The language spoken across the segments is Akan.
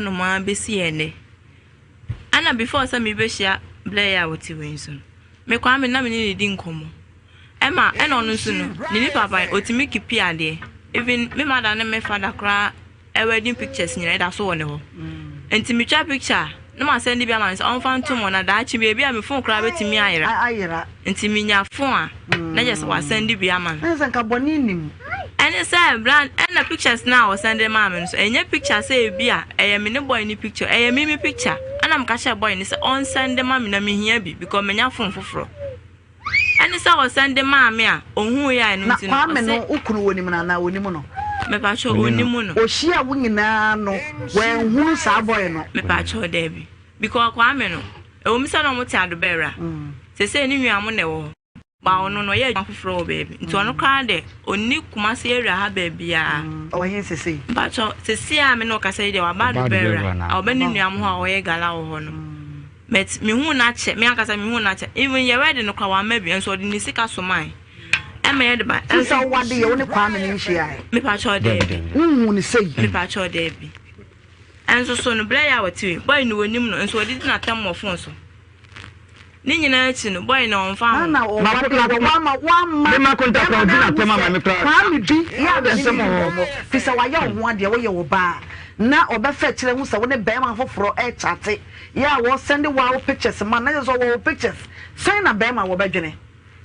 no ma be see ene ana before say me be share blayer woti wenso me kwa me na me ni di nkomo ema eno no nso no ni papa otimi kipi ade even me mother and me father kra wedding pictures nyina da so woni ho enti me twa picture no ma send bi am on fan to mo na da chi be bia me phone kra betimi ayira enti me nya phone a na just wa send bi am nse nka boni nim ene say brand ene pictures now send them am so enye picture say bia eye me ne boy ni picture eye me picture ana m ka share boy ni say on send them am na me hia bi because me nya phone foforo ene say o send them am a ohun ya enu ti na kwa me no ukunu woni mu na woni mu no me pa cho oni mu no o hia wo nyina no wen hunu sa boy no me pa cho debi because kwa me no e wo mi say no mo ti adobera se ni nwa mo ne wo ba ono no ye afoforo baby nti ono ka de oni kumase area ha baby a o hin sese ba cho sese a me no ka say de wa ba adobera a obani nwa mo ha o ye gala wo ho no met me hu na che me aka say me hu na che even ye ready no kwa wa ma bi enso de ni sika so man me ye de ba enso wade ye woni kwa me ni hia me pa cho de hu ni sei me pa cho de bi enso so no bla ya wati boy no wonim no enso de na tam mo phone so ni nyina chi no boy no onfa na o ma me ma contact na di na tema ma me kra kwa me bi ya de se mo fisa wa ya ho ade wo ye wo ba na obefa kire hu se wo ne be ma foforo e chate ya wo send wa pictures man na so wo pictures send na be ma wo bedwene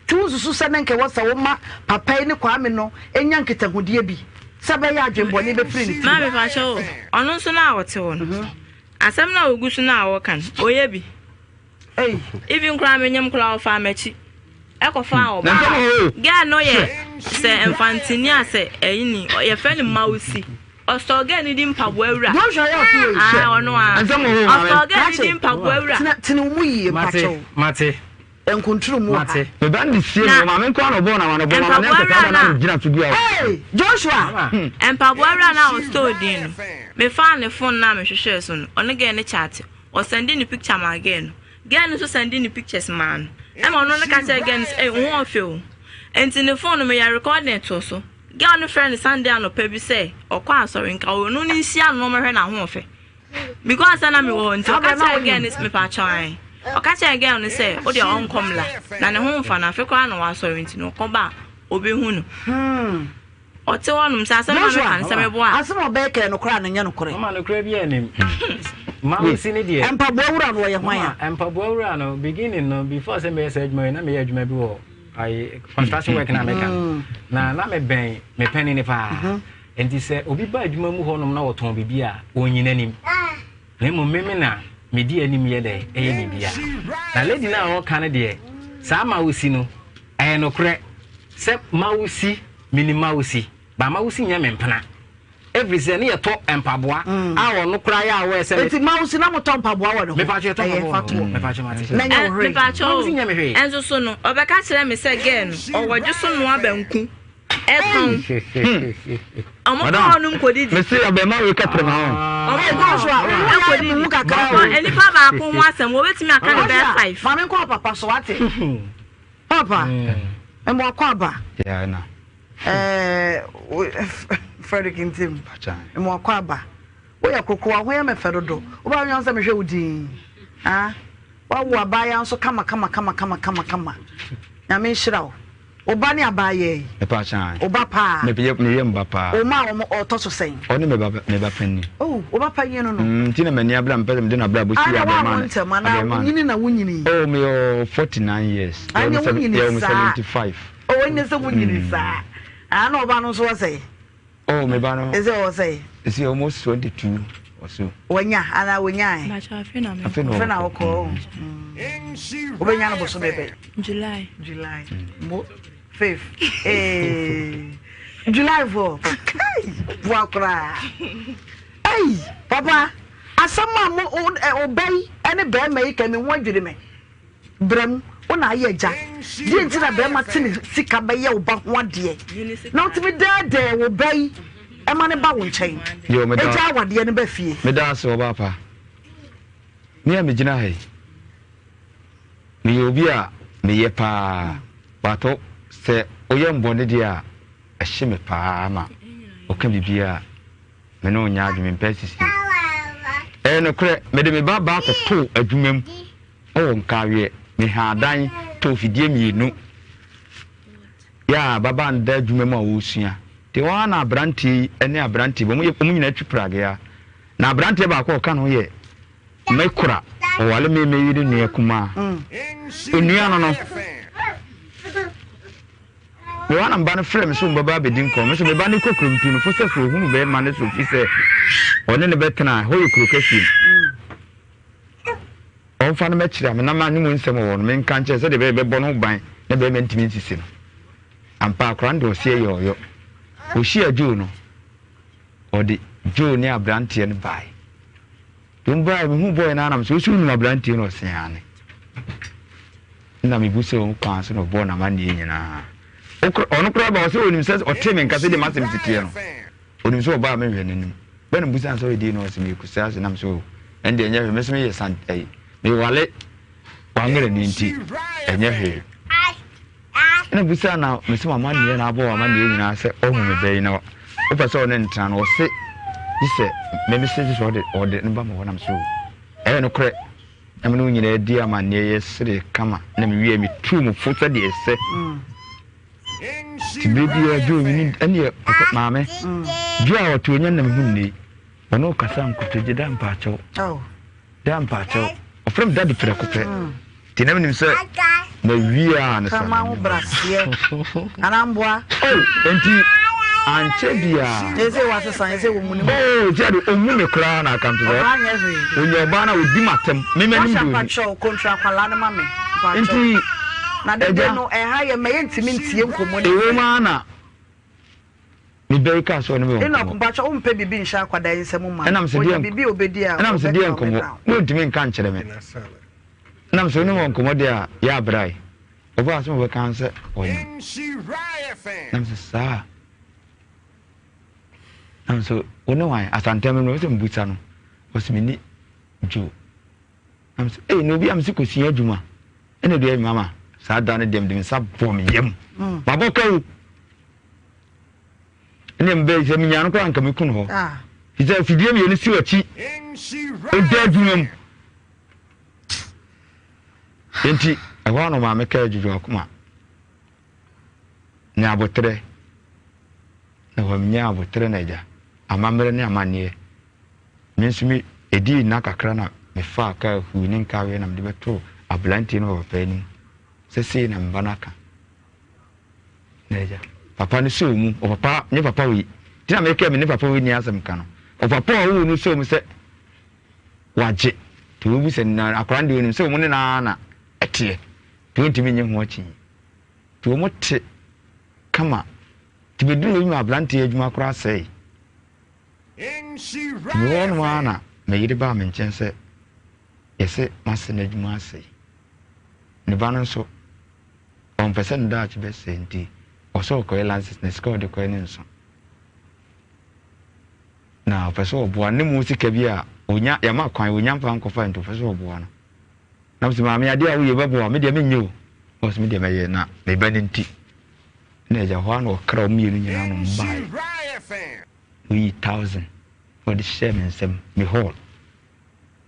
tu susu se ne nke wo se wo ma papa ni kwa me no enya nketahudie bi se be ya adwembo ni be free ni ma be fa show ono so na wote wo no asem na ogusu na wo kan oye bi even cry me nyam kula ofa machi ekofa oba ga no ye se infantini ase eyini ye fe ni mausi ostoge ni di mpabo awura ono a ostoge ni di mpabo awura tini mu yi pacho mate enkontru mu mate me ban di sie no ma me kwa no bo na ma no bo na me na gina to bia Joshua mpabo awura na o store din me fa ne phone na me hwehwe so no ono ge ne chat o send ni picture ma again Gan so sending the pictures man. I'm on the catch again won feel. And in the phone me ya recording to so. Get on the friend Sunday no pebi say or kwa sorry nka o no ni sia no me hwe na ho fe. Because na me won to catch again is me pa chan. O catch again no say o de on come la. Na ne ho mfa na fe kwa na wa sorry nti no ko ba obi hu no. O te wonum sa asem ma me kan se me bo a. Asem obeke no kra na nya no kore. Ma no kra bia nim. Mausi ni die empabo awura no ye hwan a empabo awura no beginning no before say me say adwuma na me adwuma bi wo I construction work na meka na me ben me penny ni pa enti say obi ba adwuma mu ho no na woton bibi a onyina nim na mo meme na me di anim ye de eye bibia na lady na ho kan de sa mausi no no kre se mausi mini mausi ba mausi nya me mpana every say na to empaboa a wono kra ya we say enti mausi na moto empaboa wo no me pa che to me pa che mate na nya hore mausi nya me hwe enzo so no obeka kire me say again o wodwo so no abanku ekon omo ko no nkodi me say abema we katre ma ho o me go so a nkodi mu kakra eni pa ba ko ho asem wo betimi aka ne be 5 ma me ko papa so ate papa embo kwa ba ya na Frederick Intim mo kwa ba wo ya kokoa ho ya me fedodo wo ba nyansa me hwe udin wa wo abaya nso kama na me nhira wo ba ne abaye e pa chan wo ba pa me ye mba pa o ma wo to so sen o ne me ba panni wo ba pa yenu no nti na mani abra mpedem de na abra bo si ya ba man nyini na wunyini oh me 49 years I am 75 oh nyini se wunyini sa ana oba no so say oh me ba no is it what say is almost 22 or so wonya ana wonya ba cha fe na me fe na oko obenya no boso bebe July mo 5 July 4 kai buakra ai papa asama mo obey ene be me ka me wadwire me brem ona aye ja di ntina be ma tini sika be ye oba ho ade na otimi dede wo bai e ma ne ba wo nchen yo me da ja wade ne ba fie me da so ba pa ni am gina hai ni obi a me ye pa pato se oye mbone dia a hye me pa ma o ka bibia me no nya adweme mpesisi no kre me de me ba ko to adwumam o nkawe me ha dan to fidie mienu ya baba nda adwumam a wo sua te wa na abranti ene abranti bo mu nyina twipra ya na abranti ba ko ka no ye mekura o wale me yiri ne kuma onua no me wana mba no frame so mbaba be din ko me so me ba ne kokrom tu no fo se so hunu be ma ne so fi se one ne betena ho ye krokasi on fa no me kira me na ma nyu nsem wo no me nka nche se de be bo no ban ne be mentimi nsisi no ampa akra ndo sie yo o shi ajo no o de jo ne abrantie ne bai dum bai me hu boy na nam so nu abrantie no se ane na me buse o kwa so no bo na ma ne nyina ono kura ba so onim se o teme nka se de masem sitie no onim so ba me hwe nanim be no busa so di no se me kusa se nam so ende enye hwe me se me ye san me wale wangere ni nti enye hwe na busa na me se mama ne na abo mama ne nyina se o hu me be na o pa so ne ntra no o se dise me me se so de ne ba mo nam so no kure na me no nyina di amane ye sere kama na me wie me tu mu futa de ese ti baby ya jo ni ani mama jo a to nya na me hunni ono kasa nkoto je da mpacho da mpacho o from daddy prekope ti na me se na wia na sama wo brasie anambwa enti anche bia eze wase san eze wo muni jado omu me kra na akamto do onye ba na odi matem me me nim do pacho kontra kwala na mame enti na de no ha ye me ntimi ntie nkomo ni ewo ma na mi be ka so no me eno kumpacho o mpe bibi nsha akwada nsem ma enam se dia bibi obedi a enam se dia nkomo no ntimi nka nkyere me enam se no nkomo dia ya brai obo aso we kan se oyin enam se sa enam so wono wan asantem no se mbuta no osimi jo enam se no bi am se kosi adwuma ene do mama sa da ne dem sa bom yem babo ka ene mbe se mi nyano ko anka me kun ho iza fidie mi ni siwachi o da dunam enti ewa no ma me ka juju akoma nya abotre na wa nya abotre na ja amamre ne amanie me nsumi edi na kakra na me fa ka hu ni nka we na me de beto ablanti no papa ni sese na mbanaka neja papa ni so mu o papa ni papa wi tina me ke me ni papa wi ni asem ka no o papa o ni so mu se waje to bu se na akwande ni so mu ni na etie to ntimi nyi ho chi to mu te kama tibedu ni ma ablanti adwuma kura sei Nhyira no ana me yiri ba me nchen se yese masena adwuma sei ne ba no so on person da chi be senti o so ko lances ne score de ko ni nso na person obo ne mu sika bi a onya ya ma kwan onya mfa nkofa nto person obo no na mse ma me ade a wo ye babo me de me nyo o so me de me ye na me ba nti na ja ho ana o kra o mi ni nyina no mbai 1000 for the shame and some me hall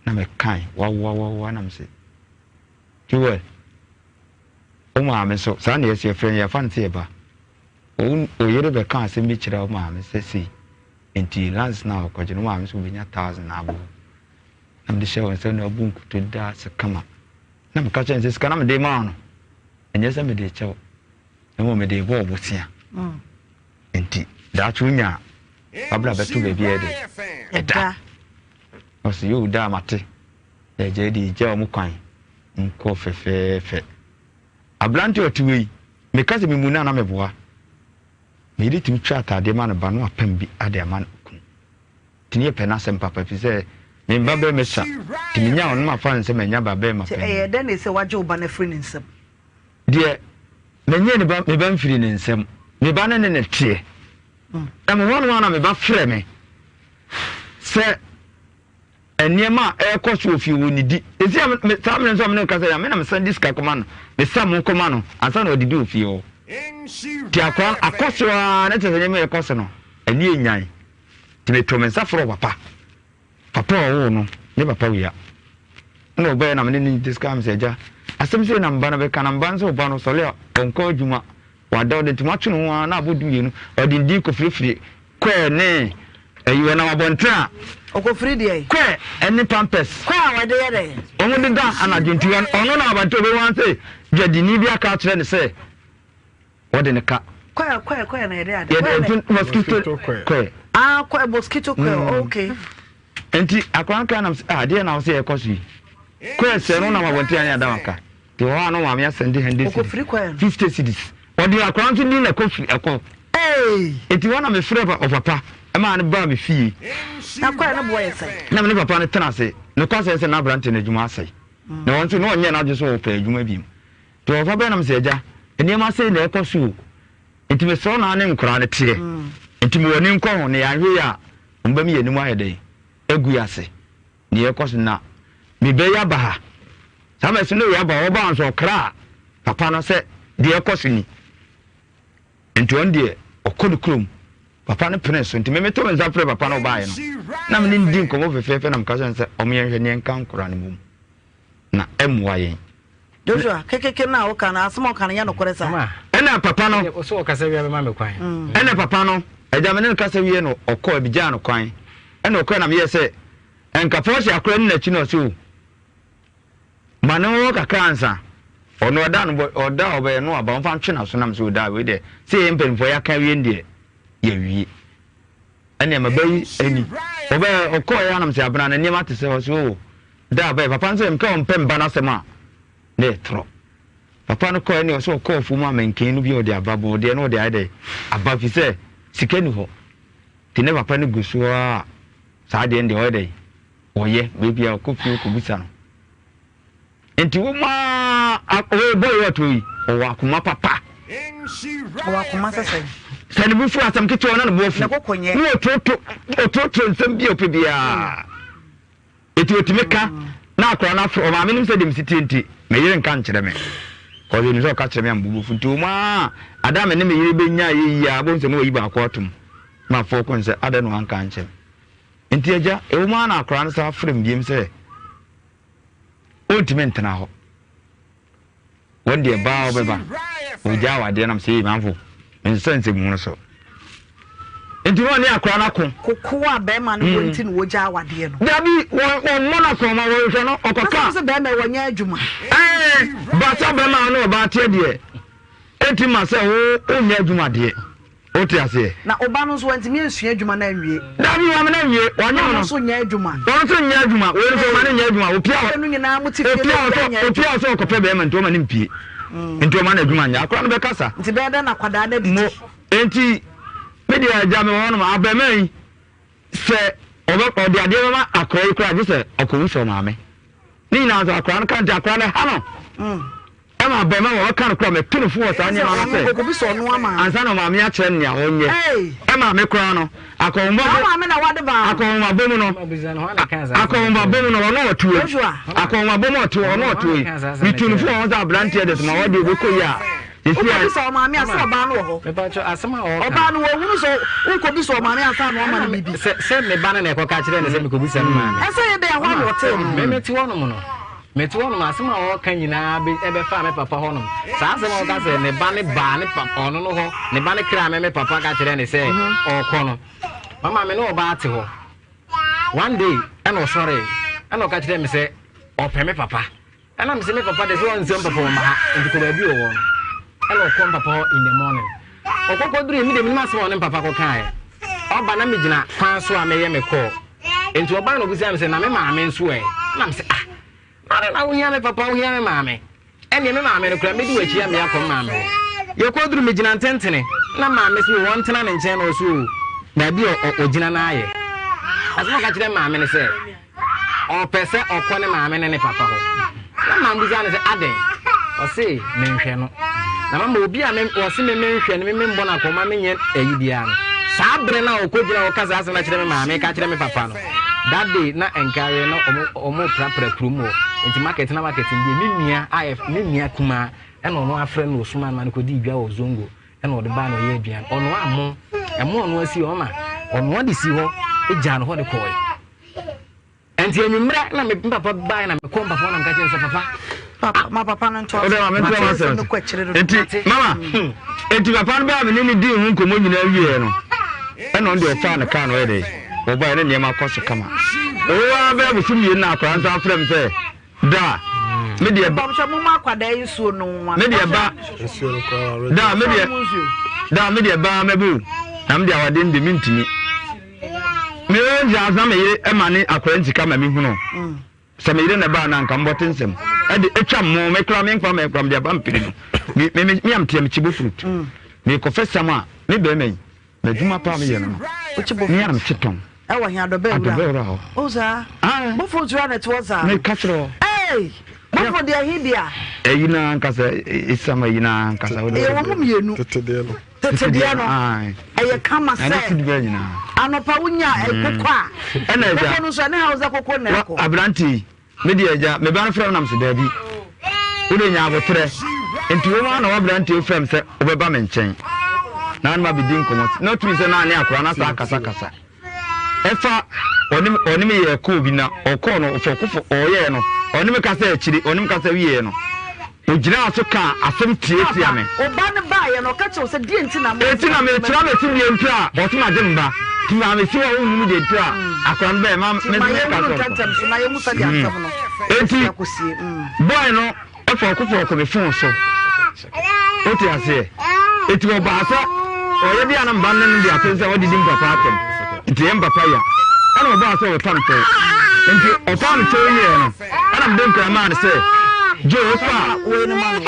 na me kan wa na me say you o ma me so sa na yesi friend ya fancy e ba o yere be kan se mi kira o ma me say see enti last now ko je no ma me so bi nya 1000 na abo na me show so na obu nkuto da se kama na me ka chen se ska na me de ma no enye se me de chew na mo me de bo obusia enti da tunya abla betu be bia de eda o se yo da mate e je di je o mu kwan nko fefefe ablanti otuwe me kaze me muna na meboa me di tim twa atade ma no ba no apam bi ade ma no kun tini pe na sem papa fi se me mba be me sa timi nya on ma fa nse me nya ba be ma pe den ne se waje oba na free nsem de me nye ne ba me ba mfiri ne nsem me ba ne ne tie na me wono na me ba frɛ me se eniema ekoso ofi woni di ezi me sa me nso me ka say me na me send this ka koma no me sa mo koma no ansa na odidi ofi o ti akwa akoso a na tese me ekoso no eni enyan ti me to me sa fro papa o no ne papa wia na obaye na me ni discount se ja asem se na mba na be kana mba nso oba no sole onko adwuma wada de timatwe no na abodu yenu odi ndi ko frifri kwe ne ayi na wabontra okofiri de kwe ene pampers kwa wade yere omo de da anadwintu ono na abanto be wan se dwadini bi aka kire ne se wode ne ka kwa na yere ade ye mosquito kwe kwa mosquito kwe okay enti akwanka na ade na wo se ekosi kwe se no na wabontra anya da maka te ho no maame asende hende okofiri kwa 50 cedis wode akwanka ni na kofi eko eti wana me freba of papa ma ne ba me fie na kwa na boye sai na me papa ne tena se ne kwa se na brante ne djuma sai na won so no onye na adwo so pe djuma bi to ofa be na me se eja eni ma se na ekoso enti me so na ne nkura ne tie enti me woni nko ho ne ya hwe ya mba mi yenimu ayede egu ya se ne ekoso na me be ya ba ha sa me so no ya ba oba anso kra papa no se de ekoso ni enti on de okodukrum papa ne pene so nti me to menza pre papa no baaye no na me ndi nkomo fefefe na mkaso nse omenhwe ne nka nkora ne mum na emwa yen Joshua kekeke na o kana asmo kana ya no koresa ena papa no so okasa wi be ma me kwan ena papa no eja me ne kasa wi no okọ abija no kwan ena okọ na me yese enka force akora ni na chi no so manu ka kansa ono oda no oda obe no aba mfa ntwe na so na me so da we de se mpemfo ya kan wi ndie ya wi ene mabai eni obe okọ ya na me se abana na ni ma te se so da ba papa nso mka ompem ba na sema ne tro papa no ko eni so ko fu ma menken no bi odi ababo de no odi ade abafi se sikeni ho ti ne papa no gusu a sa de ndi ode oye bebi a ko fi ko bisa no enti wo ma akowe boy wato yi o wa kuma papa wa kuma sasa sani bu fu asam kicho na bo fu na kokonye wo toto nsem bi opebia eti otimeka na akora na afro ma menim se dem sitienti me yire nka nkyere me ko de nso ka kyere me ambubu funtu ma ada me ne me yire benya yi ya bo nsem wo yi ba akotum ma fo ko nse ada no anka nkyere enti eja e wo ma na akora na sa afrem biem se ultimate na ho wonde ba obeba oja wade na mse manfo nsense mu no so enti won ni akora na ko kokoa be ma no wonti no woja wade no dabi won mona ko ma wo hwe no okoka so be ma wonya adwuma ba so be ma no ba tie de enti ma se wo onya adwuma de o ti ase na oba no so wonti mi ensua adwuma na nwie dabi wa me na nwie wonya no so nya adwuma won so nya adwuma wo so ma nya adwuma o pia no nyina muti fie o pia so ko pe be ma nto ma ni mpie nto ma na adwuma nya akora no be kasa nti be da na kwada na bi enti media jame wono abemai se ode ade ma akora ikora je se okowu so maame ni na so akora kan ti akora na ha no e ma abemai wo kan kora me tunu fu wo sa nya na se ko bi so no ama ansa na maame a kire nya wonye e ma me kora no akora mbo maame na wade ba akora ma bomu no akora ma bomu no wono otuo akora ma bomu otuo wono otuo mi tunu fu wo za brante de ma wade be ko ya Obi so maami asa oba no ho. Me pa cho asema o. Oba no wo hunu so unko bi so maami asa no ma na bibi. Se me ba na na ekoka kire ne se me ko bi se no ma. Ese ye de ho no hotel. Me meti wono mo no. Meti wono asema o kan nyina be e be fa me papa ho no. Sa asema o ka se ne ba ne papa ono no ho. Ne ba ne kra me papa ka kire ne se o ko no. Mama me no oba ate ho. One day and o sorry. And o ka kire me se o pe me papa. And am se me papa de so on sem papa ma ha. Ndi ko ba bi o wo. Hello, come papa in the morning. Okoko duru emi de mi maso on papa ko kan. Oba na me gina kwan so a me ye me call. Enti oba na obusi am se na me maame nso e. Na me se na wo hia me papa wo hia me maame. Ene me maame no kura me di wachi am ya ko maame. Ye ko duru me gina ntentene. Na maame so won tena ne nchen no so. Na bi o gina na aye. Asema ka kire maame ne se. O pese okọ ne maame ne papa ho. Na maame busi am se aden. O se me nhwe no. Na mama obi a me wose me menhwe ne me mbɔ na koma me nye ayi bia no saa bre na okogina okaza ase na kire me maame ka kire me papa no that day na enkare no omo prapra krumo enti market na market ndi me nua af me nua kuma e no no afre no osuma na ko di dwa o zongo e no de ba no ye bia ono amo e mo no asi o ma ono de si ho e gya no ho de koi enti enwumre na me papa bai na me ko papa na mka chense papa ma papa no nto oda ma nto ma se enti mama enti papa no ba me ni di hu nkomo nyina wie no e no de ofa na ka no e de oba ne ne ma koso kama o ba bu sumie na akwa nta afrem se da me de ba mo ma kwada isuo no wa me de ba me de ba mebu am de awade ndi mintimi me o ja za me ye e mane akwa ntika ma me hunu se me ye na ba na nka mbote nsem e de etwa mo me kra me nkwa me kra me de ba mpiri no me am tie me chibo fruit me ko fesa ma me be me na djuma pa me ye no me am chiton e wa hia do be wura o za mo fruit ra net was a me katro Bofo dia hidia. Yina nkasa isama yina nkasa wo. Wo mum yenu. Tetede no. Eye kama se. Anopa wunya ekokwa. Ena eja. Ko no so ne hausa kokko na ko. Abranti, me dia eja, me ban frem nam se dabi. Wo de nya abotre. Enti wo ma na wo abranti frem se obeba me nchen. Na anma bi din komo. No tumi se na ane akora na sa kasa kasa. Efa onim ye ko bi na okọ no ofokofo oye no onim ka sa akiri onim ka sa wiye no ogina so ka asem tietia me oba ne ba ye no ka che se die nti na me tira me ti wie mpra otuma je mba ti ma me si wo num de mpra akran be ma me ka so na ye musa dia asem no enti boy no ofokofo ko me fon so oti ase eti oba so oye dia na mba ne dia pensa odidi mpapa atem enti papa ya ana oba so we pampe enti opam choye no ana mdem kama ne se jo ofa we ne ma no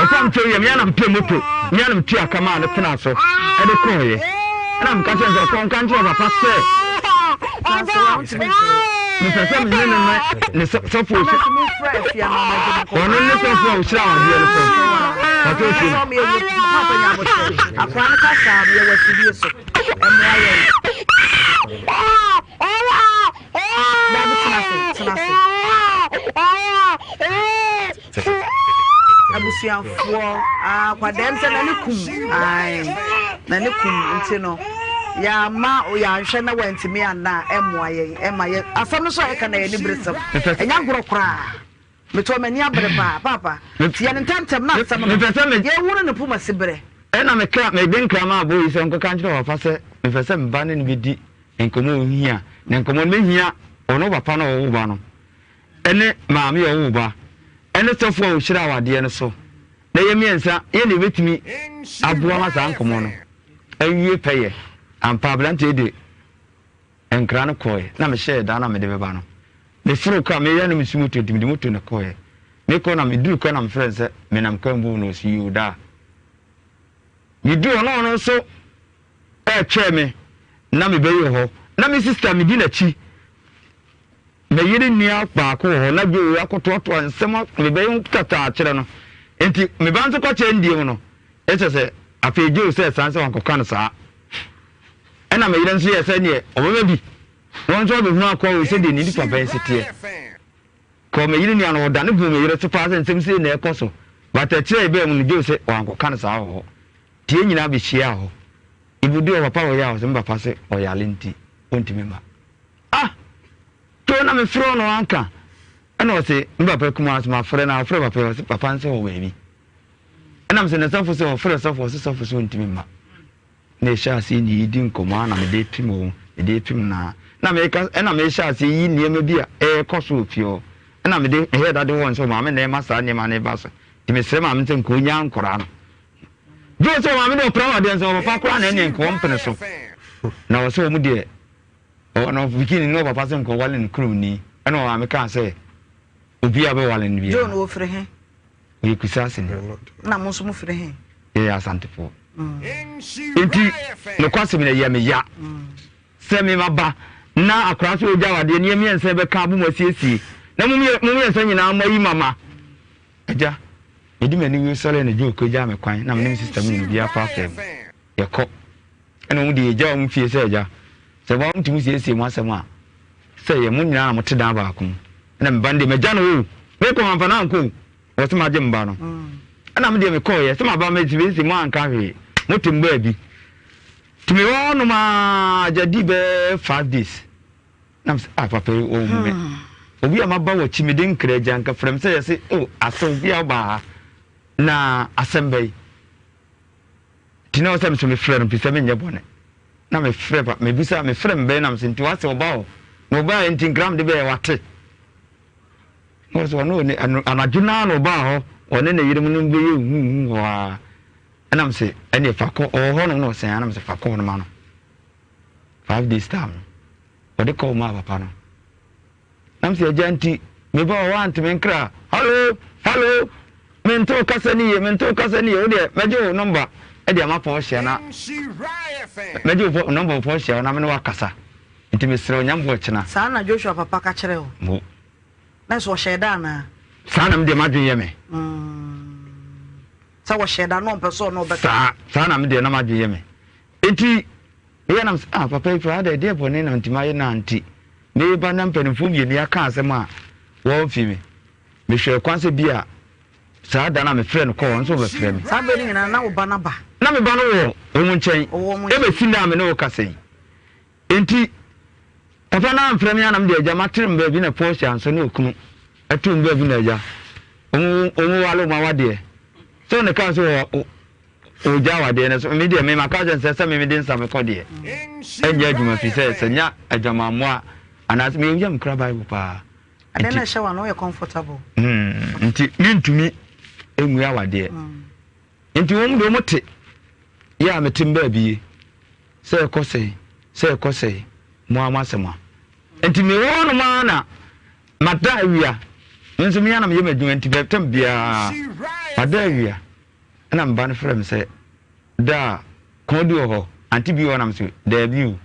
opam choye me ana mpe moto me ana mtua kama ne tena so e de koye ana mka chenza ko nka ncho papa se ni pesa me ne so fo so ono ne so fo shira wa de ne so pato shi papa nya bo akwa ne ka sa me wasibie so emwa abusiafo kwadem se na ne kum na ne kum nti no ya ma ya hwe na wantimi ana emoaye emaye asam so e ka na ye ni bresam enya gorokora meto mani abreba papa tie ne tantem na asam no ye wuru ne puma sibre ena me kra me den kra ma abo yi se nko kan kire wa fa se me fa se mba ne bi di enkomo ohia na enkomo me hia ono papa na wo ba no ene maami wo ba ene sofo o hira awade ne so na ye miensa ye ne betimi aboa ma san komo no awie peye ampa blante de enkra no koye na me share da na me de beba no me furu ka me ya no misimu to dimdi moto na koye me ko na me du ko na me friend se me nam kan bu no si you da me du no so twe me na me be ho na me sister me di na chi me yiri nia ba ko ho na bi akototo nsem me be tata akire no enti me ban so ko che ndie no ese afeje o se sanse wan kokka no saa ena me yiri nso ye se ne obebe bi won so be hu akwa o se de ni papa ensitie ko me yiri nia no da ne bu me yiri so pa se nsem se na ekoso but akire be mu ne je o se wan kokka no saa ho tie nyina be hia ho ibudi o papa o ya o se mbapa se o ya lenti ontimi ma to na me fro no anka ana o se mbapa kuma asma fre na fre papa o se papa nse o webi ana me se na sanfo se o fre sanfo se sanfo se ontimi ma na sha se ni idi nkoma na me de pimo me de pim na me ka ana me sha se yi niema bi a e koso ofio ana me de he da de won so ma me na ma sa niema na ba so ti me se ma me se nko nya nkora no jo so ma me de opra de so papa kora na ne nko mpene so na o se o mu de o no bikini no papa se nko wale nkrum ni ana o ma ka se obi abe wale ni bi jo no ofre he o kusa se na mo so mo fre he asantefo enti no kwase me na ye me ya se me maba na akra so oja wade ne me ense be ka abu masiesie na mu ense nyina amayi mama aja edi mani wi sole na jo ko ja me kwan na me sister me bi afa fem ye ko ena mu de eja mu fie se aja se ba mu timu siesie mu asem a se ye mu nyina mo te dan ba ko na me bande me ja no me ko amfa na nko wo se ma je mba no ana me de me ko ye se ma ba me tibi se mu anka hwe motimba bi tumi wono ma jadi be 5 days nam say papa o me obi amaba wo chimeden kraja nka frem say say oh aso bia ba na asembei tina o sam so me frem pisa me nyebone na me freba me bisa me frem be nam sinti wase oba o no ba enti gram de be wate no so no ne anaduna no ba ho one na yirim no be hu wa anam say ene fakọ ho no say anam say fakọ no ma no 5 days time ode ko ma papa no nam say ajanti me ba want me nkra hello mento kasani o de meje number e de ma pon hye na meje number pon hye na me no wakasa nti me sere onyambo chena sa na Joshua papa ka kire o mo na so hye da na sa na me de madwen ye me sa wo hye da no mpeso no be sa na me de na madwen ye me enti ye nam papa ifa ada de bone na ntima ye na anti me ba na mpanimfo mi ni aka asem a wo fi me hwe kwanse bia sa da na me frɛ no kɔ nso be frɛ me sa be ni na wo ba na ba na me ba no wo omu nkyɛn e be si na me no ka sɛn enti papa na frɛ me anam de agya matrem ba bi na Porsche anso ne okunu atum ba bi na agya omu walo ma wade so ne ka so o ja wade ne so me de me maka jen sɛ me de nsa me kɔ de enja adwuma fi sɛ sɛnya adwama moa anas me yam kra Bible pa ade na hye wa no ye comfortable nti mintumi emu ya wade nti won do mote ya metim ba bi sɛ kɔsɛi mo amasema nti me wono ma na mada awia nso me yana me yem adwuma nti betem bia mada awia na mba no frɛ me sɛ da kodu ho anti bi wona me so da bi u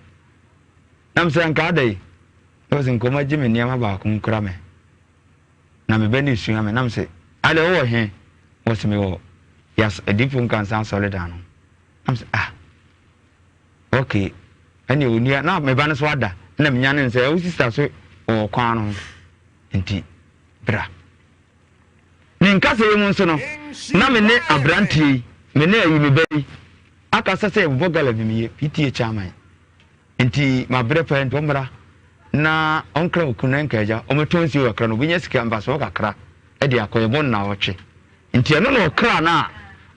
nam sɛ nka dai o sin ko ma jimi niam ba ko nkura me na me bani sua me nam sɛ ale wo he wo se me wo yes edifun kan san solid ano nam sɛ okay ani onia na me ba no so ada na me nyane sɛ o sister so o kwan no nti bra ni nka sɛ mu nso no na me ne abrantie me ne ayi me bari aka sɛ bogala bi me PTA chairman nti ma bre parent ombra na onkra okunan kaja o metonsi o akra no binya sika mba so kakra e de akoyebon na oche nti eno no okra na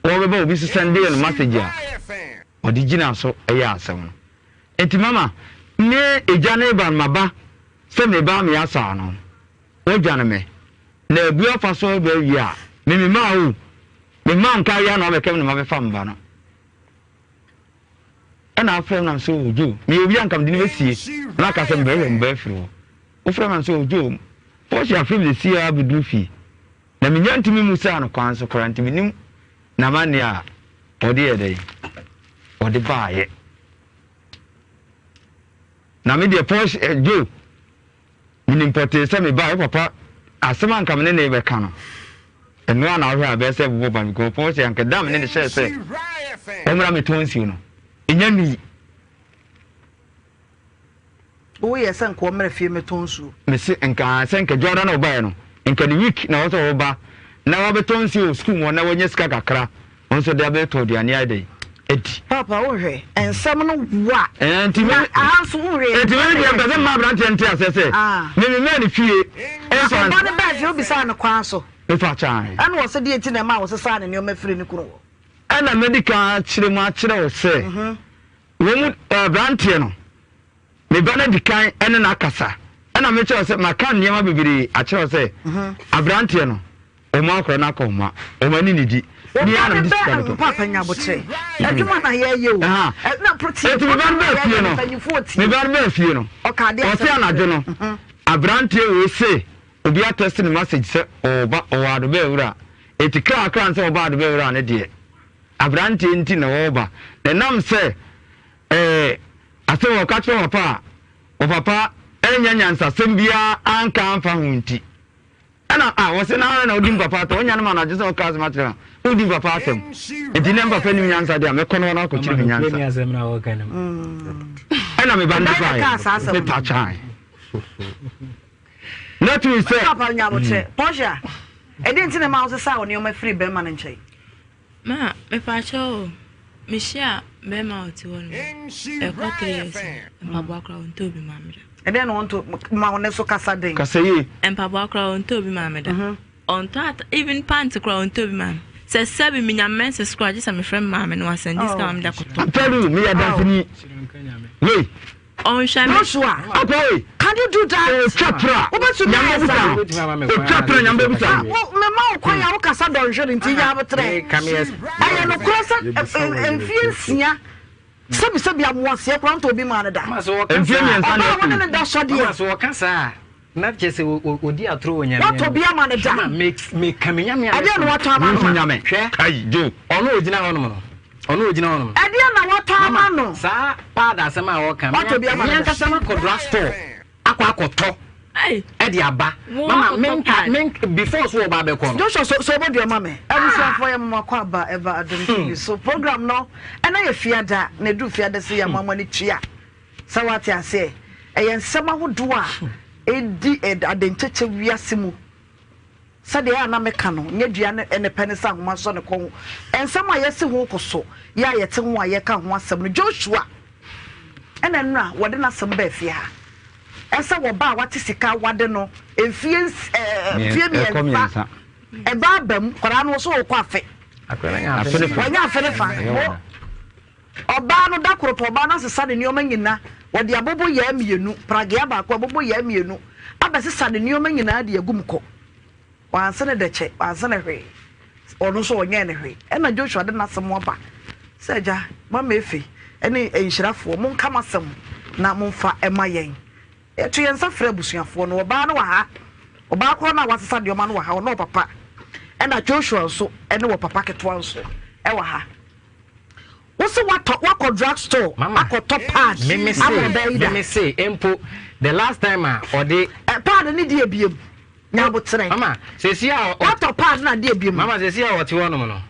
o beba obi send no message a o di gina so e ya asem no nti mama ne eja na ban maba se me ba me asa no o jana me na ebu afa so be wi a me ma o me ma nka ya na o be kem no ma be fa mba no ana afrem nam so ojo me obi ankam de ne besie na ka se mbe mbe firo o frem nam so ojo o si afrem de sie abudu fi na me nyantimi mu sa no kwan so kwantimi nim na mane a ode ye dai ode baaye na me de Porsche jo minim pote se me baaye papa asema ankam ne ne be ka no eno ana ahwe a be se bo ba mi ko Porsche anka dam ne de share se omra me tonsi no enyami o ye san ko mra fie metonsu me se nka sen ka Jordan oba no nka the week na wo oba na wo betonsi o school mo na wonye sika kakra onso de abeto de ani ade edi papa wo hwe ensam no wa enti me aso wo hwe enti me de be ma brant enti asese me ni fie enso ba ne ba fi obi sa ne kwan so me fa chan ana wo se de enti na ma wo se sa ne o mafiri ne kuro ana medical chire mu achire wo se wo mu brant no me ba na dikan ene na akasa ana me che wo se maka niam bibiri achire wo se abrant no o ma akro na akọ ma o ma ni nidi ni ana discount to papa nya botre adwuma na ye ye o na protein me ba na fie no me ba na fie no o ka de o se anadwo no abrant we se obi attest ni message se o ba o ado be wura etikra akran se o ba ado be wura ne de abrant enti na wo ba na nam se ase wo ka tro papa o papa enya nyansa sembia anka amfa hunti ana wo se na odi papa to onya na ma na je se o ka se matra odi papa atem enti na papa ni nyansa de me kono na ko chiri nyansa ana me bande fa me ta chai na tu se papa nya botre posha e de enti na ma wo se sa oni o ma free be ma na nchai ma me pa cho Michelle, Bema, to one. A quarter years, and Pabakra on Toby Mamma. And then on to Mauneso Casade. Kasei. And Pabakra on Toby Mamma. On that, even pants crown Toby Man. Says 7 million men scratches and my friend Mamma was and this time that Tell you, me a dancing. Me. On Joshua. Okay. Can you do that? Chapra. What about you? Chapra number. Mamma, quite our Cassandra in Tia Train. Come here. I am a cross and fierce. Some was here to be mad. And Jimmy That's what you are. Not just a dear throwing you. want to be a manager. Makes me coming. I don't know what time I do. Original. Original. I don't know what time I know. Sir, Pada Sama Walker. Want to be a manager. Sama Codrasto. Aquacoto. Hey, Eddie Abba. Mamma, men before so Babacon. Joshua, so about your mammy. Every for your Macaba ever identity. So program now, and I fear that they do fear to see a mamma chia. So what I say, and some who do Edi identity we are simu. Said they are not mecano, Nediana and the penisa, my son, and some I see who so. Ya yet some why you can't want some Joshua. And then now, what did some befia? Esa wo ba wate sika wade no efie fie mi enfa e ba bam kwara no so okwa afe wanya afe ne fa oba no da koropo oba na sesa ne nioma nyina wode abobo ya mienu pragea ba ko abobo ya mienu abesesa ne nioma nyina de agum ko wanse ne deche wanse ne hwe ono so onye ne hwe e na Joshua de na sem oba seja mama efi ene enhirafo mo nka masem na mo mfa ema yen etu yensa fra busuafo no oba no wa ha oba ko na wasesa de oma no wa ha no papa e na Joshua so ene wo papa ketwa so e wa ha wo se wa drug store akoto pad me say empo the last time or the pad ni de ebiem na botre mama se sia what pad na de ebiem mama se sia what one no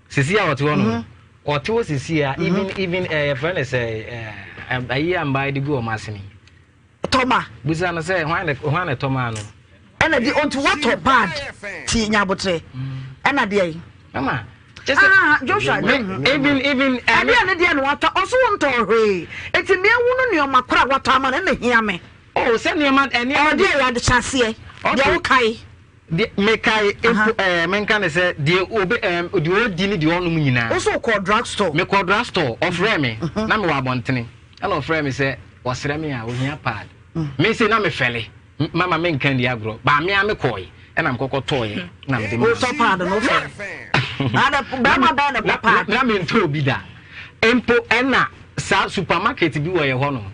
se sia what one or to se sia even a friend say a year and by the go masini Toma busa na say hwan Toma no ena di onto what bad ti nya botre ena de mama just Joshua even and na de no wata oso wonto hwe eti me wunu ne o makora wata ma na hia me oh send your man any o de ya de chase de wo kai de me kai men kan say de obi de odi ni de onum nyina oso call drug store me call drug store of me na me wa bontene and of me say wasere me a ohia pad me say na me fele mama men kan di agro ba me am koi and am kokotoye na me de o so pad no fele ada ba na pad na me nto bi da empo ena sa supermarket bi wo ye ho no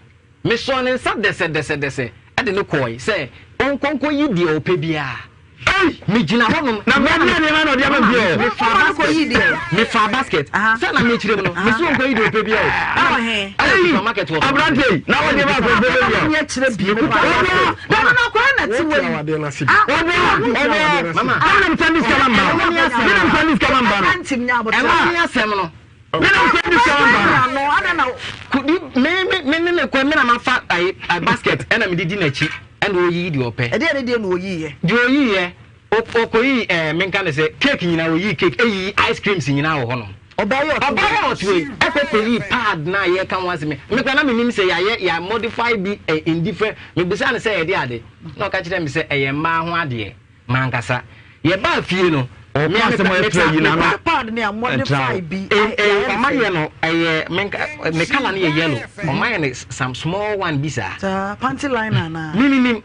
me so ne sa dese ade no koi say onkonko yi di ope bia me gina ho no na me na no dia ma bi me fa ko yi di me fa basket say na me chire no me so onko yi di ope bia ah he supermarket wo abrante na wo de ba ko bia me chire bi na ko na ti wo mama I'm sending Kalamba. I'm sending Kalamba. antim nya botre e ma asem no no ada na could me kwa me na ma fa basket and am didi na chi and o yi di ope e de no oyi ye di oyi ye okoyi men kan say cake nyina oyi cake eyi ice creams nyina wo ho no obayo we ekopeli pad na ye kan wase me kwa na me nim say ya modify be in different me bisa na say ye de ade na ka kire me say eye ma ho ade mankasa ye ba fie no me asem o etra yina no pad ne modify bi omaye no eye me kala na ye yellow omaye ne some small one bisa panty liner na minim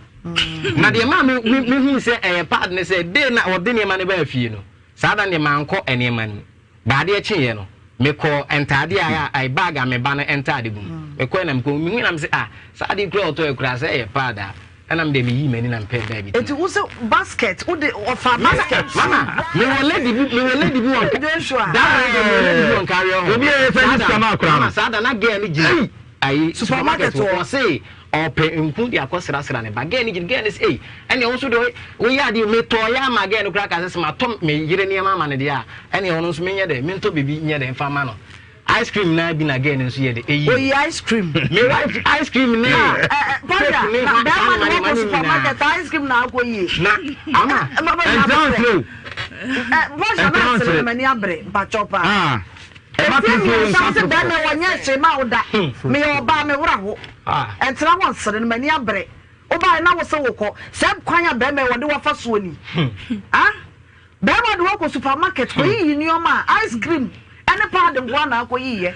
na de ma me hu say eye pad ne say de na ode ne ma ne ba fie no sada ne manko ene ma ni ba de eche no me ko entade ai bag a me ba na entade bum me ko na me ko mi na me say sada kura oto kura say eye pad and I'm the me many and pay baby. It was a basket, would the offer basket. Mama, me will lady be on Joshua. That on carry on. Obi e friend come akra. Sada na get ni ai supermarket or say or pay include the akosra ne bag ni get is and also do we are the me to ya ma get no crack as ma tom me yire ni mama ne dia and you no so me nye de me to bibi nye de mfa ma no ice cream na bi na get nso ye de ice cream me like ice cream ne na supermarket ice cream na akoyi na ama boss na sele mani abre ba chopa something that me wanya che ma oda me oba me wura ho entra won sere no mani abre oba na wo se wokọ se kwanya be me wode wafa so ni ah be ma de wokọ supermarket ko yi ni o ma ice cream ene pa de ngwa na ko yi ye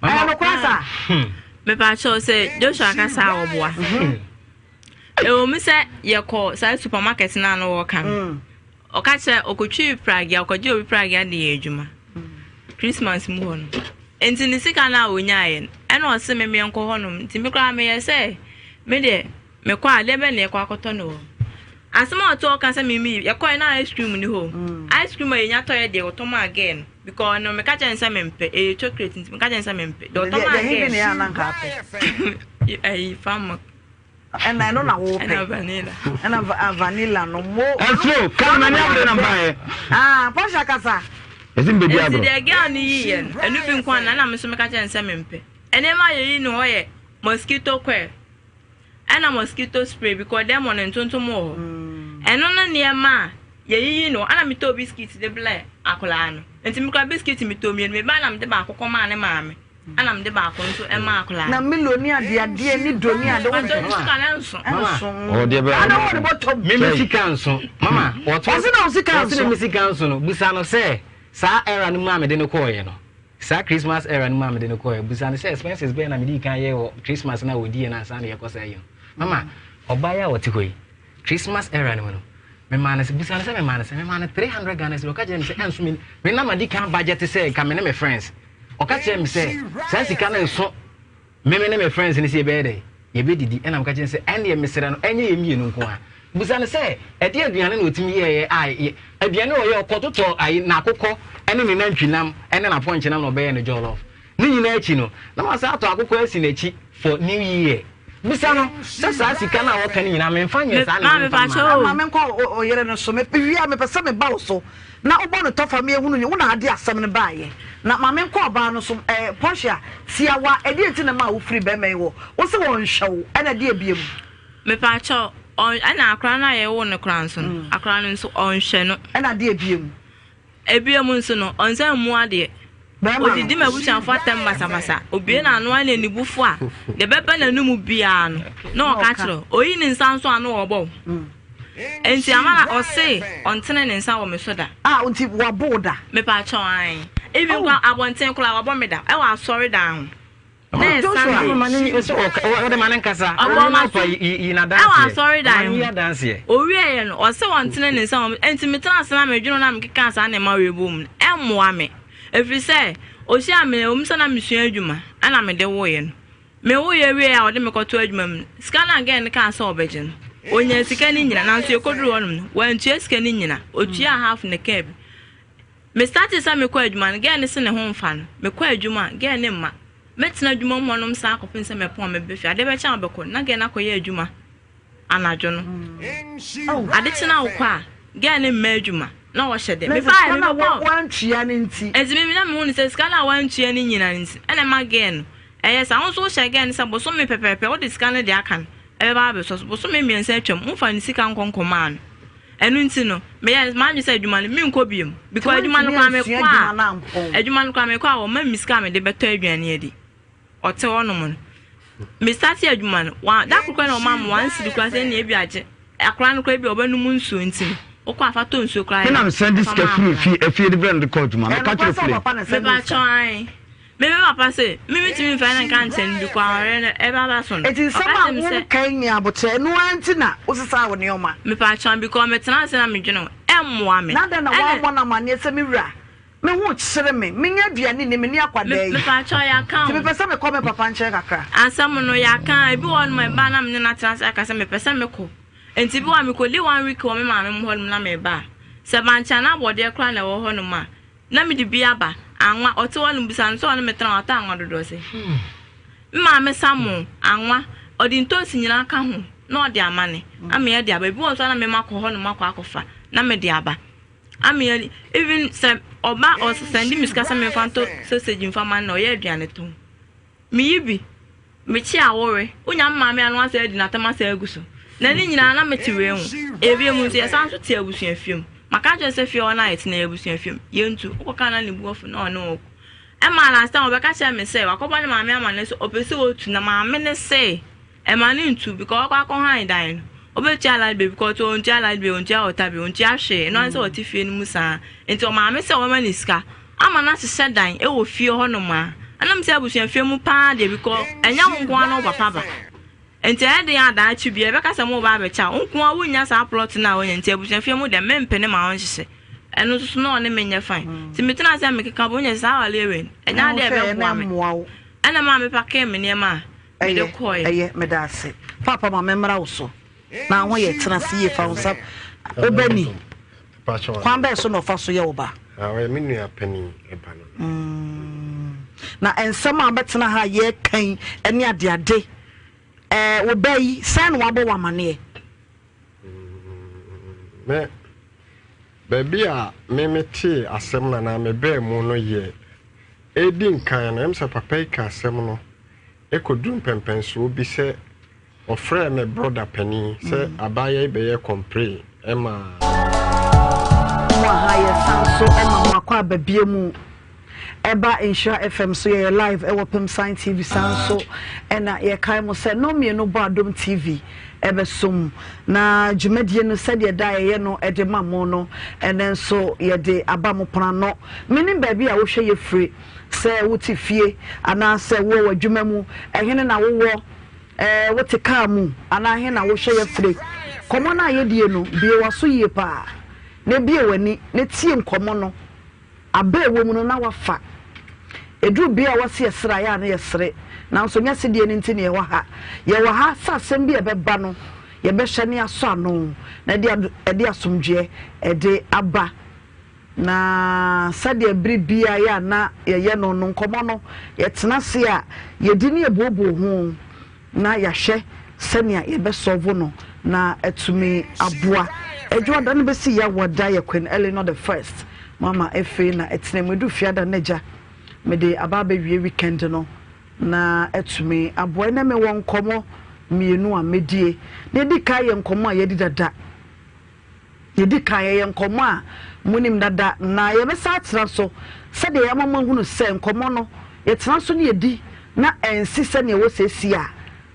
no kwasa me pa cho se Joshua ka sa oboa o mi se ye ko sa supermarket na no wo kan o ka che okotwi Prague okoje obi Prague ade ejuma Christmas mu hono enti ni sika na onyaye ena o se me enko hono nti me kra me ye se me de me kwa le be na kwa akoto no asema o to ka se me ye kwa na ice cream ni ho ice cream ye nya to ye de o to ma again because no me ka chen se me mpe e chocolate nti me ka chen se me mpe do to ma again ni ana nka pe ai fam and I know na wo pe and vanilla no mo Afro kan na abre na mbae Posha kasa ezin be dia bro the girl ni yiye enu bi nkwa na me so me ka chen se me mpe ene ma ye ni ho ye mosquito coil ana mosquito spray because them on ntonto mo eno na ne ma ye yi no ana me to biscuit de bla akola no enti me kwa biscuit me to me ba na me de ba akokọ ma ne ma me ana me de ba akọ nso e ma akola na miloni ade ni doni ade wo oh de ba ana wo bottom me sika nso mama what was na sika nso me sika nso no busa no say sa era no ma me de no koye no sa Christmas era no ma me de no koye busa no say expenses be na me di kan ye Christmas na wo di na sa na ye ko say yo mama obaya what hoyi Christmas era no no me man say busa no say me man 300 Ghana cedis o ka je me say enso me na ma di kan budget say ka me ne me friends o ka je me say sa sika na enso me ne me friends ni say be dey ye be didi e na me ka je say ene me sere no enye ye mie no nko a busa no say e de aduane na otimi ye ai aduane o ye okototo ai na akokọ ene ne nantwinam ene na ponchinam no be ye no jollof ni nyina achi no na ma sa ato akokọ asi na achi for new year busa no sa sika na wo kan nyina me mfa nye sa na ma me nko oyere no so me wi me pese me ba so na obo no tofa me ehunu ni wo na ade asem ne baaye na ma me nko ba no so Portia siawa edi enti na ma wo free be me wo wo se won hyew ena de ebiem me pa cho ana akra na ye wo ne kra nso akra no nso on hye no ena de ebiem nso no onza mu ade odidi mabucha fa tem masa obie na anu ana nibufu a de bebe na numu bia no na o ka kiro oyi ni nsa nso anu obo enti amana o se ontene ne nsa wo me soda onti wa boda me pa cho an ebi kwa abonten kula wa bomeda e wa sorry down na so mani so o de manen kasa ma so ina dance e wa sorry down ina dance o wi e no o se ontene ne nsa wo enti me tra asena me dwuno na me keka asa na ma webom e moa me every say o si ame o msa na misua adwuma ana me de wo ye no me wo ye wi a o de me koto adwuma mu sika na again ka asa obeje no onya sika ni nyina na nso ekoduru wonum no wantua sika ni nyina otua half ne cab me start sa me kwa adwuma no again se ne ho mfa no me kwa adwuma again ne ma metina adwuma mo no msa akopin se me pon me befi ade be cha obekọ na again akoye adwuma anajo no ade tina wo kwa again ne ma adwuma na wo hyede me fa me ba wantua ne nti ezimi na me hu ni se sika na wantua ne nyina nti ene ma again sa won so hye again se bo so me pepepe wo de sika ne de aka no e ba be so bo so me miensa atwam mfa ni sika nkonkoma no enu nti no me ya ma nyu se adwuma no me nkobiem because adwuma no kwa me kwa adwuma no kwa me kwa wo ma misika me de beto aduane adi ote wonom no me start adwuma no wa da kokwa na o ma mo wan sidi kwa se na ebi age akra no kwa bi obanu mu nsuo nti okwa afato nsuo kra ya na send this free de brand record ma me catch free me ba choi me papa say me timi fa na kan ten bi kwa ore e ba so no eti sama wo kan nya bote no anti na osisa wo ne oma me pa choi bi ko me tena se na me dweno emmoa me na da na wa mo na ma ne se me wura me hu kyere me nya duane ne me ni akwada yi me pa choi ya kan me pese me ko me papa nche kakra asam no ya kan e bi won me ba na me na tena se aka se me pese me ko enti bi wa me ko li 1 week wo me ma me ho na me ba se bancha na bode kra na wo ho no ma na me di bia ba anwa ote wonu bisa nso wonu metra ota anwa dodo se mma me samu anwa odi ntosi nyina ka ho na odi amane ame ya di aba bi won so na me makọ ho no makọ akofa na me di aba ame ya even se oba o send me ska me fanto sausage mfama na o ya aduane to me yibi me chi awore unya mma me anu asa adi na tema sa aguso na ni nyina na me tiwe hu ebi mu se sanso ti agusu afiem maka just say feel na it na ebusu film yentu okoka na libu of no no e ma last time obeka che me say wakoba ni maame ama ne so opese otu na maame ne say e ma ni ntu because akwa han dan obechi ala be because on ti ala be on ti otabe on ti ahwe no say oti fie ni musa enti o maame say o ma ni sika ama na se dan e wo fie ho no ma anam say abusu fie mu pa de because enya nko ano papa ba enti e de ada achi bia be ka se mo ba be cha nko a wonya sa plot na wonya enti abusu fie mu de mempene ma won hye eno so no ne menya fine ti metena say me keka bo nya sa wale wen enya de be bo am ana ma me pake me ne ma me de koy eye me da se papa ma memra wo so na ho ye tena se ye fa wonsa obani kwan be so no fa so ye wo ba awe me nua pani e ba no na ensem a betena ha ye kan ene ade ade wo bayi san wo abo wa mane me baby a me meti asem na me be mu no ye edi nkan na emse papa ika asem no ekodun pempenso bi se ofre me brother pani se abaye be ye compre ema mo ha ye sanso ema makwa babie mu eba Nhyira FM so ye live e wopem sign TV sanso ena ye kai mo se no me no bo adom TV ebesum na dwumadie no se de da ye no e de mamo no enen so ye de abamo pona no menim ba bi a wo hwe ye free se wuti fie ana se wo wadwuma mu ehene na wo wote ka mu ana he na wo hwe ye free komo na ye die no bie waso ye pa na bie wani na tie nkomo no aba ewo mu no na wafa edu bia wase yesra ya na yesre na so nya sedie ni ntine ye wa ha sa sem bia beba no ye be hye ne aso ano na de asomdwe de aba na sade abri bia ya na ye no nkomo no ye tena se a ye di ne ebobo ho na ya hye senia ye be solve no na etumi aboa edwo da no be si ya woda ye kwen early not the first mama efe na etnemedu fiada neja me de ababa wie weekend no na etumi aboa na me won komo mienu a medie na di kai nkomo a ye di dada ye di kai ye nkomo a munim dada na ye be sa tira so se de yamama hunu se nkomo no ye tira so ne ye di na ensi se ne wo sesi a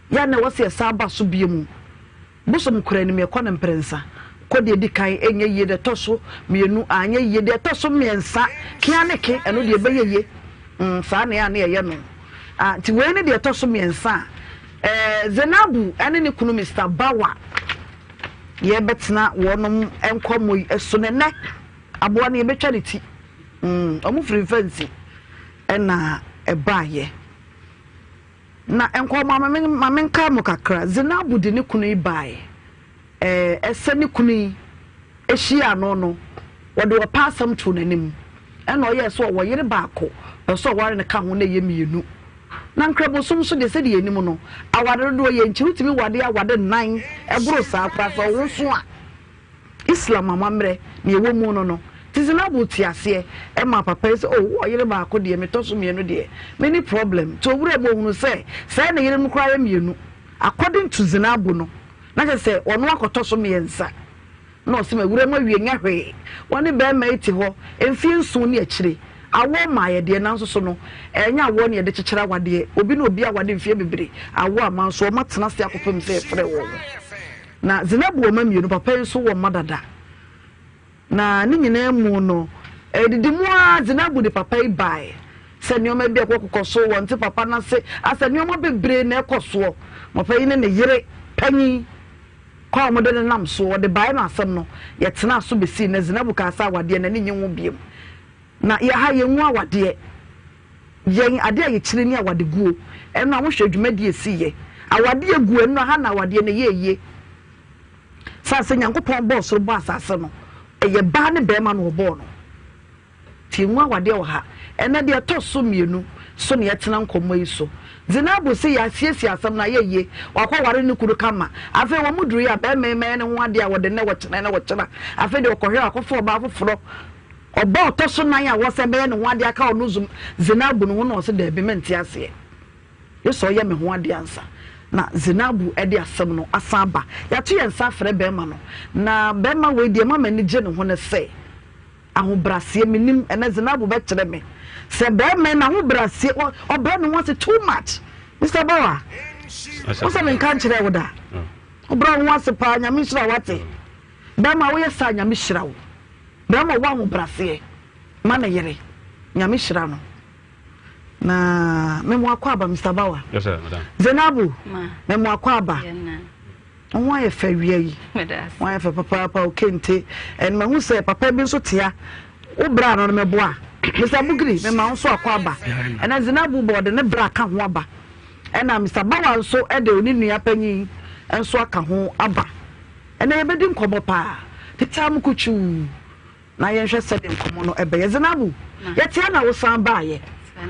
ya na wo se sa ba so biemu busom kura ni me kɔ ne mprensa kode di kan enye ye de toso mienu anya ye de toso miensa kia ne ke eno de beye ye sa na ya na ye no ti we ne de toso miensa Zenabu ene ne kunu Mr Bawa ye betena wonom enkomo eso ne ne aboa ne betwa ne ti omu free fancy ena ebaye na enkomo mamen ka mo kakra Zenabu de ne kunu ibaye eseni kuni ehia no wode wo pasam to nanim ena oye so wo yire baako so ware ne ka ho na ye mienu na nkrabosum so de se de enim no awade do ye nchirutimi wade awade nan ebro sa akwa so wo so a Islam amamre na ewo mu no Zenabu tiase e ma papa se wo yire baako de me to so mienu de many problem to wure bo hunu se na yire mu kra ye mienu according to Zenabu no na se ono akoto so miensa no se mawure ma wie nya hwe woni be ma eti ho emfi nso ne akire awo ma ye de na nso so no enya awo ne de kyekira wade obi na obi awade mfie bebre awo ama nso o matena se akopem se frɛ wo na Zenabu o ma mienu papa nso wo madada na ni nyina mu no edidi mu a Zenabu de papa ibai se ne o ma bi akokoso wo nti papa na se asa ne o ma bebre na ekoso papa yi ne yire panyi kwa mo de nam so de bai na asem no ye tena so besi na Zenabu ka sa wade na ne nyenwu biem na ye ha ye nwu awade ye ade ye kire ni awade guo eno a wo hwe dwumadi esiye awade guo eno ha na awade ne ye sa se Nyankopon bo so bo asase no ye ba ne be ma no bo no ti nwu awade wo ha ena de to so mienu so ne ye tena nkomo yi so Zenabu se ya siesie asam na ye wakwa ware ne kuru kama afi wo muduru ya be me ne ho ade a wode ne wokyena afi de okohwe akofo ba afoforo oba otoso nan ya wo se be ne ho ade aka ono zum Zenabu no ho no se da bi menti ase ye so ye me ho ade ansa na Zinabu edi asem no asaba ya to yensa frɛ bɛma no na bɛma we die mama ni gye ne ho ne sɛ ahobrasie minim ene Zinabu bɛkyerɛ me sɛ bɛma na ahobrasie ɔbɛ no wants too much Mr. Bawa what's me kan kyerɛ wo da ɔbra ho wants pa nyame hyira wate bɛma wo yɛ sa nyame hyira wo bɛma wo ahobrasie ma na yere nyame hyira no na memo akwaba Mr. Bawa yes sir madam Zinabu memo akwaba why fa wiei why fa papa okente en ma hu say papa bi so tia wo bra no me boa Mr. Bugri me ma so akwaba en Zinabu board ne bra ka ho aba en na Mr. Bawa so e de oni nua panyin en so aka ho aba en e bedi nkomo pa titam kuchu na ye hwe se de nkomo no e be Zinabu ye tia na wo san ba ye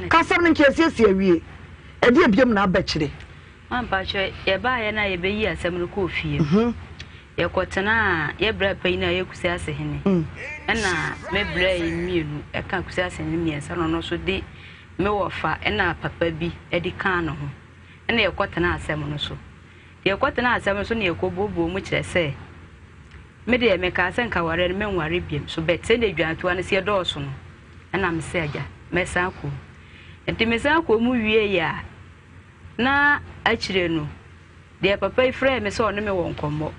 kasam nke asiesie awie e de biam na abakire ampa che ye ba ye na ye be yi asem no ko fie ye kotena ye bra pa ina ye kusi ase hene na me bra ye mienu e ka kusi ase hene miensa no no so de me wofa na papa bi e di kan no ho na ye kotena asem no so ye kotena asem no so na ye ko bobo mu kire se me de me ka se nka ware me nware biem so bete na dwanto an se do so no na me se aja me sa ko enti me sa ko mu wie ya na akire no de papa ifre me so no me won komo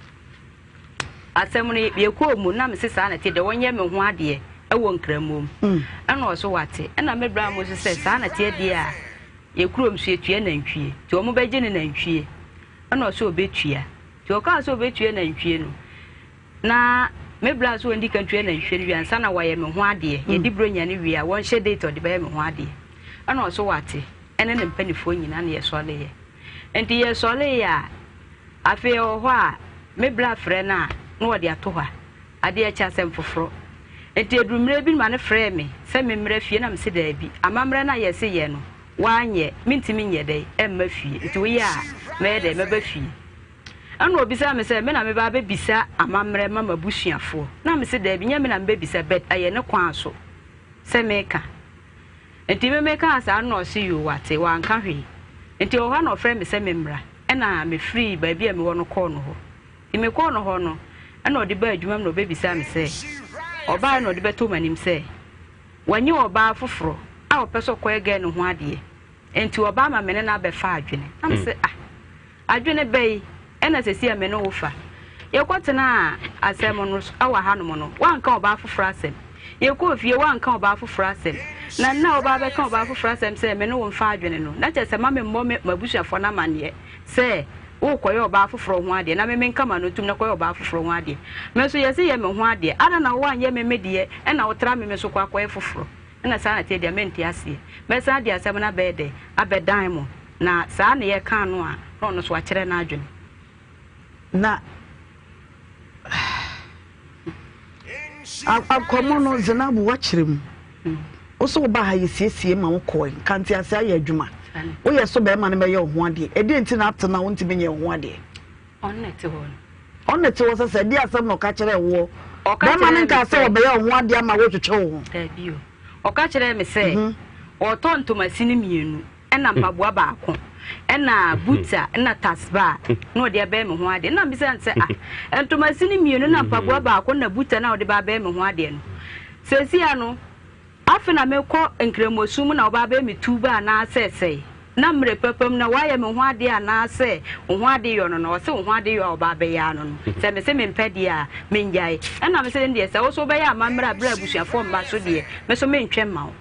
asem no ye ko mu na me se sa na te de wonye me ho ade e won kramom ana o so wate na me bra mo se sa na te de a ye kurom so etue na ntwie ti o mo beje ne na ntwie ana o so obetua ti o ka so obetua na ntwie no na me bra so ndi kan ntwie na ntwie no ansa na waye me ho ade ye di bro nya ne wi a won hye date o de baye me ho ade ana o so wate ene ne mpanifo nyina na ye so le ye enti ye so le ya afi o ho a me bra frɛ na no wo de ato ha ade ya cha sem foforo enti edumre bi ma ne frɛ me se me mra fie na me se da bi amamra na ye se ye no wanye mintimi nye dai emma fie enti wo ya me de me ba fie ana obisa me se me na me ba be bisa amamra mama busuafo na me se da bi nya me na me bisa bet aye ne kwan so se me ka enti me ka asa no se yo wate wa nka hwe enti o ha no frɛ me se me mra na me free ba bia me wo no call no ho me call no ho no na odi ba adwuma me no be bisa me se oba na odi beto manim se wanye oba foforo a opeso ko ege no ho ade enti oba ma me na be fa adwene na me se adwene bei na sesi a me no wo fa ye kwotena asem no awa ha no no wanka oba foforo asem ye ko fie wanka oba foforo asem na oba be ka oba foforo asem se me no wo fa adwene no na che se ma me mmɔ mabusuafo na mane se wo koyo oba foforo ho ade na me nka ma no tum na koyo oba foforo ho ade me so ye se ye me ho ade ana na wo anye me medie na wo tra me so kwa koyo foforo na sa na te dia menti ase me sa dia asem na be de abedan mo na sa na ye kan no a no so akere na adwene na akomo no Zinabu wakire mu oso ba ha yesiesie ma wo koy kanti ase aye adwuma wo ye so be ma ne be ye ho ade e de nti na atena wo nti be ye ho ade onnete wo se di asem no ka kire wo ba ma ne ka se wo be ye ho ade ama wo twetwe wo bio o ka kire me se o to ntomasini mienu na mpaboa baako na buta na tasba no de be me ho ade na bi se nse ntomasini mienu na mpaboa baako na buta na o de ba be me ho ade no sesia no afina me ko nkremosum na oba be me tuba na asese na mre papam na waye me ho ade ana ase ho ade yo no no se ho ade yo oba be ya no se me se me mpede a me njai na me se ndie se wo so be ya amamra bra busuafo mba so de me so me ntwe ma wo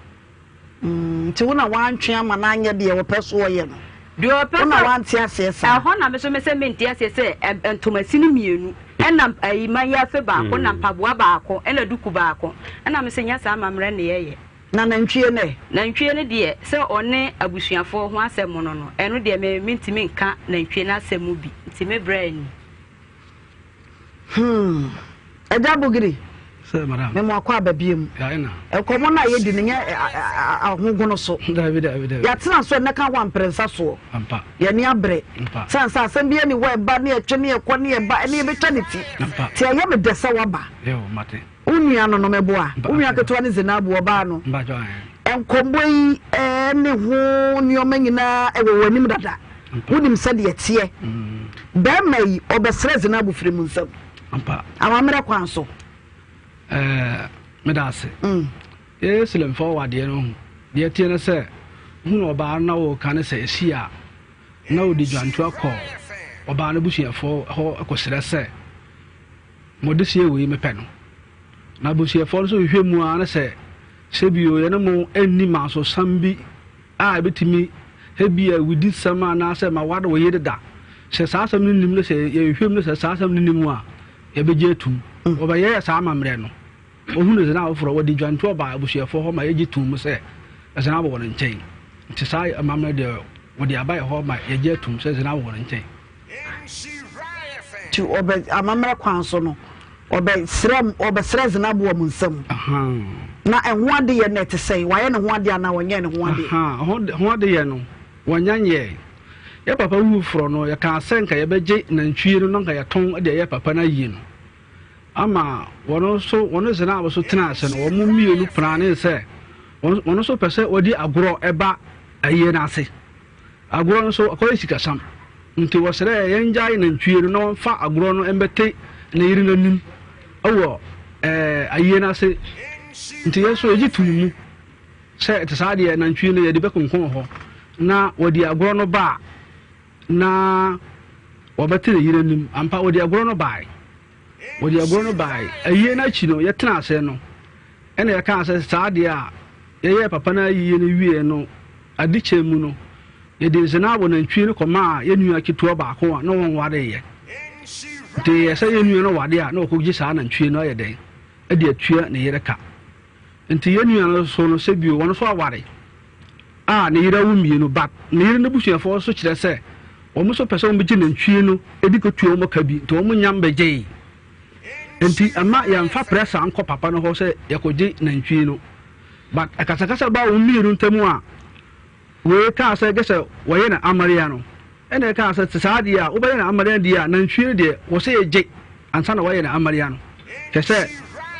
ti wona wantwe ama na anya de wo peso wo ye no de o peso na wanti ase sa ho na me so me se me nti ase se entomasini mienu na ayi manya fe baako na mpaboa baako na duku baako na me se nya sa amamra ne ye na nantwie ne de se one abusuafo ho asem no no eno de me mintimi nka nantwie na asem bi ntime brain Eja Bugiri sir madam me mo akwa babiem ya ina ekomo na ye di ne nya ahogono so David ya tena so ne ka wan prensa so ampa ya ni abre sansa asem bia ni wa ba ne etwe ne ekwo ne ba ne be twaniti ti ya me desa wa ba yo mate unua no meboa unua keto ne Zinabu oba no mba jo enkombo yi ne ho nioma nyina ewo wanim dada wonim sɛ de tie bɛrima yi ɔbɛsrɛ Zainabu firi mu nsam ampa amammerɛ kwan so medase Islam for what you know the Tiana say who about now can say see ya now the John to a call or Banabushia for a cosera say Modisia we me pen Nabushia falls so you more say Sebio animal any mass or sambi I bet me heavy we did some man I said my water we did that says some nimble say you hummus as some nimua ebejetum over yes I'm a mreno who is now for what did you to buy Bushia for home my age to say as an hour and chain to say a mamma there what they buy home my age to says an hour and chain to obey a mamma council obey Sram or Besres and Abu Munsum. Now, and one day net to say, why and one day now and yen one day. What do you know? 1 year. Your papa who from no, you can't send a beje and cheer no longer a tongue at the papa na yin. Ama, one also one is an hour so tenacious and or mummy look plan say. One also per se or the agro eba a year nasi. Agro so a collegica some. Until was there a young giant and cheer no far agro and bete near him. Oh, a year nasi. Until yes, so you say it is idea and cheer the becon conho. Na what the agro no bar. Na wabati yirenim ampa odi agoro no bai aye na chi no yetena ase no ene ya kan ase saade a ye papa na yiye no wie no adiche mu no ye de Zainabu na ntwi no koma ye nua kituo ba ko no won wade ye de ye say ye nua no wade a no ko gi sa na ntwi no ye den e de atua na yere ka nti ye nua no so no se bio wono so aware a na yere wu mie no bat na yere no busuafo so kire se omuso person bi gina ntwie no edikotuo mo ka bi to omo nyam beje enti ama ya mfa pressa anko papa no ho se yakoje na ntwie no but akasakasa ba wo miru ntamu a we ka se gese wo ye na amaria no ene ka se tsade a wo be na amaria dia na ntwie de wo se yeje ansa na wo ye na amaria no kese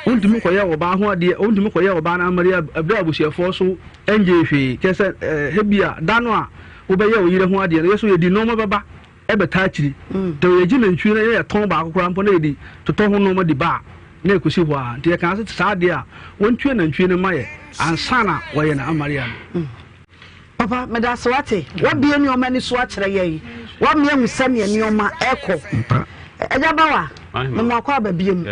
ondimi koye wo ba ho ade ondimi koye wo ba na amaria abra abusiefo so enje hwe kese hebia dano a obeye oyire ho ade yeso yedi normal baba ebeta akiri to yeji na ntwi na ye ton ba akokora mpo na edi toto ho normal di ba na ekusi ho a de kan se saade a wontwe na ntwi na maye ansana woye na amaria papa medaso wate wa bie ni o mani so a kire ye wa me musam ye ni o ma eko eja bawa me mo akwa ba bie mu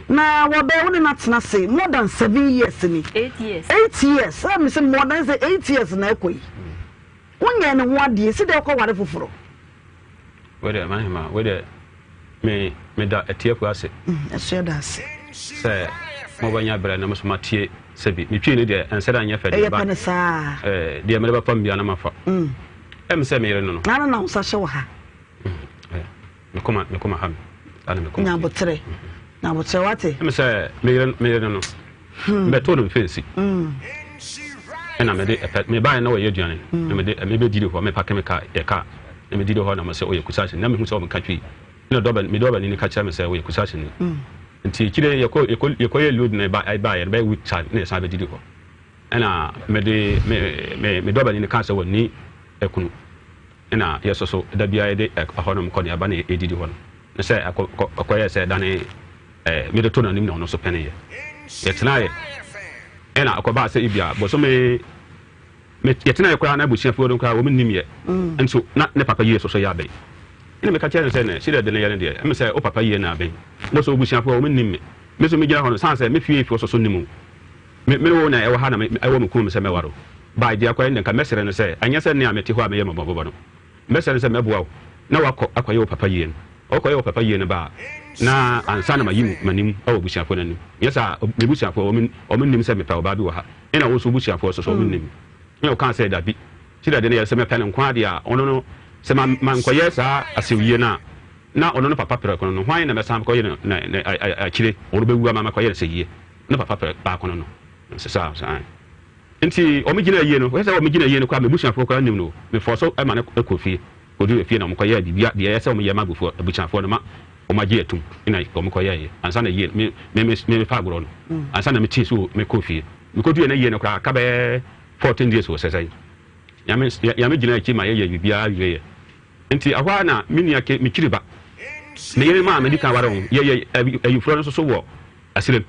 na wo be woni na tena se more than 7 years ni 8 years am say more than 8 years na eko yi wonye ne ho ade si de ko ware foforo wede mahima wede me da etiafu ase eso da ase se mo banya bra na so matie sebi me twi ne de enseda anya fede ba de me ba pam bia na mafa em se me yere no na usa hye wo ha me koma ha ana me koma na botre wate em se me yere no me to no fensi ena me de me ba na wo ye duane me de me be didi ho me pa chemical e ka me didi ho na me se o ye kusase na me hu se o me ka twi na doba ni ka cha me se o ye kusase ni nti kire ye ko ye load na ba ye ba with charge na sa be didi ho ena me de me doba ni ka se wo ni ekunu ena ye so da bia ye de ho na me ko ni aba na e didi ho no se akoye se dane me de to na nim na no so pene ye tena ye ena akoba se ibia bo so me yetena ekura na busiafo do kwa wo mennim ye enso na ne papa ye so ya be ina me ka chere se ne sire de ne ye ne de me se o papa ye na be mo so busiafo wo mennim me so me gira hono san se me fie so nimu me wo na e wo ha na me wo me kum se me waro ba dia kwa ne ka mesere no se anya se ne a meti ho a me ye mababo no mesere se me boa na wakọ akwaye o papa ye no okwaye o papa ye no ba na ansa na mayimu manim awo busiafo nanim yesa me busiafo o mennim se me pa oba bi wo ha ina wo so busiafo so mennim you can't say that be see that they say me pen nkwa dia ono no se man koye sa asewie na ono no papa pere kono no hwan na me sam koye na akire ono be wu ma koye se yie na papa pere ba kono no se sa nti o me gina yie no we say o me gina yie no kwa me busuafo kwa nim no me for so e ma na ekofie odu efie na mo koye bibia de ye say o me ye magofo busuafo no ma o ma gie tum ina o me koye ye ansa na yie me fa agoro no ansa na me ti so me kofie me kodu na yie no kwa ka be 14 days was say yame gina chi ma ye bibia ye nti ahwa na minia ke mikiriba ne yere ma medika ware ho ye ayufro no so wo asirem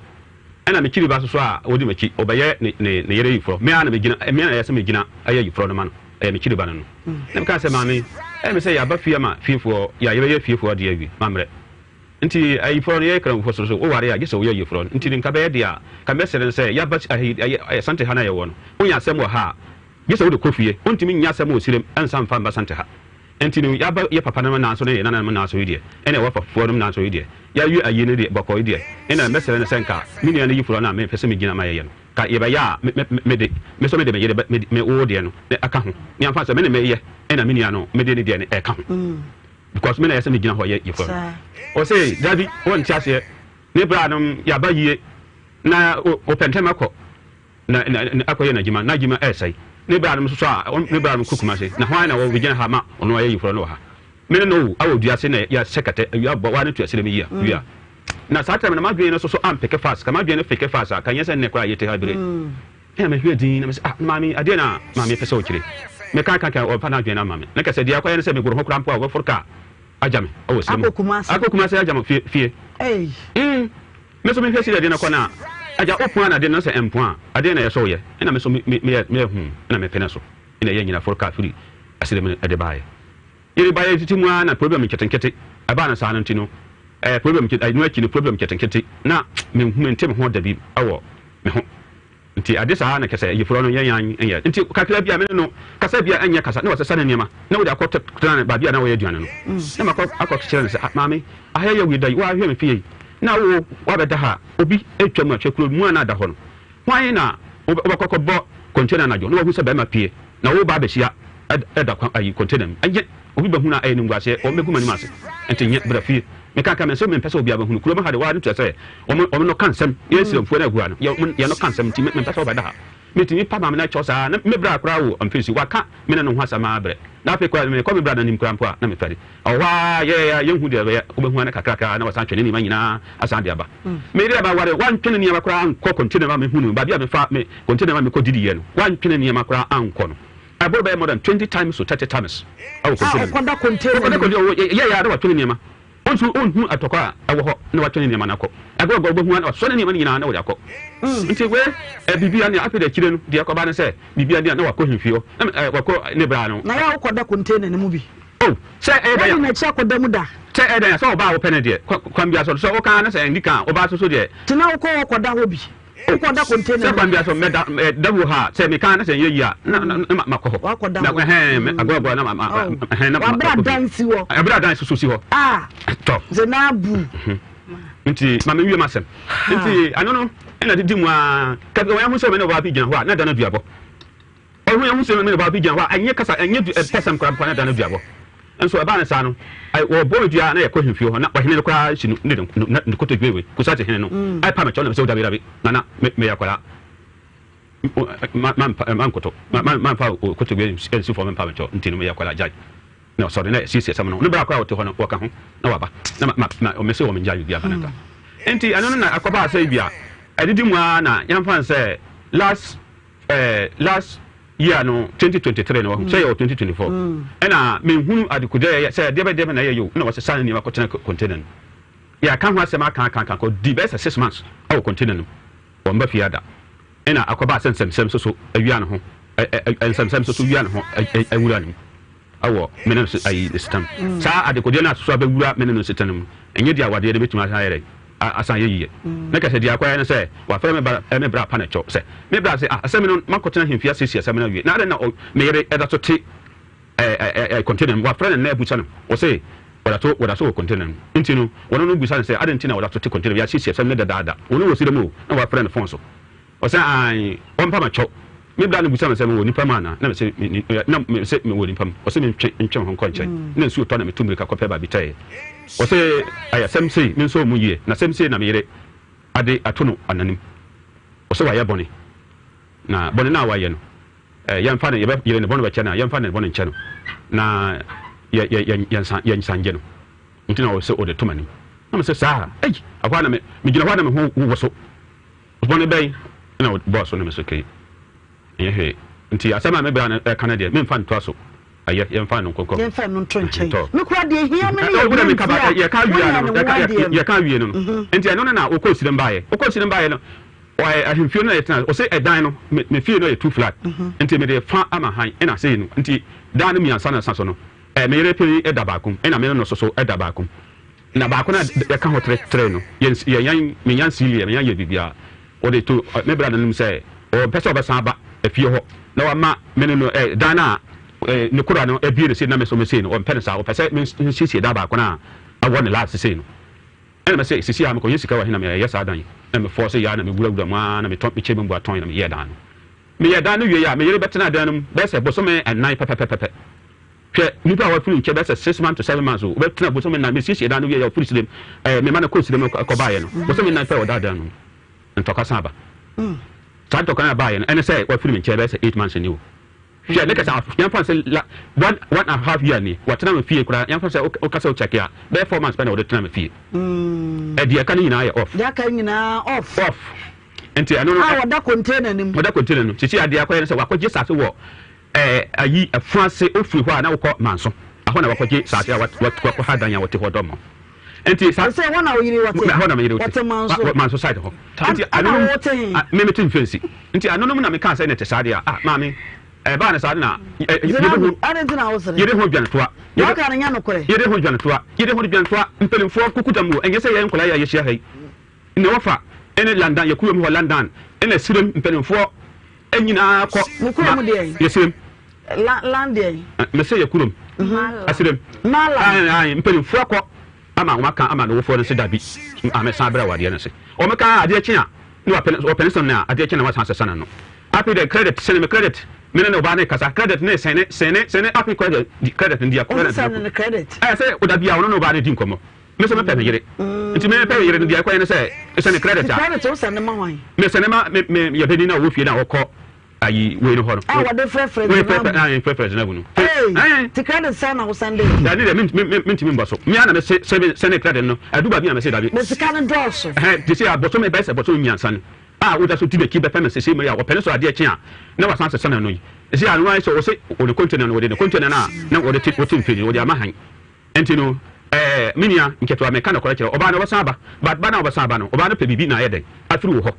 ɛna mikiriba so a wodi maki obeye ne yere ayufro me ana megina me ana yɛsɛ megina ayi ayufro no ma no ɛyɛ mikiriba no na me ka sɛ maame me sɛ ya ba fie ma fiefo ya yɛ fiefo de awi mamre nti ayufro no yɛ kran fo so o ware ya gese wo yɛ ayufro nti nka bɛyɛ de a ka mesere sɛ ya ba sante ha na yɛ wo no wonya asɛm wɔ ha gese wo de kofie ontimi nya asɛm wɔ sirem ansa mfa ba sante ha enti no ya ba ye papa na na so ne na na so yide ene wa fafo no na so yide ya wi ayi ne de bako yide ena mesere ne senka mini na yifuro na me pese me gina ma ye no ka ye ba ya me de me so me de me ye me o de no aka ho me amfa se me ne me ye ena mini no me de ne de ne eka ho because me na yese me gina ho ye yifuro o say daddy won ti ase ne bra no ya ba yie na o pentema ko na akoye na jima esai ne bra no so a ne bra no kukuma se na hwan na wo begin ha ma ono ayi yifuro no ha me no awo duase na ya sekate ya bo wa ne tu asire me yia wia na saa time na madwe no so am peke fast ka madwe no fake fast ka nyese ne kwa yete ha bere e me hwe din na me mami ade na mami pese o kire me ka o pa na dwe na mami na ka se dia kwa ne se me goro ho krampo a wo forka ajame o se akokuma se ajame fie me so me hwe se dia na kwa na aja opun na de no se empon ade na ye so ye na me so me hu na me pene so ina ye nyina forka firi asire me ade bae yiri bae titimu na problem ketenkete aba na sa no ntino problem kete ai no akini problem ketenkete na me hu ntem ho dabi awo me ho nti ade sa na kese yifuro no yan nti kakra bia me no kasa bia anya kasa na wasa na niema na wo de akọ tana ba bia na wo ye aduane no na makọ akọ kire se maami ahaya wi dai wa hwe me fie na wo wabɛda ha obi atwa mu atwakuro mu ana da hɔ no hwan na wobɛkɔkɔ bɔ container na jo na wahu sɛ bɛma pie na wo ba bɛhyia ɛda ayi container mu ɛnyɛ obi bɛhu na ɛyɛ nimguaseɛ ɔmmɛgu manim ase ɛnti nyɛ brɛ fie meka ka me sɛ mempɛ sɛ obi abɛhu no kuro ma ha de wa ne tuɛ sɛ ɔmo no ka nsɛm yɛsiramfuo no agua no yɛ no ka nsɛm nti mempɛ sɛ wobɛda ha metumi pa maame no kyɛw saa na mebra koraa wo amfɛsi waka mene no ho asɛm abrɛ na afei koraa mekɔ mebra na nim koraa mpo a na mefɛre ɔwaa yɛhu deɛ bɛyɛ wobɛhu ne kakrakra na wasan twɛne nneɛma nyinaa asan de aba mede aba ware wantwene nneɛma koraa ankɔ container ma mehu no baabi a mefa me container ma mekɔ didiɛ no wantwene nneɛma koraa ankɔ no ɛboro bɛyɛ more than 20 times to 30 times awɔ container yɛyɛ ade watwene nneɛma onhu atɔkɔ a ɛwɔ hɔ na watwene nneɛma no akɔ agorɔ bɛhu na ɔsɔne nneɛma no nyinaa na wɔde akɔ nti we bibia ne apɛ da kyire no deɛ kɔba ne sɛ bibia ne na wakɔ hemfie hɔ na wakɔ ne bra no na yɛ wokɔda container no mu bi sɛ ɛdɛ na kyɛ akɔda mu da sɛ ɛdɛ sɛ ɔbaa wopɛ ne deɛ kwan bia sɛ woka na sɛ ndika ɔbaa so deɛ tena wokɔ wɔkɔda hɔ bi wokɔda container sɛ kwan bia sɛ mɛda dawo ha sɛ meka na sɛ yɛyi a na makɔ hɔ agorɔ na wabra dansi hɔ ɛbra dansi so si hɔ tɔ zenabu nti mama wie masɛm nti ano no ɛna didi mu a ka wɔn ho sɛ mɛ na ba bi gyina hɔ a na da na duabɔ ɔho yɛn ho sɛ mɛ na ba bi gyina hɔ a ɛnyɛ kasa ɛnyɛ pɛsɛm kora mpa na da na duabɔ nso ɛba ne saa no wɔ bɔ dua na yɛ kɔ hemfie hɔ na ɔhene no koraa hyi no ne koto dwewe kusa te hene no ai pa mɛkyɛw na sɛ wodabi na meyɛ akwaraa mankoto mamfa koto dwewe ɛnsi fɔ mempa mɛkyɛw nti no meyɛ akwaraa gyae na ɔsɔre na siesie sɛm no ne bra koraa wɔte hɔ no wɔka ho na waba na ɔmɛsɛ wɔ mengyae bia manaka enti ɛno no na akɔba asɛ bi a ɛdedi mu a na yɛmfa n sɛ last year no 2023 no sɛ yɛwɔ 2024 ɛna menhunu adekodɛ sɛ deɛ na ɛyɛ yo na wɔsɛ sane nneɛma kɔtena container no yɛaka ho asɛm aka di bɛsɛ 6 months awɔ container no wɔmba fie ada ɛna akɔba sɛ nsɛmsɛm soso awia no ho nsɛmsɛm soso wia no ho awura no mu awɔ mene no ayi sitam saa adekodɛ no asoso abɛwura mene no sitam no mu ɛnyɛ deɛ awadeɛ no bɛtumi ayɛ asan yɛyie na kɛsɛ deɛ akɔyɛ no sɛ wafrɛ me bra pa ne kyɛw sɛ me bra sɛ asɛm no makɔtena hemfie asiesie asɛm no awie na ade na meyere ɛda so te container mu wafrɛ ne na abusa no wɔ sɛ wɔda so wɔ container no nti no wɔno no busa no sɛ ade nti na wɔda so te container mu yɛasiesie asɛm no dadaada wɔno wɔ sire mu na wafrɛ ne phone so ɔsɛ ɔmpa ma kyɛw me bra no busa no sɛ mewɔ nipa mu ana na mesɛ mewɔ nipa mu ɔsɛ mentwɛn ho nkɔ nkyɛn na nsuo tɔ na metu mmirika kɔpɛ baabi tɛɛ ɔsɛ ayasɛm sei me nso mu yie na sɛm sei na meyere ade ato no ananim ɔsɛ wayɛ bɔne na bɔne no a wayɛ no yɛmfa no yɛbɛyere ne bɔne bɛkyɛ no a yɛmfa ne bɔne nkyɛ no na yɛnsangye no nti na ɔsɛ ɔde to m'anim na mesɛ saa ahoa na megyina hɔ na me ho wowɔ so bɔne bɛn na bɔɔ so na mesɛ kei ɛnyɛ hwee nti asɛm a mebɛa no ɛka no deɛ memfa ntoa so ayɛ yɛmfa no nkɔkɔ yɛmfa no nto nkyɛn me kura de hia me yɛ ka wie no enti ɛno na okɔ sire mbaayɛ no ahemfie no yɛtena ɔsɛ ɛdan no me fie no yɛ 2 flat enti mede fa ama han ɛna sei no nti dan no miɛnsa na sa so no meyere pɛni ɛda baako ɛna me no so ɛda baako na baako na yɛka ho tre no menyan silie menyan yɛ bibia ɔde to me bra nanim sɛ ɔpɛ sɛ ɔbɛsan ba afie hɔ na wama me no dan na ne kura no ebie ne sei na me so me sei no ɔmpɛ ne saa ɔpɛ sɛ nsiesie da baako na awɔ ne last sei no ɛna me sɛ sisi a mekɔyɛ sika wɔ he na meyɛ saa dan na me force ya na me wurawura mu na me tɔn me kyɛ me bu atɔn na me yɛ dan no me yɛ dan no wie a me yere bɛtena dan no bɛsɛ bosome ɛnan pɛpɛpɛpɛ hwɛ nipa a wɔfiri nkyɛ bɛsɛ 6 months to 7 months o bɛtena bosome nan me siesie dan no wie a wɔfiri sirem me ma na kɔ sirem kɔbaeɛ no bosome nan pɛ wɔ da dan no ntɔka san ba saa ntɔka na baeɛ no ɛne sɛ wɔfiri nkyɛ bɛsɛ 8 months ni o hwɛ ne kasa yɛmfa sɛ 1.5 year ni wɔtena me fie koraa yɛmfa sɛ wokasa wo kyɛke a bɛyɛ 4 months pɛ na wɔde tena me fie ɛdeɛ ɛka no nyinaa yɛ off nti ɛno no wɔda container no sisi adeɛ akɔyɛ no sɛ wakɔgye sase wɔ ayi ɛfo ase ofiri hɔ a na wokɔ manso ahɔ na wakɔgye sase a wakɔ ha dan a wɔte hɔ dɔmɔ nti sɛ wɔn na oyiri hɔ na meyere wɔte manso side hɔ nti ano me te mfensi nti ano no na meka sɛ ne te saa deɛ a maame ɛbaa ne saa na yɛde ho dwanetoa yɛde ho dwanetoa mpanimfoɔ kukuta mu ɛnyɛ sɛ yɛn nkɔla yɛ yɛhyia ha yi na wɔfa ɛne landan yɛkurom hɔ landan ɛna sirem mpanimfoɔ ɛnyinaa kɔ yɛsirem mesɛ yɛkurom asirem mpanimfoɔ kɔ ama wɔmaka ama ne wofoɔ no sɛ dabi amɛsan berɛ awadeɛ no se ɔmɛka adeɛ kye a ne wɔpɛne sɛm no a adeɛ kye na wasan sɛ sana no api de credit sene me credit mene ne oba ne kasa credit ne sene api credit ndia credit say oda bia wono no oba ne di nkomo me so me pɛ me yere nti me pɛ yere ndia kwa ne say sene credit a credit o sene ma wan me sene ma me ye beni na wo fie na wokɔ ayi we no hɔ no ah wode preference na bunu ti credit sene na wo sende da ne me ntimi mba so me ana me sene credit no aduba bi na me say dabi me sika ne dɔɔso ti say aboso me bɛ sɛ aboso nyansa no woda so tibe ki bɛpɛ me sese mari a wɔpɛ ne so adeɛ kye a na wasan sɛ sana no yi ɛsi a no sɛ wo se wo de container no wo de ne container na wo de mfiri wo de ama han enti no minia nketo ameka na kɔrɛ kyerɛ ɔba na wɔsan ba ba na wɔsan ba no ɔba no pɛ bibi na ayɛ dɛn afiri wo hɔ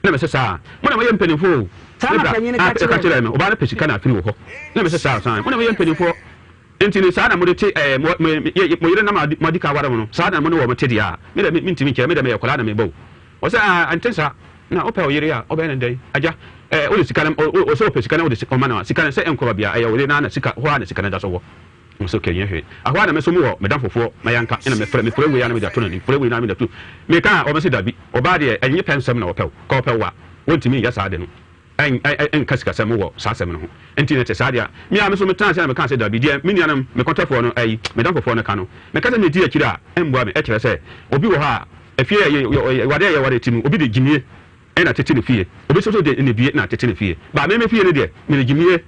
na me sɛ saa mo na wɔyɛ mpanimfo ka kyerɛ me ɔba no pɛ sika na afiri wo hɔ na me sɛ saa san mo na wɔyɛ mpanimfo enti no saa na mo de te mo yere na ma di ka wara mo no saa na mo ne wɔ mo te deɛ a me da mentimi kyerɛ me da me yɛ kɔla na me bɔ wo sɛ antensa na opa oyere a oba ne ndai aja o de sika na o so opa sika na o de sika ma na sika na se enko bia ayo we na sika ho na sika na da so wo so kenye hwe ahwa na me so mu wo me dan fofo mayanka ina me frɛ we ya na me da to na ni frɛ we na me da to me ka o me se dabi oba de enye pensem na opɛ ka opɛ wa wontimi ya saa de no en kasika sem wo saa sem no ho enti ne te saa de a me a me so me tan se na me ka se dabi de me nuanam me kontafo no ayi me dan fofo no ka no me ka se me di akira a embua me e kyerɛ sɛ obi wo ha afie wade wade timu obi de gimie ena tete ne fie obi so de ne bie na tete ne fie ba me fie ne de me ne gimie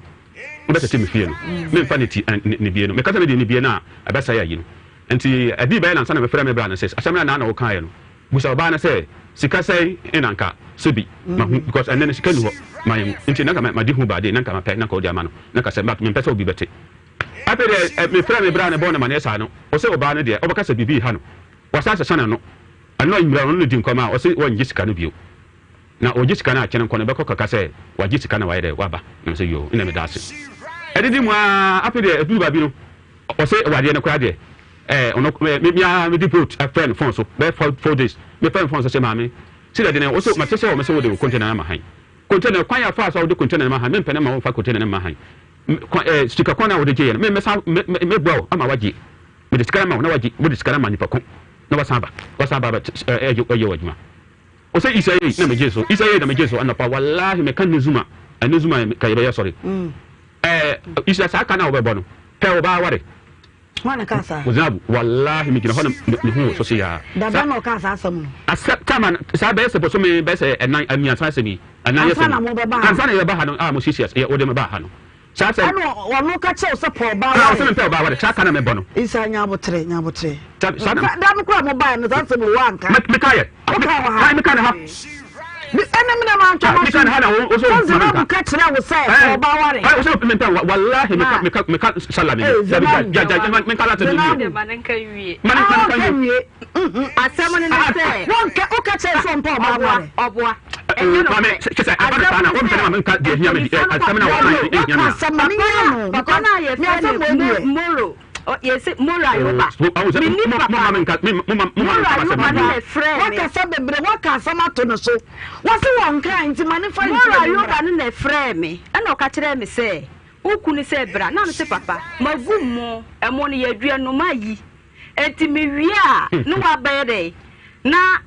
obi tete me fie no me mfa ne ti ne bie no me kasa me de ne bie na abasa ya yi no enti abi ba na nsa na me frɛ me bra na sɛ asɛm na na wo kan ye no busa ba na sɛ sika sɛ ena nka sebi ma hu because enen sika ni hɔ ma yemu enti na ka ma di hu ba de na ka ma pɛ na ka o de ama no na ka sɛ ba me pɛ sɛ obi bɛte ape de me frɛ me bra na bɔ na ma ne sa no o sɛ oba no de o bɛka sɛ bibi ha no wasa sɛ sana no ano nyira no di nkɔma o sɛ wɔn sika no bio na oji sika na akyene nkɔ no bɛkɔ kaka sɛ waji sika na wayɛ dɛ waba na sɛ yo ina me da ase ɛdidi mu a ape de abu ba bi no o sɛ wadeɛ no kora deɛ ono me di boat a friend phone so be 4 days me friend phone so say maame see that then also ma tese o me say wo de container na ma han container kwan ya fa so wo de container na ma han me mpene ma wo fa container na ma han stika kwan na wo de je me me bro ama waji me de sika ma na waji wo de sika ma nipa ko na wasaba eje wajuma o say isaye na me jeso isaye na me jeso anapa wallahi me kan nzuma anzuma ka yeba ya sorry isa sa kana obebo no pe oba ware wana kasa uzabu wallahi mi kina hona ni hu so ya da ba no kasa asam accept man sa be se boso me be se enan amia sa se mi anan yesa ansa na ye ba ha no mo sisias ye o de me ba ha no sa se ano wono ka che so po ba wa so me pe ba ware sa kana me bono isa nyabotre sa da mo kura mo ba no sa se mo wanka me kaye me kana ha me na man to me kan ha na wo so Zinabu ka kire wo say o ba ware wo so me pen wallahi me ka salami me kala to de manen kan wie asɛm no na sɛ o ka kire so mpa o ba ware ɔboa mame kisa abana pana wo mpena me ka de hia me asɛm na wo kan hia me papa na yɛ fɛ moro yes moro ayoba mini papa moro ayoba na frɛ waka sɛ bebre waka asɛm ato no so wase won kan nti mane fa moro ayoba no na frɛ me ɛna ɔka kyerɛ me sɛ ukunu sɛ bra na me sɛ papa magummo ɛmo no yɛdua no mayi enti me wia no wabɛyɛ dɛ na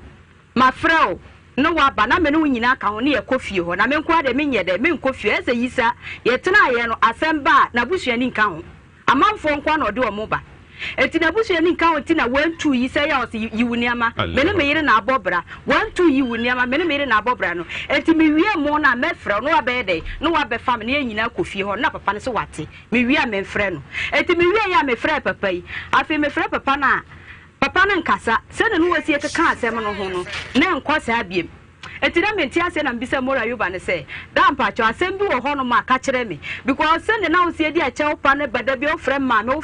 mafrɛ o no waba na me no nyina ka ho ne yɛkɔfie hɔ na me nko ade me nyɛ dɛ me nkɔfie ɛsɛ yisa yɛtena yɛ no asɛm ba na busuani nka ho amanfo nko na ɔde ɔmo ba enti na busuani nka ho ti na 1-2 yisa ya ɔse yiwuniama me ne me yere na abɔbra 1-2 yiwuniama me ne me yere na abɔbra no enti me wie mo na mɛfrɛ no wabɛyɛ dɛ no wabɛfa me ne nyina kɔfie hɔ na papa ne so wate me wie a memfrɛ no enti me wie ya mefrɛ papa yi afi mefrɛ papa na papa no nkasa sɛ no wasi ɛkeka asɛm no ho no na nkɔ saa biem enti na menti ase na mbisa mora yoba ne sɛ da mpacho asɛm bi wɔ hɔ no ma ka kyerɛ me because sɛ na wo sie di akyɛ wo pa ne bada bi wo frɛ ma me wo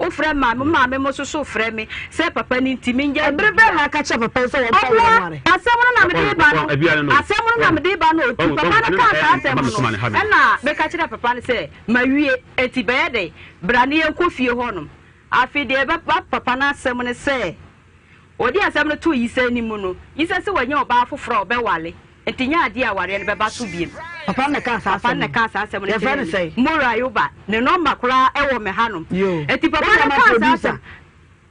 frɛ ma me mo so frɛ me sɛ papa ni ntimi nja bere be na ka kyerɛ papa sɛ wo pa ware asɛm no na me de ba no asɛm no na me de ba no papa no ka asɛm no ɛna me ka kyerɛ papa ne sɛ mawie enti bɛyɛ de brane yɛnkɔ fie hɔ no afi de papa na asɛm ne sɛ odi asɛm no to yisa ni mu no yisa se wanya oba afoforo obɛwale entinya ade a ware no bɛba so biem papa ne ka asɛm no yɛfɛ ne sɛ mora yoba ne nɔmba kora ɛwɔ me hanom enti papa ne ka asɛm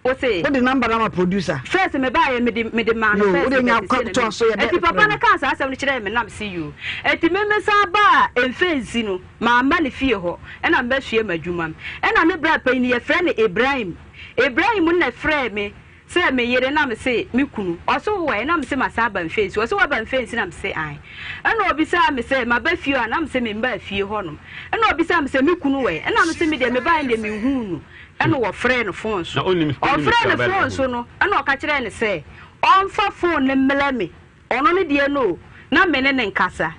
o se what the number am a producer first me ba ye me de man first o de nya to so ye enti papa ne ka asɛm no kyerɛ me nam see you enti me sa ba emfensi no ma amba ne fie hɔ ɛna mba hwie madwuma ɛna ne bra pa ni yɛfrɛ ne Ibrahim na frɛ me say me yere na me say me kunu oso wo na me say masaba mfensi oso wa ba mfensi na me say ai ena obi say me say ma ba fie na me say me mba fie honom ena obi say me say me kunu we ena me say me de me ba de me hunu ena wo frɛ no phone so o frɛ no phone so no ena o ka kyerɛ ne say onfa phone ne mele me ono ne de no na me ne nkasa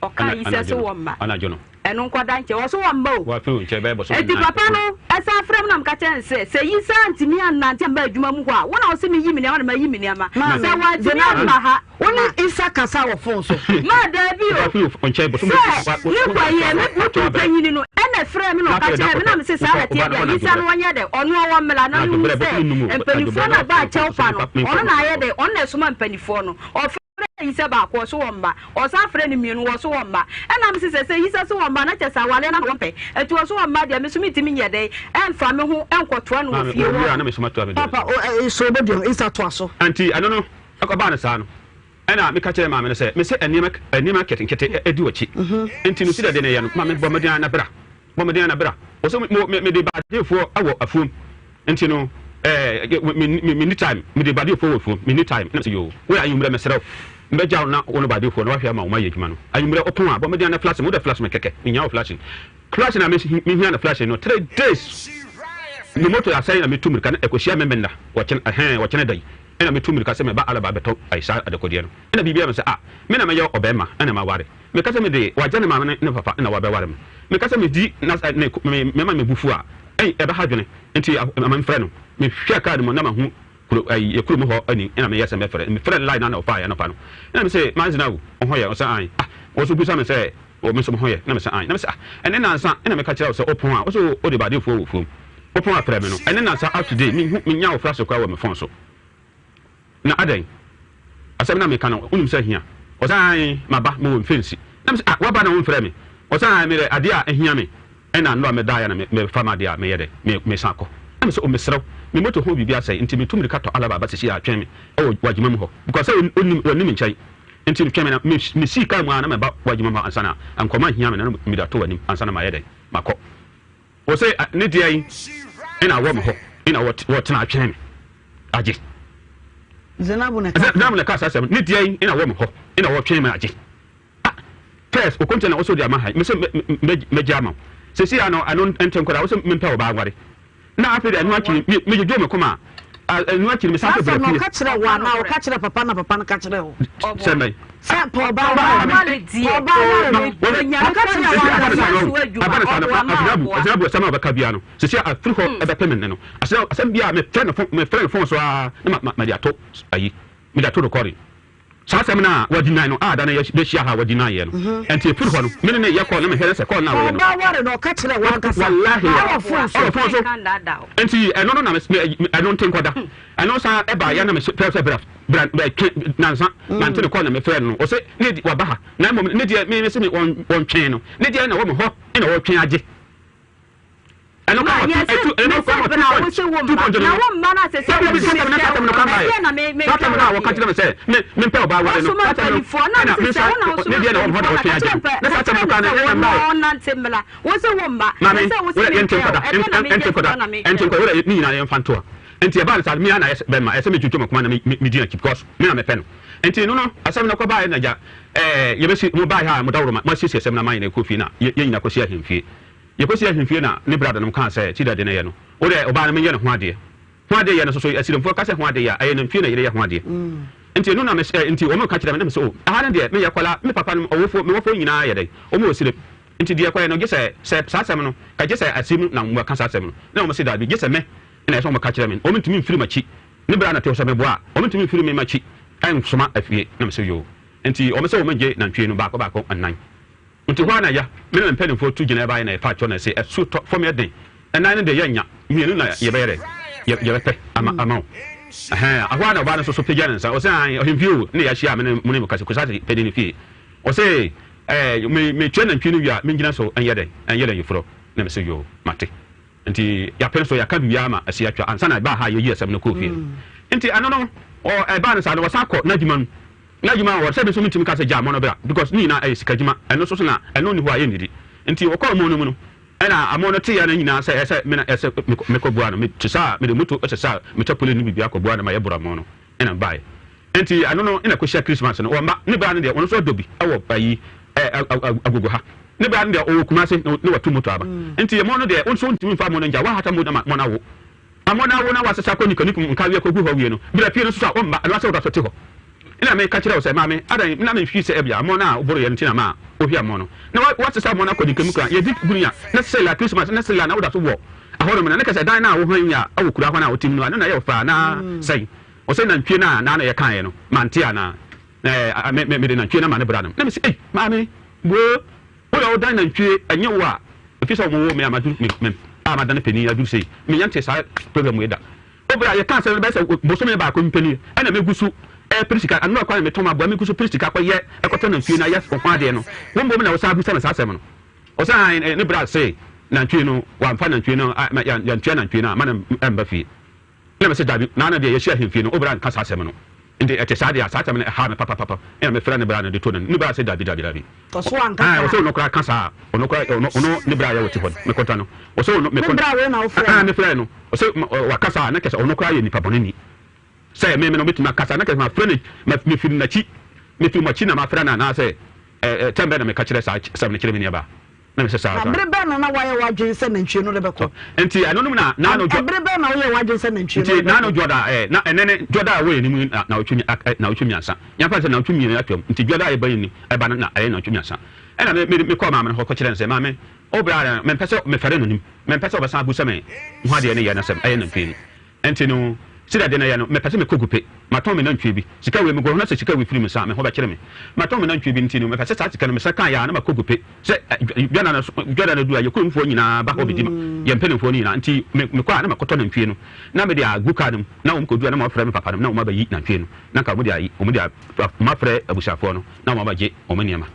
o ka yi say so wo ma anajo no eno nkoda nche wo so wo mba o wa fi nche be bo so enti papa no esa frem na mka chen se yi sa antimi anante mba adwuma mu ho a wona wo se me yi me ne ma yi me ne ma se wa jina ma ha wona isa kasa wo phone so ma da bi o wa fi nche bo so ni kwa ye me to panyini no ena frem no ka chen me na me se sa la tie dia yi sa no wanya de ono wo mela na hu se empanifo na ba chew pa no ono na ye de ono na suma empanifo no yisa ba ko so womba o sa frɛ ne mienu wo so womba ɛna me sɛ yisa so womba na kyesa wale na wompe etu wo so womba de me so mitimi nyɛ dɛ ɛmfa me ho ɛnkɔtoa no wo fie wo papa so be dem isa to aso anti ano no akɔba na saa no ɛna me ka kyerɛ maame no sɛ me sɛ anima ketenkete edi wachi enti no sida de ne yɛ no maame bɔ medina na bra wo so me de ba defo awɔ afuom enti no mini time me de body for mini time na say yo we ayumre mesrew mbeja na wono body for na wahwe ma wo maye adwuma no ayumre opon a bo me de na flash mo de flash me keke nya wo flashing na me hia na flashing no 3 days ni moto asai na me tumir kan ekohia me menna wo chen dai ena me tumir ka se me ba alaba beto aisa adekode no ena bibia me se me na me ye obema ena ma ware me ka se me de waje ne ma ne papa ena wa be ware me ka se me di na me ma me bufu a ebe ha dwene enti am frɛ no me hwɛ card mo na ma hu kuro mo ho ani ena me yɛ sɛ me frɛ line na ofa ya no pa no ena me sɛ man zina wo ho yɛ o sɛ an wo so busa me sɛ o me so ho yɛ na me sɛ an na me sɛ ene na nsa ena me ka kyerɛ wo sɛ opon a wo so o de bade fo wo fom opon a frɛ me no ene na nsa up to date me nya wo flash kwa wo me phone so na adan asɛm na me ka no unim sɛ hia o sɛ an ma ba mo mfensi na me sɛ wa ba na wo frɛ me o sɛ an me ade a ehia me ena no me da ya na me fama dia me yede me sanko am so o mesrew me moto ho bibia sai nti me tumri kato alaba ba se ya atwen me o wagima mu ho because onim nkyai nti me tweme na me si ka mu ana me ba wagima mu ansana ankoma hia me na me da to wanim ansana ma yede makọ o se ne dia yi ena wo me ho ena wo tena atwen me aje Zinabu na ka sa ne dia yi ena wo me ho ena wo twen me aje first o kontena o so dia ma ha me se me jama sesi ano enten koda wo se mempa wo ba agware na afi de no akiri me jojo me koma enu akiri me sa pe no ka kire wa na o ka kire papa na papa na ka kire o semai sa po ba wa na di o ba wa nya ka kire wa na azabu sama ba ka bia no se se afri ho e be pemen no asem bia me friend phone so ma dia to ayi me da to recording sa asem na wadi nine no ada na ye shia ha wadi nine ye no enti afri ho no me ne ye call na me here se call na we no ba wa no ka kire wa ka sa wallahi ya phone so enti eno no na me I don't think oda I know sa e ba ya na me press brand nansa man to call na me friend no o se ne di wa ba ha na mo ne di me se me on twen no ne di na wo me ho ina wo twen age eno ka eno ka na wo se wo ma na wo ma na se se na me na wo ka tire me se me pe oba wa no ka tire me na me se ne di na wo ho da wo twen age na sa tire ka na e na na ntembla wo se wo ma se wo se ente ko wo ni na ye mfanto enti eba sa mi ana be ma ese me twetwe makoma na me di na keep because me na me pe no enti no asem na ko ba na ja ye be si mo ba ha mo dawro ma sisi asem na man na kofi na ye nyina ko si ahemfie ye ko si ahemfie na ne brother no kan say ti da de na ye no o de oba na me ye no ho ade ye no so asirimfo ka se ho ade ya aye no mfie na ye ho ade enti no na me enti o mo ka kire me na me so aha na de me ye kola me papa no owofo me wofo nyina ye de o mo osire enti de kola no ge se sa asem no ka ge se asim na mo ka sa asem no na o mo se da bi ge se me na eso mo ka kire me o mentumi mfiri machi ne bra na te so me boa o mentumi mfiri me machi an soma afie na me se yo enti o me se o manje na ntwe no baako anan nti ho na ya me na mpeni fo tu gina ba na fa cho na se esu to fo me den enan ne de yanya mienu na ye be yere ye be pe ama ahwa na ba na so pegya nsa o se an o himfio ne ya hia me ne mo ka se ko sa pe de ne fie o se me twa na ntwe no wi me gina so an yede yefro na me se yo mate nti ya penso ya ka bia ma asi atwa ansa na ba ha ye yesem na kofi nti anono o e ba na sa no wasako na djuma wo se be so mitimi ka se ja mo no bra because ni na e sikajuma eno so na eno ni ho aye nidi nti wo ko mo no mu no ena amo no te ya na nyina se me na ese me ko bua no me tsa me de muto tsa me tapole ni bibia ko bua na ma ye bura mo no ena bae nti anono ina ko share Christmas no o ma ne bra ne de wono so dobi awo bayi agogo ha ne bra ne de o kuma se ne watu moto aba nti ye mo no de wonso ntimi fa mo no nja wa hata mo na wo amona wo na wasesa ko nikaniku nka wie ko gu ho wie no bra pie no so o ma alwa se wo da so te ho ina me ka kire wo se maame adan na me hwi se ebia mo na oboro ye ntina ma o hwi amono na wasesa mo na ko nikaniku ye di gunya na se la Christmas na se la na wo da so wo ahoro me na ka se dan na wo hwan ya awo kura hwan na otim no na ye fa na sei o se na ntwe na ye kan ye no mante ana me de na ntwe na ma ne bra no na me se maame bo o ya o dan na ntwe enye wo a ofisa mo wo me amadu me amadane peni adu sei me yante sa program we da obra ye kan se be se boso me ba ko mpeni ana me gusu pristika anu akwa me toma bo me gusu pristika kwa ye ekoto na ntwe na ye ko kwa de no wo mbo me na wo sa bu se na sa asem no o sa ne bra sei na ntwe no wa mfa na ntwe no ya ntwe na ntwe na ma na mba fi na me se dabi na na de ye share himfi no obra nka sa asem no inde ete sadia sata me ha me papa e me fra ne bra na de to na ni bra se dabi to so anka o so no kra kansa ono ne bra ya woti hon me konta no o so no me konta bra we na o fra me fra no o so wa kasa na kesa ono kra ye ni papa ni say me no bituma kasa na kesa ma fra ne me fi na chi me fi ma chi na ma fra na say tembe na me ka kire sa 7 kire me ne ba na me se sa bre be na wa ye wa dwen se na ntwe no le be ko enti ano no na no bre be na wa ye wa dwen se na ntwe no enti na no joda na enene joda we ni mu na otwumi ansa nya fa se na otwumi ni atwam enti joda e ba ni e ba na aye na otwumi ansa ena me ko ma me ho ko kire nse ma me obra me pese me fere no nim me pese obasan abu se me ho ade ne ye na sem aye na ntwe ni enti no sida de na ye no me pese me kogupe maton me na ntwe bi sika we me go na se sika we firi me sa me ho ba kire me maton me na ntwe bi enti no me pese sa sika no me sa kan ya na ma kogupe se joda na du aye ko mfo nyina ba ho bidima ye mpenimfo nyina enti me ko na makoto na ntwe no na me de aguka no na wo mkodu na ma frɛ me papa no na wo ma ba yi na ntwe no na ka wo de ayi wo de ma frɛ abusafo no na wo ma ba je wo ma niema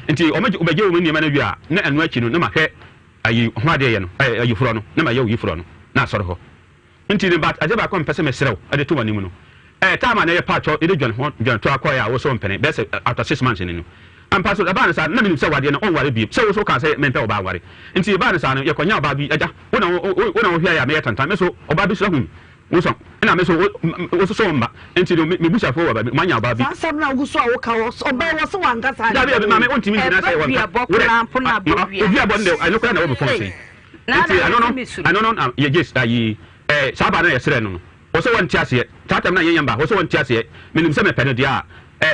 enti wo ma je wo ma niema na wi a na anu achi no na ma hwɛ ayi ho ade ye no ayi furo no na ma ye wo yi furo no na asɔre hɔ enti ne ba aje ba ko mpɛsɛ me serɛw ade to wani mu no tama na ye patcho ide dwan to akoya wo so mpene be se after 6 months ni no ampa so ba na sa na me se wade na on ware bi se wo so ka se me mpe oba ware enti ba na sa no ye konya oba bi aja wona wo hia ya me yetantan me so oba bi so hu wo so ina me so wo so mba enti no me busa fo oba bi manya oba bi sa na wo so wo ka wo oba wo so wanka sa da bi ma me on timi na say wanka obi abonde I look na wo be fon say enti ano no ye just ayi saba na ye sere no so one tiase tatam na yamba wo so one tiase minim se me pene dia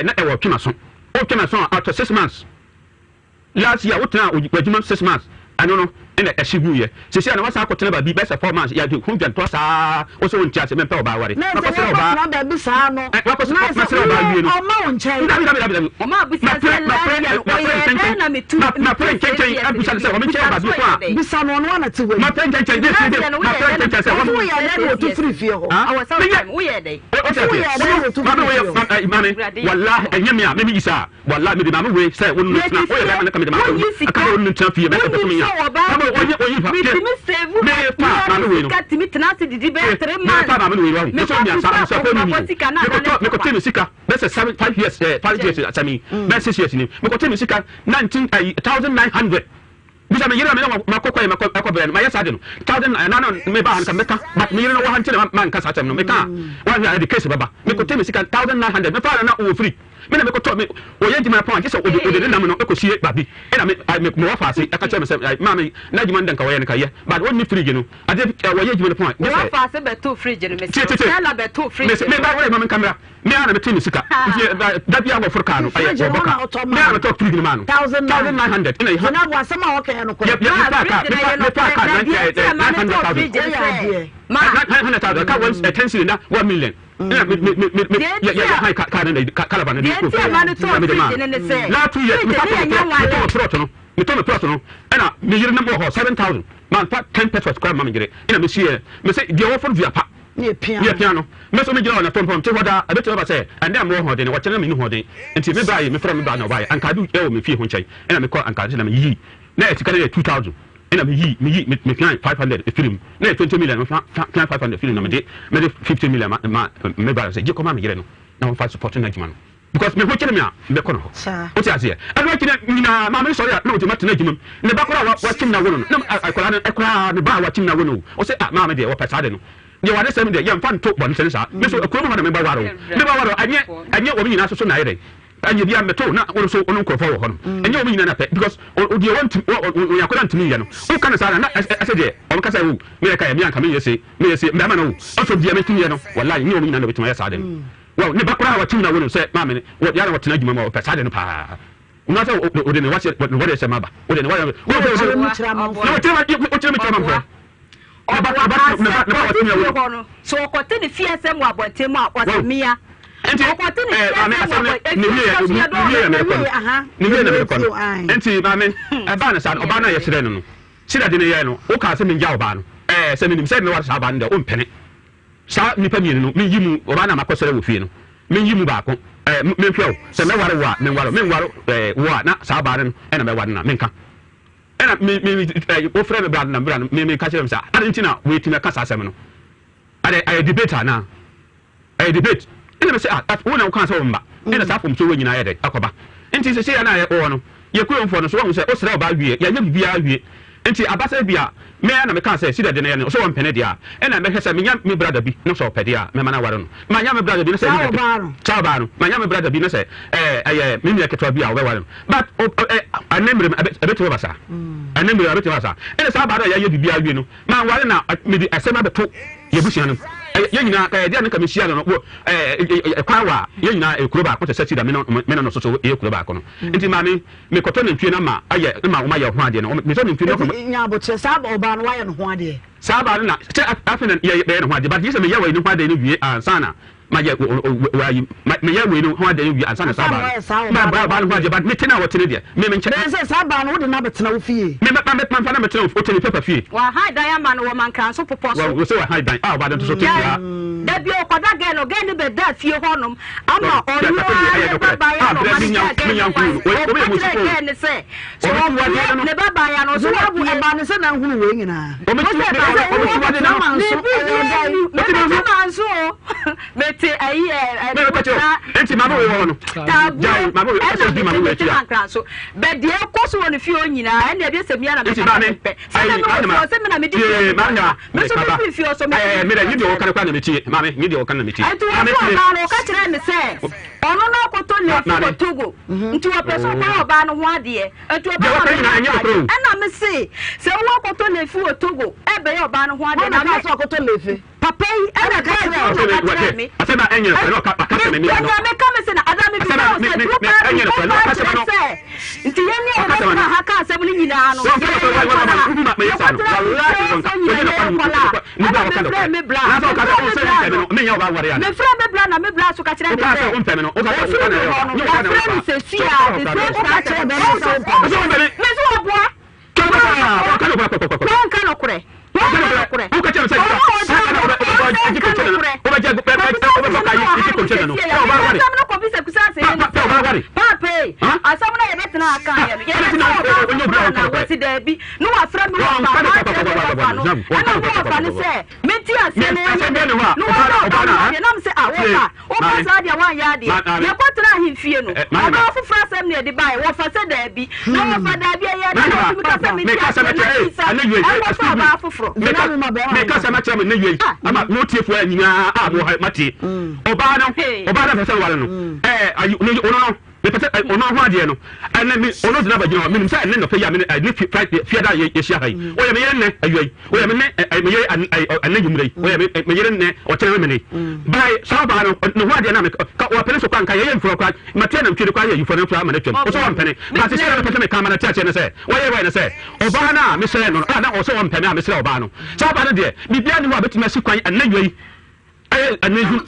na e wo twema so o twema so after 6 months last year what na wadwuma 6 months ano no ina ehyigu ye sisi na wasa akotena ba bi best 4 months ya de hunjan to sa wo so wontia se me pe oba ware na ko se oba na bi sa no wa ko se oba wie no o ma won chen o ma bi sa se la ya o ye na me tu na friend chen abusa se o me chen ba bi kwa bi sa no no na ti we ma friend chen de na friend chen se wo ya na to free fie ho awa sa wo ye dey wo ya na to free imane wallahi enyamia me mi isa wallahi me de ma me we se wonu tuna o ye ba na ka me de ma aka wonu tuna fie me ka to me ya oyi pa me pa ma me we no katimi tenase didi be 3 me pa ma me we wa so mi asa so ko mi me ko temi sika be se 5 years 5 years atami be 6 years ni me ko temi sika 1900 bisa me yira me ma kokko ma kokko be ma yesa de no 1000 na no me ba han ka meka but me yira no wa han tene man ka sa tem no me ka wa ya de case baba me ko temi sika 1900 me fa na o free me na me ko to me o ye jima point so o de na me no e ko sie babi e na me wa fa se aka che me se ma me na jima ndan ka wa ye na ka ye but won ni fridge no ade wo ye jima point me wa fa se be to fridge no me se na be to fridge me ba wa me camera me ana me temi sika da bia go furka no aye go boka me ana to fridge no ma no 1900 ina na wa sama o kan no ko me pa ka 900,000 ma 900,000 ka once 10 cylinder 1 million ya hai ka na kalaba na ko la tu ye me to plot no ena me yire number ho 7,000 man pa 10 pesos kwa ma me yire ena me sie me say dia wo for via pa ne piano me so me gira na pom te hoda abeto ba say and am wo ho de ne wa chena me ni ho de enti me ba ye me fra me ba na ba ye anka du e wo me fie ho nchen ena me ko anka de na me yi na etika de 2,000 ena me yi me plan 500 film na 20 million me plan 500 film na me de 50 million ma me ba say je ko ma me yire no na fa support na juma no because me ho kire me a me ko no o ti ase e do kire nyina ma me so ya na o ti matena juma ne ba ko wa tim na wo no na akola ne ba wa tim na wo no o say ma me de wo pesa de no ye wade sem de ye mfa nto bon sen sa me so akuro mo na me ba waro anye o mi nyina so na yire anye bia meto na wo so onu nkrofo wo ho no anye o mi nyina na pe because o de want o yakola ntimi ye no o kana sa na ase de o ka sa wo me ka ye me anka me yese me ma na wo o so bia me timi ye no wallahi nye o mi nyina na betima ye sa de no wow ne bakura wa tim na wo no se ma me wo ya na wo tena djuma ma o pe sa de no pa una sa o de ne wa se wo de se ma ba o de ne wa so okote ni fie se mu abote mu akosemia enti okote ni enti mame eba na sa oba na ye sire no sira de ne ye no o ka se me nja oba no se me nim se me wa sa ba nda o mpene sa nipa mi no me yimu oba na makosere wo fie no me yimu ba ko me hwew se me ware wa me waro wa na sa ba no e na me ware na me nka ena me o frɛ me brad na brad me ka kyerɛ me sa ade ntina we ti me ka sa asɛm no ade debate na debate ena me sɛ wo na wo kan sɛ wo mba ena sa fom so wo nyina yɛ de akɔba nti sɛ sɛ na yɛ o no ye kuomfo no so wo sɛ o srɛ ba wie ya nya bibia wie nti abasa bia me na me kan sɛ sida de ne so wo mpene dia ena me hwɛ sɛ me nya me brada bi no so pɛde a me mana ware no ma nya me brada bi no sɛ chaba no ma nya me brada bi no sɛ me nya ketwa bi a wo ware no but anemre abeto ba sa anemre abeto ba sa ena sa ba da ya ye bibia wie no ma ware na me di asɛm abeto ye busia no ye nyina ka dia ne ka me hia no kwa wa ye nyina ekuro ba ko sɛ sida me no so so ye ekuro ba ko no nti ma me koto na ntwie na ma aye ma wo ma ye ho ade no me so ne ntwie no nya bo che sa ba oba no wa ye no ho ade sa ba na che afena ye be no ho ade but ye se me ye wa ni ho ade no wie ansana ma ye me ye we no ho ade no wie ansana sa ba no ho ade but me tena wo tena de me nche se sa ba no wo de na betena wo fie me fa na betena wo tena papa fie wa hide dan ma no wo man kan so popo so wo se wa hide dan ba dan so tia da bi o koda gelo gelo be da fie honom ama onu ba ya no ma nya o be mu so ne se so ne ba ya no so wa bu ba ne se na hunu we nyina o me tu wa de na man so mete ayi enti ma bo we wo no jai ma bo we so di ma bo we tia so be de ko so woni fie onyina e na bi se mi ana be se me na me di me so be fie so me da yidi o kan kwa na me tie mame yidi o kan na me tie mame o ka kire me se ono na ko to le fo Togo nti wo person kwa oba no ho ade nti oba na me se wo ko to le fo Togo e be oba no ho ade na me so ko to le fe papa yi ana ka me I said that any no ka me me come say na adam me nti yeni e na ha ka asem ni nyina no me bla so ka kire me ama no tie fo anyina a mo mate oba no pese wale no ayu no me pese ono ho ade no ana me ono dina ba gina me say ne no pe ya me ni fie da ye hia hai o ye me ye ne ayu o ye me ne me ye ananyumrei o ye me ye ne o tere me ne bai so ba no ho ade na me ka o pele so kwa nka ye mfro kwa mate na mtwe kwa ye yufo na ma na twem o so wa mpene na se se pese me kamera tia che ne se o ye ne se oba na me se no na o so wa mpene a me se oba no so ba no de bibia ni wa betima si kwan ananyui ananyui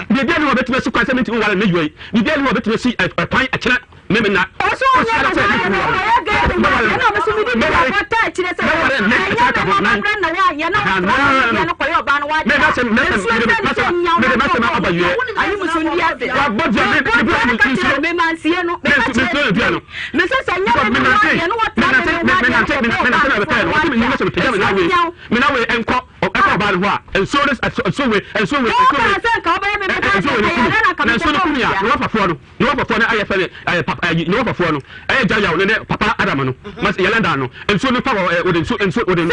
bibia ni wa betima si kwan se meti wala ananyui bibia ni wa betima si kwan akira meme na oso na me so mi di ba ta akira se na wa ya na ko yo ba no wa me na se me aba yue ayi muso ndi ase wa bodja me mansie no me se se nya me no wa ta me na we enko aka ba ho a enso we no papa no eh jaja no ne papa adam no mas yelanda no enso no pa o de enso o de mo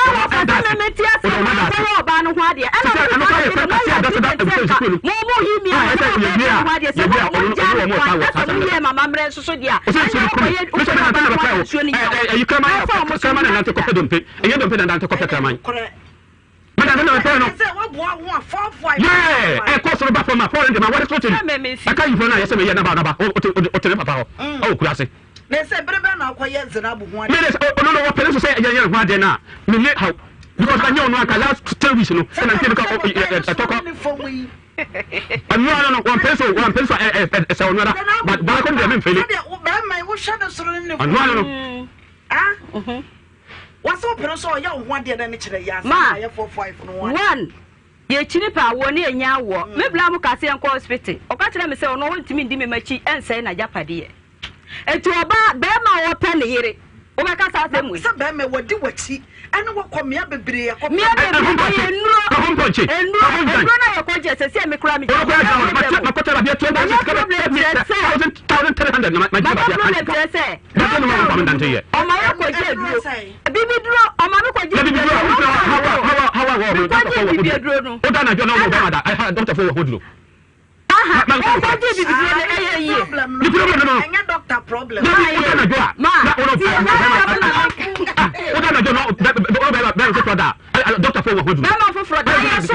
Madam, no, yeah, I cost about for my phone. What is what? I can't even know. Yes, me na ba papa. Oh, classic. They say brother na quiet zinabu one. No, what person say ya ya dey na. Me how because I know no can last 2 weeks no. And I think talk no, one person say onora but ba ko dem fele. My wo shada soro ni. No. Ah? What's up, so you want the nature ya 45 no one. Ye chini pa wo ne enya wo. Me bla mu kase en hospital. O ka kire me se ono wontimi ndi me machi ense na japade e. Etu oba be ma wo pe ne yire. O be ka sa se mu. Se be me wodi wachi. Ene wo komia bebre ya komia. Me be enuro na ye koje se se me kura mi. Ma ko tara bia 2300 na ma jiba ya. O ma ya koje duro. Bibi duro, o ma me koje duro. How no. Oda na jona wo ba da. I had doctor for hodlo. Aha. O koje bibi duro na eye. The problem no. Enya doctor problem. Ma. Oda na jona be so da. Doctor for hodlo. Be ma for da. So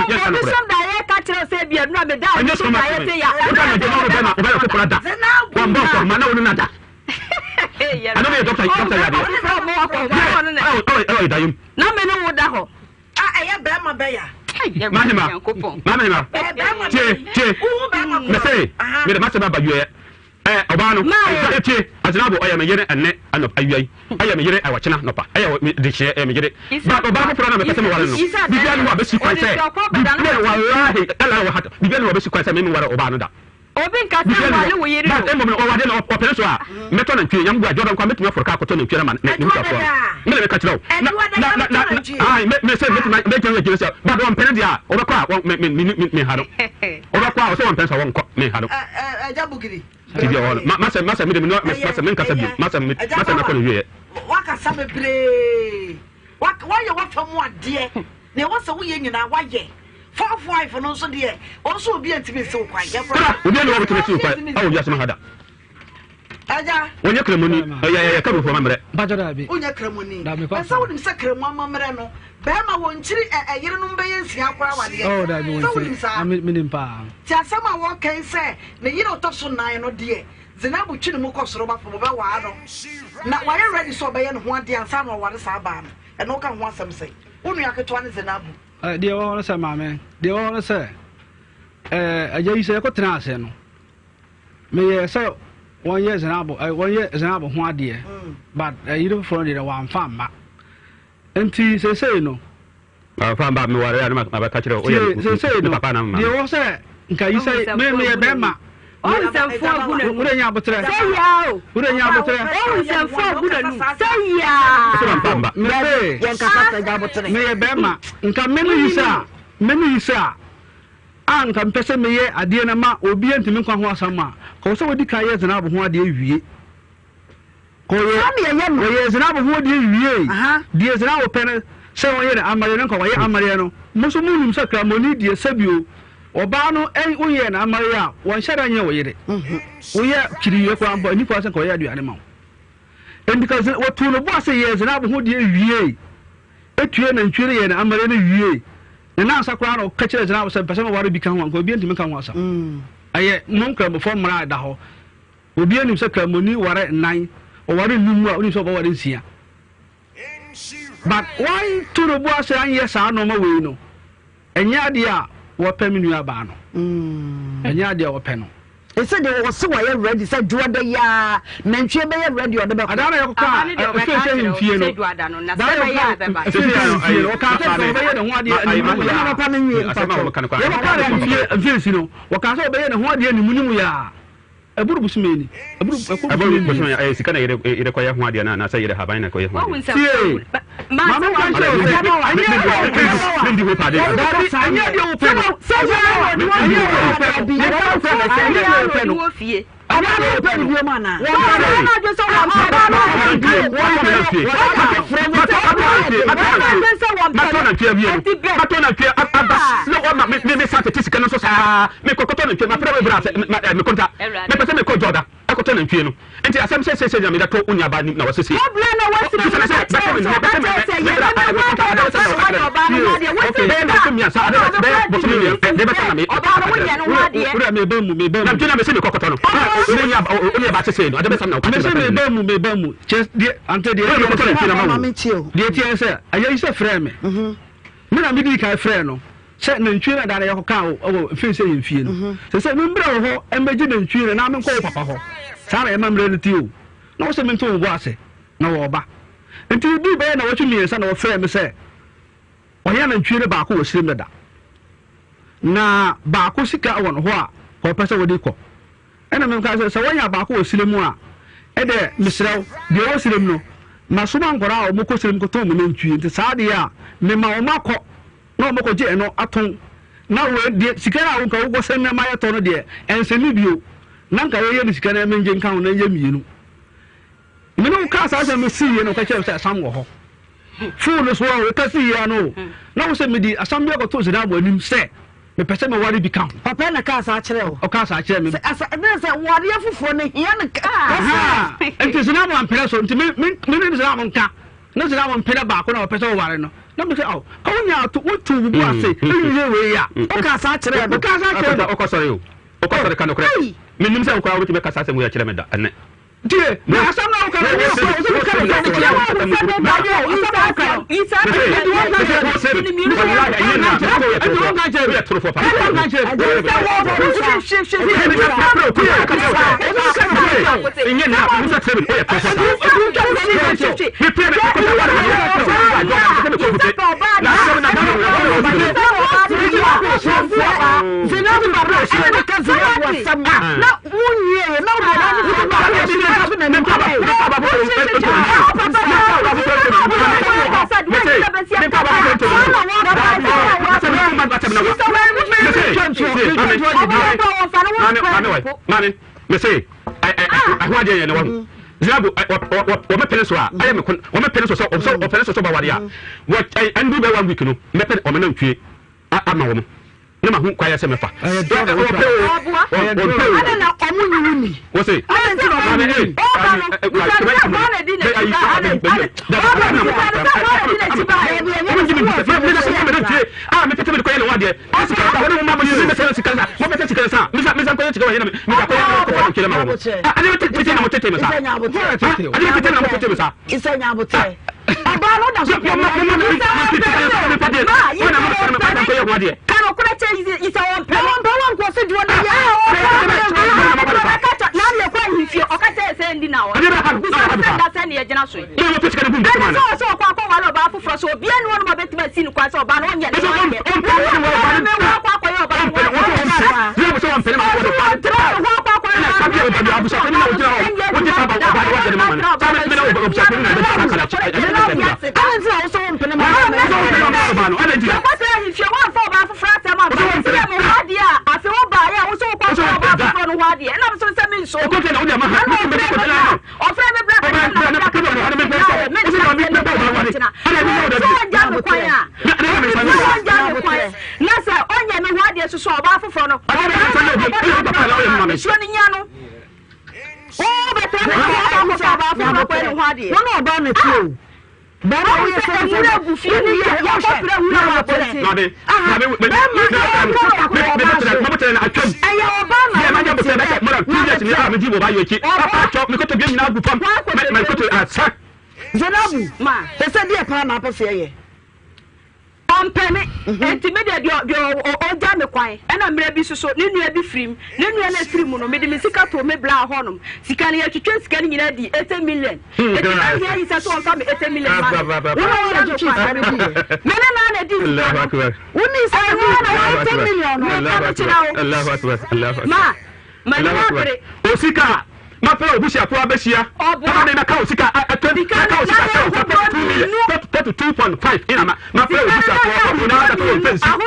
da ye ka tire se bia no me da. So da ye se ya. Oda na jona be for da. One box of mana wonu na da. I know me doctor ya dey. Oh, da yum. Na me no wo da ho. Eya be ma be ya. Mahima. Che. Me say, me the master ba yue. Oba no. Che, azinabo oya me yere enne anop ayui. Oya me yere awachena nopa. Oya me de che me yere. Ba oba ko na me pese me wale no. Bibia no abesi kwan say. Bibia wallahi ala wa hat. Bibia no abesi kwan say me wale oba no da. Obi nka se wale wo yere. Ba embo me o wade no opere so a. Meto na ntwe yam gua Jordan kwa metumi aforka akoto na ntwe na man. Me hu kwa. Me le ka kire o. Ai me say me can we say but one penny dia obekwa me haro obekwa o so one penny so won me haro ajabugiri tibi o masa me de me nkasa bi masa na ko wie waka sabe bre waka ye wafa mu ade na wo so wo ye nyina wa ye 45 no so de o so obi antimi se wo kwa ye obi no wo timi se wo kwa o ya se hada Aja. When you come on, I come from Mamre. Bajarabi. Unya kremoni. I saw him say kremama mreno. Bema won chiri yere no mbe yensi akwa wade. Oh, that means I mean pa. Ti asama wo kan say ne yire otoso nan no de. Zinabu twi ne mu kosoro ba fo ba wa no. Na wa ye ready so be ye no ho ade ansa no ware sa ba no. E no kan ho asem say. Unu aketo ne Zinabu. De wo say mame. De wo say aja yi say ko tena ase no. Me ye say 1 year Zinabu ho ade. But you don't follow the one farm ma. Enti say no. Farm ba me ware na ma ka kire o ye papa na ma. De wo say nka yi say me ye be ma. Oh, some four good. Ure nya botre. Say ya. Ure nya botre. Oh, some four good. Say ya. Me yen kasa ga botre. Me ye be ma. Nka menu yisa. An kan pese me ye ade na ma obi antimi nkwa ho asama. Ko so wodi kan ye Zinabu ho ade awie. Ko ye Zinabu ho ade awie. Die Zinabu pene se won ye na amare no ko ye amare no. Muso munum se kramoni die sabio. Oba no uye na amare a won hyada nye wo yire. Uye kiriye ko ambo ni ko se ko ye aduane ma. And because what to no boss ye Zinabu ho ade awie. Etue na ntwere ye na amare no wie. Na asakwa no ka kire Zinabu se pese ma ware bi kan ho ko bi ntimi kan ho asa. Aye mon kra before mra da ho. Obi anim se kramoni ware nan o ware numu a oni so ba ware nsia. But why to no boss an yes no ma we no. Enya de a wo paminu aba no. Enya de a wo pe no. He said they was so ready said do the ya nantwe be ready or the be adana yo ka say himfie no na say ya be ba o ka say be ye ne ho ade animu ya na pa ne nwie asema wo kan kwa yo ka himfie si no wo ka say be ye ne ho ade animu ya eburu busumeni eburu busumeni sika na ire kwa ya ho ade na say ire haban na kwa ya ho ade mama kan say ndi ho pade anya de wo pe say wo fie ana no pe ni bioma na na je so wa me just ante de de tie say ayi say frame me na me di kai frame no say na ntwi na dare yakọ ka o fe say yemfie no say me mbra ho embeji na ntwi na me ko papa ho sa na e mamre no ti o na wo say me nto wo ase na wo ba nti bi be na wo twi miensa na wo frame say o ya na ntwi ba ko wo sirim da na ba ko sika won ho a ko pese wo di ko ena me ka say wo ya ba ko wo sirim a ede misraw de wo sirim no na suma nkora o mo ko sirim ko to mo ntwi nti sa de a me ma o makọ na o mako je eno aton na wo de sikara wo ka wo sen na ma ya to no de enseni bio na nka ye ni sikara me nje nka ho na ye mienu me no ka sa se me si ye no ka che se sam wo ho fu no so wo ka si ye no na wo se me di asam bi ko to Zinabu anim se me pese me wari bi kan papa na ka sa kire o ka sa kire me asa na se wari afufo ne hia na ka enti Zinabu ampere so enti me ni Zinabu nka na Zinabu mpere ba ko na pese wo wari no na me say oh ka wonya to wotu bubu ase eyiye we ya o ka sa kire o ka sa kire o ko sori o ko sori kan okre me nim say o ko a wotu be ka sa se mu ya kire me da ene die na asam na o ka na so o ka na kire Mane, me say, I want you to know. Zinabu, what me penis wa? I am a what me penis so penis so ba wadia. What I do by 1 week no. Me pen o me no twie. I'm a woman. ne ma hu kwaya se mefa ma pe obusi akwa abesia na me na ka osika 2.5 ina ma pe obusi akwa na da to fence na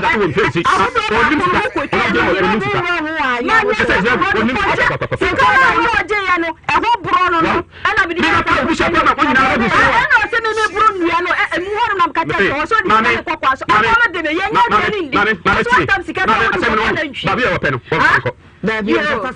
da to fence Baby open.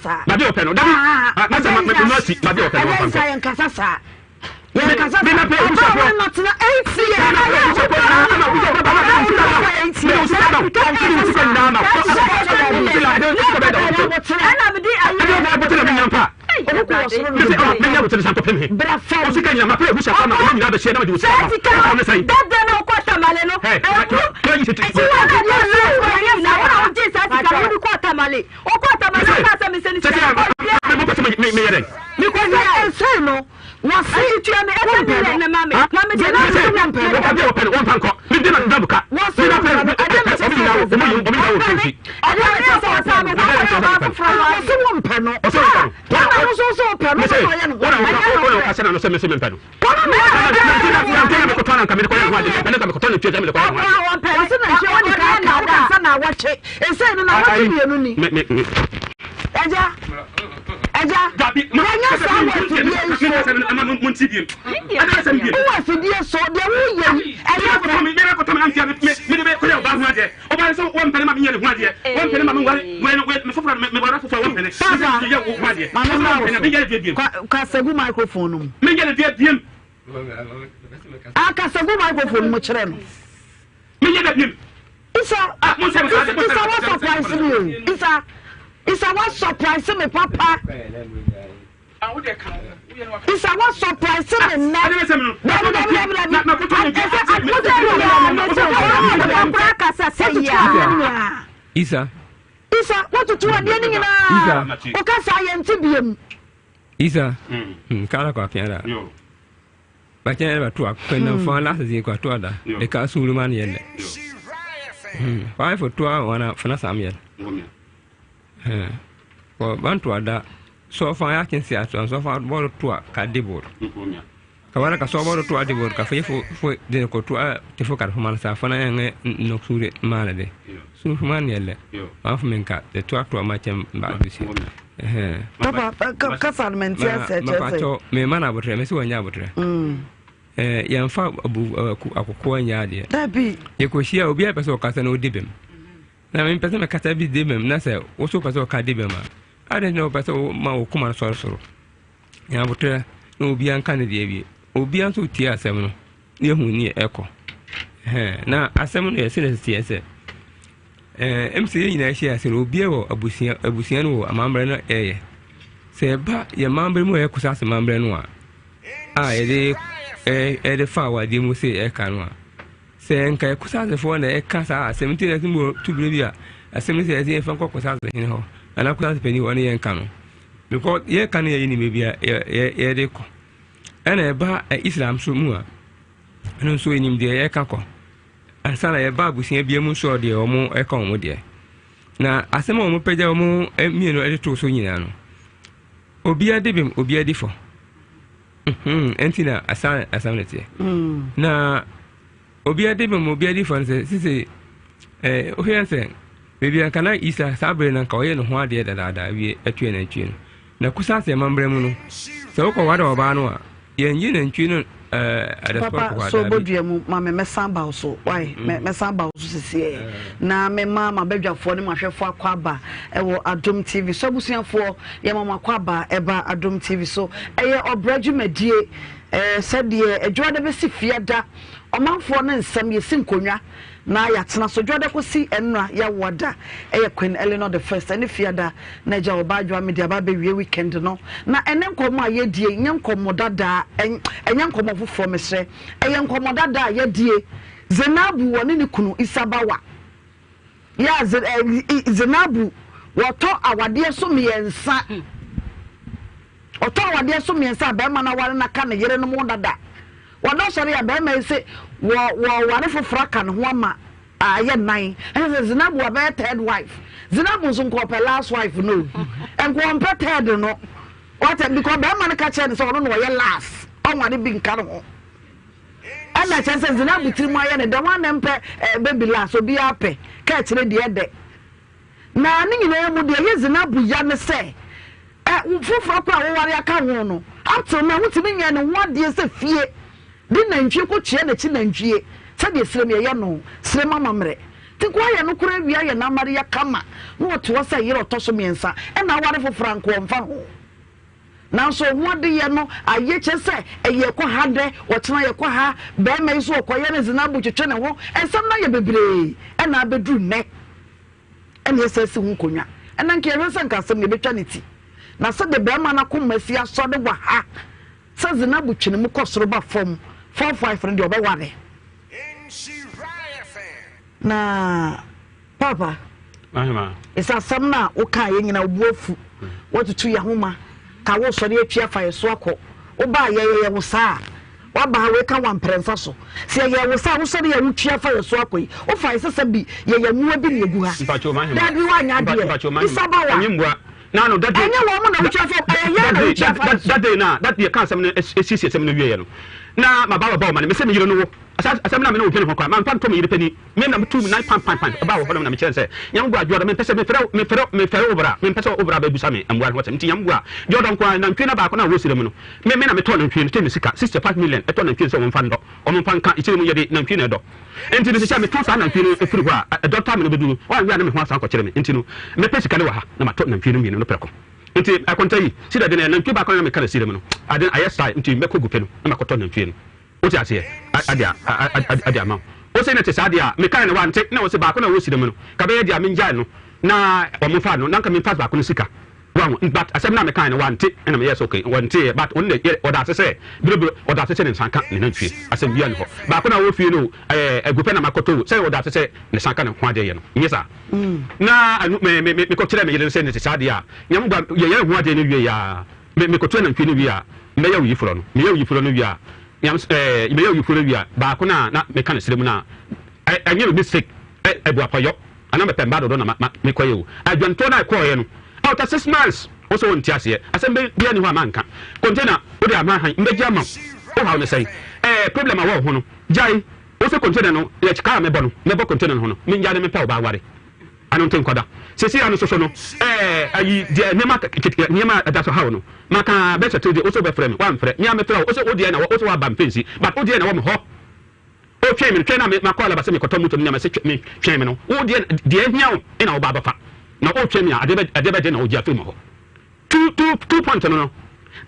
It's a what surprise me, Papa. It's a what surprise me, Isa, what to do again? Okay, science to Isa, Kala Kapiana. But I never talk when I'm for last year, Quatuada, a Casuluman yet. 5 for 12, 1 for Nassamian. For Bantuada, so far I can see us, so far, borrow to a cadibor. Kawaraka saw borrow to a dibor, cafe for the Cotua, the Focat Humansa, Fana, no Suri Malady. Suman yelle, off Minka, the talk to a match back this year. Papa, Cassalment, yes, me mana would remiss when Yabutre. Young fa abu a coin yard. That be. You could see a beer person or Casano dib him. na me pese me kata bi de mem na se wo so pese o ka de be ma ade no pese ma o kuma so so ya botre no obi an kan de bi obi an so tie asem no ne hu ni eko na asem no ye se tie se MC nyina hye ase obi e wo abusia no wo amambre no eye se ba ye mambre mu e kusa ase mambre no a ede fa wa di mu se e ka no a se nka kusa ase fo na e ka sa asem ti na timbo tubire bi a asem se e fa nko kusa ase hin ho ana kusa ase pani woni ye nka no because ye ka no ye ni me bi a ye de ko ana e ba Islam so mu a no so enim de ye ka ko ansana ye ba abusia bi mu so de omo e ka omo de na asem omo peja omo mienu e to so nyina no obi adebem obi adifo entina asanete na obi adebem obi adifo se ohianse bebi ankana isa sabre na ka oye no ho ade dada wie atue na atue na kusa se mambre mu no se wo ko wada oba no a ye nyi na ntue no papa so bodua mu ma me mesamba so why mesamba so sisi na me mama bedwafo ne mahwefo akwaba ewo Adom TV so busuafo ye mama akwaba eba Adom TV so eye obraju medie sedie edwode be si fiada omanfo ne nsam ye sinkonwa na ya tena so dwode ko si enra ya woda eye Queen Eleanor the first ene fiada na ja obadwa media ba be wie weekend no na ene nkomo a ye die nye nkomo dada enye nkomo foforo mesre eye nkomo dada ye die Zenabu woni ne kunu Isabawa ya Zenabu woto awade so miensa oto awade so miensa ba ma na ware na ka ne yere no mo dada wado sori ya ba ma se wo ware foforo ka ne ho ama aye nine and Zenabu wa third wife Zenabu so nko pe last wife no enko pe third no what because ba ma na ka che ne so no ye last on wade bi nka no ana chance Zenabu trimu aye ne da wan mpe baby last obi ape ka kire de de na ni nyina mu de ye Zenabu ya ne se foforo pa wo ware aka ho no up till now mutimi nya ne ho de se fie di nantwie ko chie na chi nantwie sade srem ye no srem amamre ti ko ya no kura wia ye na mare ya kama no to wasa yere otoso miensa e na ware foforo anko mfa ho na so ho de ye no aye che se eye ko ha de wo tena ye ko ha be mai so ko ye ne Zenabu twetwe ne ho ensam na ye bebre e na abedru ne e ne sese hu konwa e na nke ye nka asem ne betwa ne ti na se de be ma na ko masi aso de wa ha se Zenabu twene mu kosoro ba fom 45 friend oba ware na papa ahima isa samna o ka ye nyina obuafu wotutu ya homa ka wo sori atwa fa yeso akọ wo ba ye wo sa wa ba we ka wan premfa so se ye wo sa wo sori ya wutwa fa yeso akọ yi wo fa isesa bi ye mu bi ne egu ha da bi wa nya de isa ba wa nyimwa na no that anya wo mo na wutwa fa ye na wutwa fa that day na that day kan sem no esisi sem no wie ye no na ma ba ma me se me yiro no wo asem na me no hwene hokwa ma mpa to me yire pani me na metu 9 pan ba wo ho na me kire se nyam gwa jodo me pese me fere obra me pese obra ba busa me amwa ho nti nyam gwa jodo nkwa na ntwe na ba ko na wo sire mu no me na me to na ntwe no te me sika 65 million e to na ntwe so wo mfa ndo o mo mfa nka ichire mu ye de na ntwe na do enti no se me to sa na ntwe no efiri ho a doctor me no bedu wa wi na me ho asan ko kire me enti no me pese ka ne wa ha na ma to na ntwe no mi no preko nti akonta yi sida de na ntwe ba ko na me kare sire mu no aden ayesa nti me ko gupe no na ma ko to na ntwe no oti ase adia ma o se na te sadia me kan na wante na o se ba ko na wo sire mu no ka be dia me njai no na o mo fa no na ka me pass ba ko no sika wa but asem na me kan na wante na me yes okay wante but on the order se bro order se ne sanka ne na twie asem bia no ba ko na wo fie no agupe na makoto se order se ne sanka ne ho ade ye no nyesa na me ko tire me yele se ne te sadia nyam gba ye ho ade ne wie ya me ko tire na twie ne wie ya me ya wi furo no wie ya yam me ya wi furo wie ya ba ko na me kan sire mu na anya me mistake ebu apoyo ana me pemba do na me koye o adwanto na ko ye no out of 6 months also on tiase asembe bia ni ho amanka container o de amahan mbeji ama o ha no say problem awo ho no jai o se container no ya chika me bo container no ho no me njane me pa o ba ware anon ten kwada sesi anu so no ayi de nema adaso ha no maka be settle de o so be frame wan frame nya me frame o se o de na o so wa bam pensi but o de na wo me ho o twɛn mi twɛn na me makɔ alaba sɛ me kɔtɔ moto mi na me sɛ me twɛn mi no wo deɛ hia wo ina wo ba fa na o twɛn mi a ade bɛ de na o gya fam hɔ 2 point no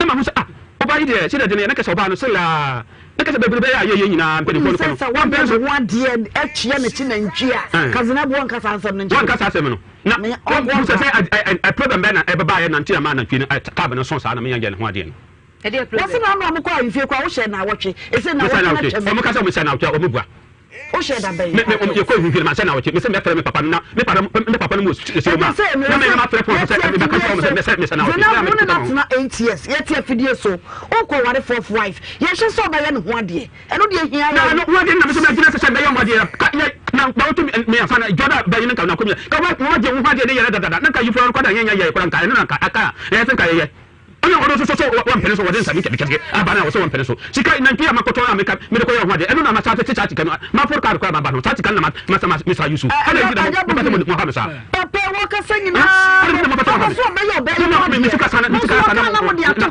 na ma ho sɛ o ba yi deɛ sɛ de ne na kɛsɛ o ba no sɛ la na kɛsɛ bebrebe ya yɛ nyinaa mpɛnifo no kɔ wan bɛn so wan deɛ akyia ne ti na ntwia kazina bo wan kasa asɛm no ntwia wan kasa asɛm no na wan sɛ a problem bɛ na ɛbɛba yɛ na ntia ma na ntwi no cab no so saa na me yɛ ne ho ade no wasi na mo ko ayifie kwa wo hye na awotwe ese na wo na kyɛ mo kasa mo hye na awotwe o mo bua o hye da bɛn me ye ko hwehwe ma hye na awotwe me se me fere me papa na me papa no mo se ma na me ma fere po se me ka so mo se me se na awotwe na mo na tena 8 years ye tie fidie so o ko ware 4th wife ye hye so ba ye ne ho ade eno de hia ya no ho ade na me se me gina se me ye mo ade na ba to me afa na joda ba yin ka na ko me ka wa je ho ade ne ye dada na ka yifo ko da yen ye ko nka na aka ye se ka ye ana ɔno so wan pene so wɔde nsa mi kɛkɛ abana wɔ so wan pene so sika na ntwi amakoto ameka me de ko yɛ ho ade ɛno na ma sa tete chati kan ma for card ko ma ba no chati kan na ma sa yusu ana yi da mo ha me sa papa wo ka sanyi na ana so be yo be yo me sika sana na mo dia to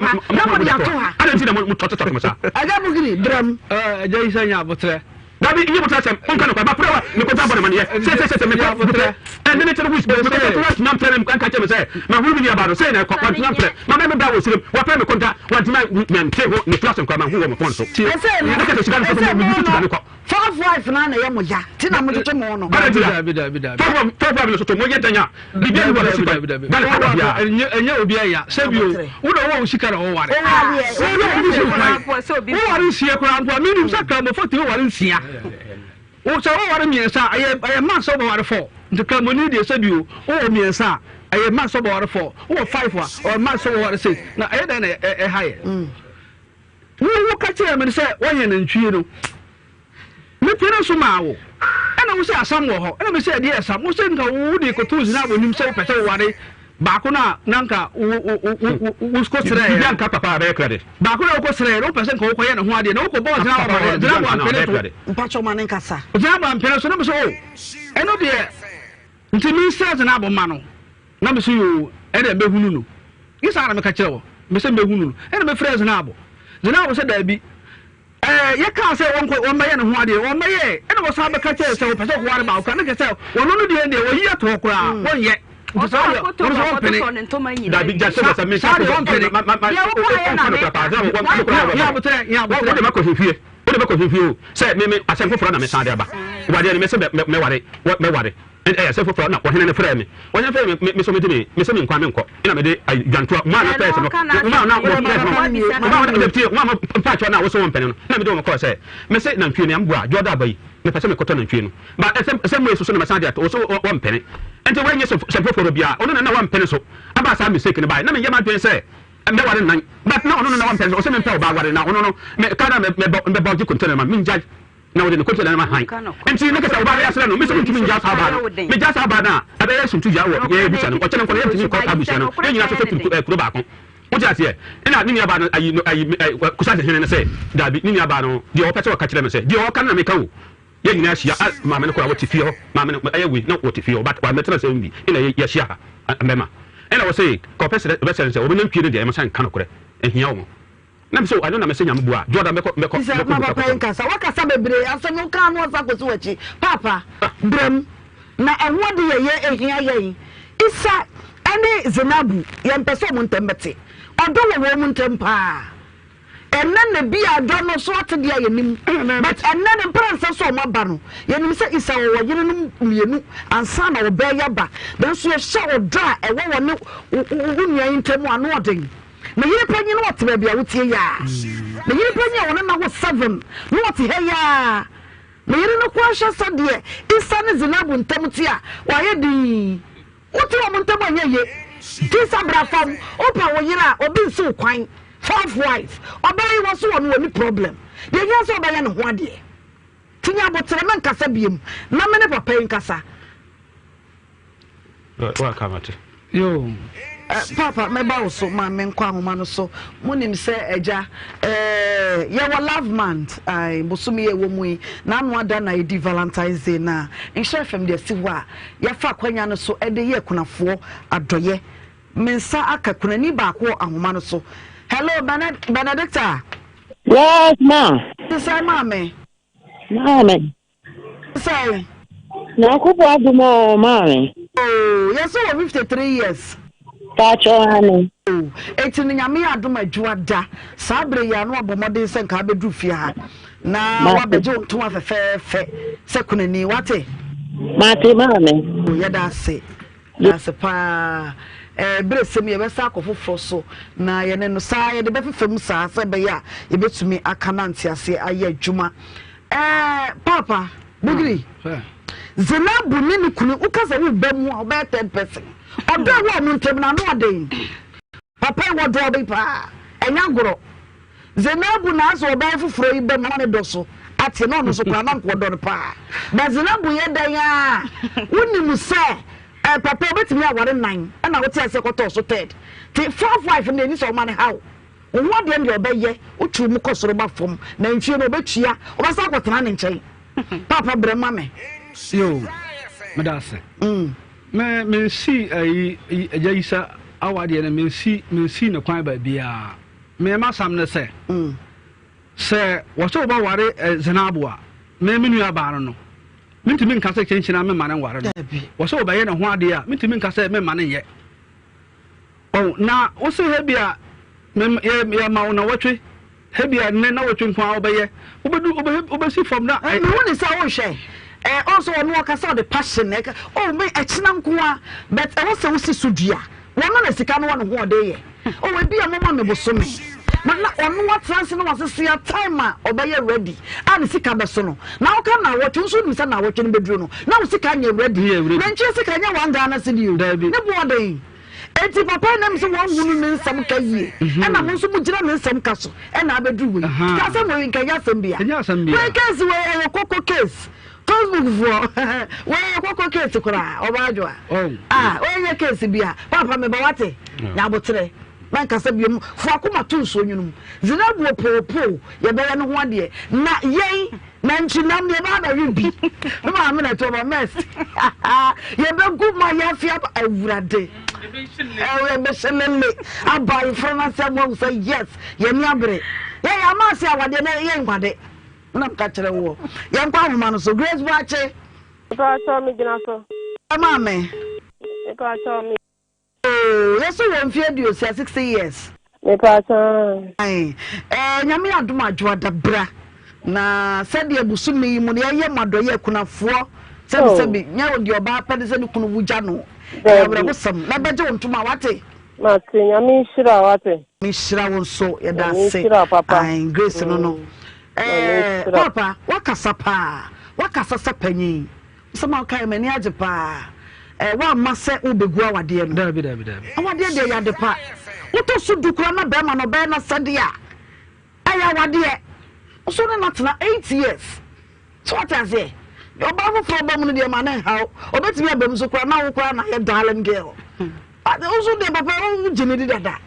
ha ana nti na mo tɔtɔ mo sa aga mo giri drum agya yi sanya abotre dabi inye mo tsem onka no ba prawa me ko tabo man ye se me ko butre and then it was me ko rush nam tell kan ka tell say ma hu bi about say na ko nam tell ma me ba wo sirim wa pa me konta wa tima me nte ho ne flash ko ma hu wo mo phone so say na ka sigan ko me yutu tani ko 5 wife na na ye mo ya ti na mo tete mo no bi 5 wife so to mo ye tanya bi bi wo so enye obi aya se bi o wo do wo sika na wo ware wo ware sie ko an po minimum saka mo 40 wo ware nsia o so wo ware miensa aye man so wo ware 4 ntika mo ni de se bi o wo miensa aye man so wo ware 4 wo 5 or man so wo ware 6 na aye da na e haye wo ka kire me se wo ye na ntwie no me pere so ma wo ana wo se asam wo ho ana me se de asam wo se nka wo de ko to zina abonim se wo pese wo ware baako na nanka wo sko sere bi anka papa ba credit baako na wo sere no pese nka wo koye na ho ade na wo ko bo zina wo zina wo ampere to mpacho ma nenka sa zina wo ampere so na me se o eno de nti mi se zina abo ma no na me se yo e de behunu no isa na me ka kire wo me se behunu no e na me frɛ zina abo zina wo se da bi ye ka se won maye ne ho ade won maye ene wo sa be ka kire se wo pese ko ware ba ko na ke se wono no de wo yi ato kora won ye da bi ja se se me sa ko pene ma ko hifie o de ba ko hifie o se me asem foforo na me sa de aba wade ne me se me ware se foforo na ohene ne frɛ me ohene frɛ me so me de me se me nkwa me nkɔ ina me de dwantoa ma na pɛ se no ma na wo de tie ma pa cho na wo so won pene no na me de wo ko se me se na ntwie ne amboa joda abai me pɛ se me kɔtɔ na ntwie no ba se mo so na me sa de ato wo so won pene enti when you se foforo bia ono na wan pene so aba sa mistake ne bai na me yema dwen se me ware nan but na ono na wan pene so se me pɛ ba ware na ono no me kana me bɔji container ma me njaj na wo de container ma han enti ne ka sa ba ya sra no me so ntumi nja sa ba no me ja sa ba na aba ya suntu ja wo ye bi sa no ko chene ko ye ntumi ko abusia no ye nyina so kuro ba ko wo ja se ina ni aba no ayi kusa se hene ne se dabi ni aba no de o pɛ se o ka kire me se de o ka na me ka wo ye nyina hia ma me no ko wo ti fie ho ma me no ayewi na wo ti fie ho but wa metena se mbi ina ye hia mbema ina wo say ko pese be se wo menam twire de e masan kan kore ehia wo na me so anu na me se nyam bua joda me ko papa nkasa wakasa bebre aso no kan no asa ko so wachi papa brem na ehwo de ye ehia ye isa ene zinabu ye mpese mo ntembete odo wo mo ntempa enen na bi adɔ no so ate dia yenim but enen ne pransa so ma ba no yenim se isa wo yire no mienu ansa na wo ba ya ba dan so ye hye wo dra e wo ne nua ntemu ano oden na yire panyi no wote ba bia wotie ya na yire panyi wo na wo 7 no wote he ya na yire no kwa hye sa de isa ne zinabu ntemu ti a wa ye di wote wo ntemu anya ye ti sa bra fam opa wo yire a obi nso kwan 5 wife obey was one any problem ye nya so obey ne ho ade tinya botere men kasa biem na me ne papa nkasa wa kamate yo papa me ba so ma me nkwa homa no so munim se eja ye wa love month ai bosumi ye wo mu na anu ada na edi Valentine's Day na nhye fam de si wa ya fa kwanya no so ede ye kunafo adoye mensa aka kunani ba ko ahoma no so. Hello, Benedicta. Yes, ma. This is mommy. Mami. Say. Na kupo adumo mami. Oh, yes, so 53 years. Pacho hani. Oh, eti ni nyame adom adwua da. Sabre ya no abomode se nka bedu fie ha. Na wa beje to afefefe. Se kunani wate. Mate mami. Oh, ya da se. Ya se pa bresem ye besa akofofo so na ye ne no saa ye de befefem saa se be ya ye betumi akanante ase aye adwuma. Papa, Bugri. Zinabu ni kunu ukasa wi bemu oba third person. Odo wa mu ntem na no aden. Papa wo do obi pa. Enya goro. Zinabu na aso oba fufuro yi bemu na do so. Ate no no so kwa na nko do pa. Ba Zinabu ye dan ya. Woni mu se papa obetimi aware 9 na wote ase koto so third. Ti 4-5 na ni so man how. Wo de ndi obeye utu mu kosoro ba fom na nfie no obetua obasa akotena ne nchen. Papa brema me. Yo, madase. Me see Jaisa awade na me see no kwan ba bia. Me ma sam ne se. Se wo so ba ware Zinaboa. Me menu aba no. Mintimi nka se chenchina me mane ware no. Wo so ba ye ne ho ade a mintimi nka se me mane ye. Oh, na wo se he bia me ya ma na wotwe. He bia ne na wotwe nkwa obeye. Obesi from na. Me woni sa wo hwe. Also on work as the passion oh me echina nkoa but e wose wo sisudua wono na sika no wo de ye oh we bia mama me bosome na ono what trans no was see time a obeye ready and sika beso no na wo ka na wo tunso nim sa na wo twene bedru no na wo sika nya ready na nche sika nya wan Ghana cedi o ne bo de enti papa na me se wo hunu ne nsam ka yie e na mo nso mu gira ne nsam ka so e na abedru we ka se mo nka ya sam bia we case we koko case Facebook for where koko case kura obadwa where case bia papa me ba wate nya botre man kasa biom fo akoma tunso nyunum Zinabu popo ye be no ho ade na yen na nchinam ye ba na ribi no ma me na to ba mess ye be guma ya fia awurade we be shelele abai from someone say yes ye ni abre ye ya ma se awade na ye ngwade na mkachere wo ye nkwa homa no so Grace Wache pa cho mi gina so mama me pa cho mi yes we mfie dio 60 years me pa cho nyame adom adwo adabra na sede abusumi mu ne ye madoye kunafo sebi nya odi oba pede se ne kunu wuja no abra busam na beje wontuma wate mate nyame hira wate mi hira won so ye da se Grace no papa wakasa pa wakasa sapanyi sama kai mani age pa wa mase ubegu awade no dabi awade de ya de pa woto so dukura na be ma no be na sade a aya awade so na natna 8 years so what I say your babu problem no de ma na how obetimi abam so kura na wo kura na ye darling girl but also de papa wo jini dada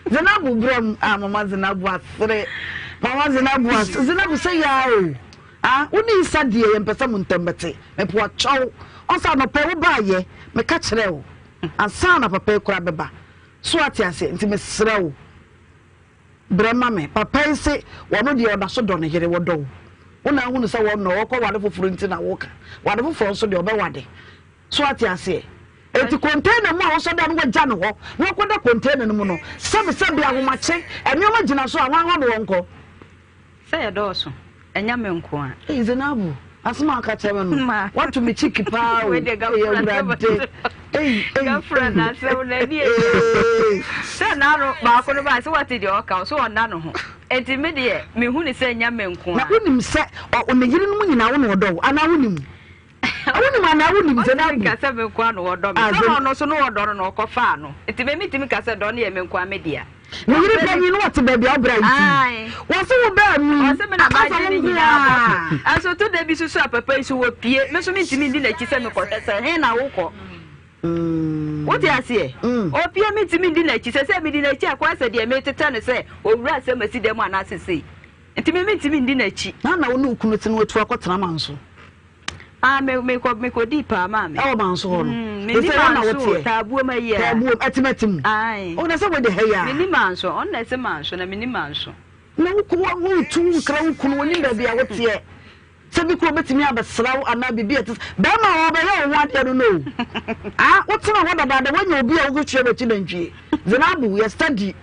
Zinabu bram mama Zinabu asre mama Zinabu say ya o uni sade ye mpesa muntembete me po achow onsa no pe wo ba ye me ka kire wo ansa na papa kura beba so ati ase nti me sre wo brema me papa se wono de oda so do ne yere wo do wona hunu se wo no wo ko wade foforo nti na wo ka wade foforo so de obe wade so ati ase eti container mu a wo so da no gya no ho no ko da container no mu no sabe ahomache enwoma gina so a wan ho no wonko say ya do so enya me nko a Zinabu asma aka cheme no want to me chiki pa we de girlfriend na se una ni se na ro ba ko no ba se wati de oka so ona no ho enti me de me hu ni se enya me nko a na unim se o ne yiri no mu nyina wo no do ana wonim awuni ma na awuni Zinabu ka se me nko a no wodo me so no so no wodo no ko fa no enti me mitimi ka se do no ye me nko a me dia ni yiri pa ni no wati baby obra iti wose wo ba mu wose me na ba je ni ya aso to de bi so papa isu wo pie me so mitimi ndi na chi se me ko se he na wo ko what you say o pie mitimi ndi na chi se me ndi na chi akwa se de me teta ne se owura se masi dem ana sese enti me mitimi ndi na chi na wo no kunu ti no tu akotena manso me ko deeper mama e o manso ho no me se na wote tabu ma ye tabu atimatim ai o na se we de heya me ni manso on na se manso na me ni manso na wo tu nkra wo kunu woni ba bia wote se bi ko betimi abesraw ana bibi etis be ma wo be ye wo ade no ah wotena wo dada wanya obi a wo kye be nantwie Zinabu ye study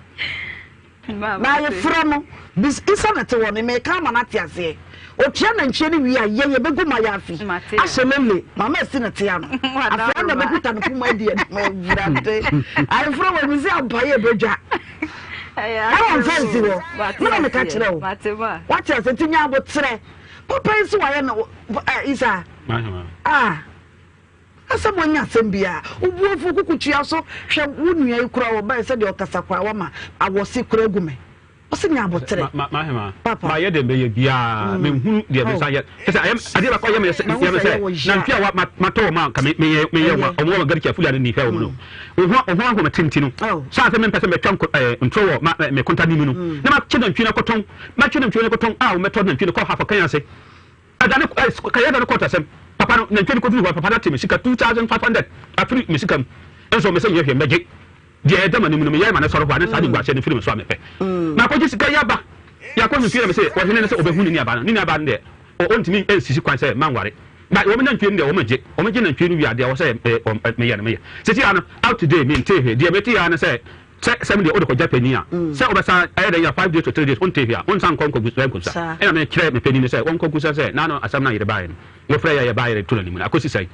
na ye fra no bis isa na te woni me ka ma na te ase o tia nantwie ni wi a ye be gu ma ya afi asemele mama esi na te ano afra na be kuta no puma die ma vrante ai fra wo mi se ampaye bedwa I don't fancy wo. No me catch no. What else tinya abotre. Papa isi wa no isa. Ah. Asa monya sembia. Ubuofu kukutua so hwe wunua ikura wo ba se de okasakwa wa ma awosi kura gume. Osi nya abotre. Ma ma ye de be bia me hunu de be sa ye. Say I am ade ba ko ye me say na mpia wa ma to ma ka me ye wa omo gari ka fuli ani hwe wo no. Oho ma tinti no. Sa se me pese me twan ntro ma me konta ni mu no. Na ma che na ntwi na koton. Ma che na ntwi na koton a o me to na ntwi na ko hafa kan ase. Adane ka ye da no kota sem. Papa no na ntwi ko tu papa na te me sika 2500 afri me sika. Enso me say ye hwe meje. Je da mani mu me ye ma na soro kwa na sa di gwa che ni film so amepe. Na ko ji sika yaba. Ya ko ntwi na me say o hene na say obehunu ni aba no. Ni aba de o ontimi ensisi kwan say manware. Ba wo me na ntwi no de o me je na ntwi no wi ade o say me ye na me ye. Se ti ano out today me nte hwe. De me ti ya na say se me de o de ko japani a. Se o be sa aye de ya 5 days to 3 days on te hwe a. On san kon ko gusa ko sa. E na me kire me pani ni say won ko gusa say na no asam na yire bae no. Yo fra ya bae to na ni mu. Akosi sai.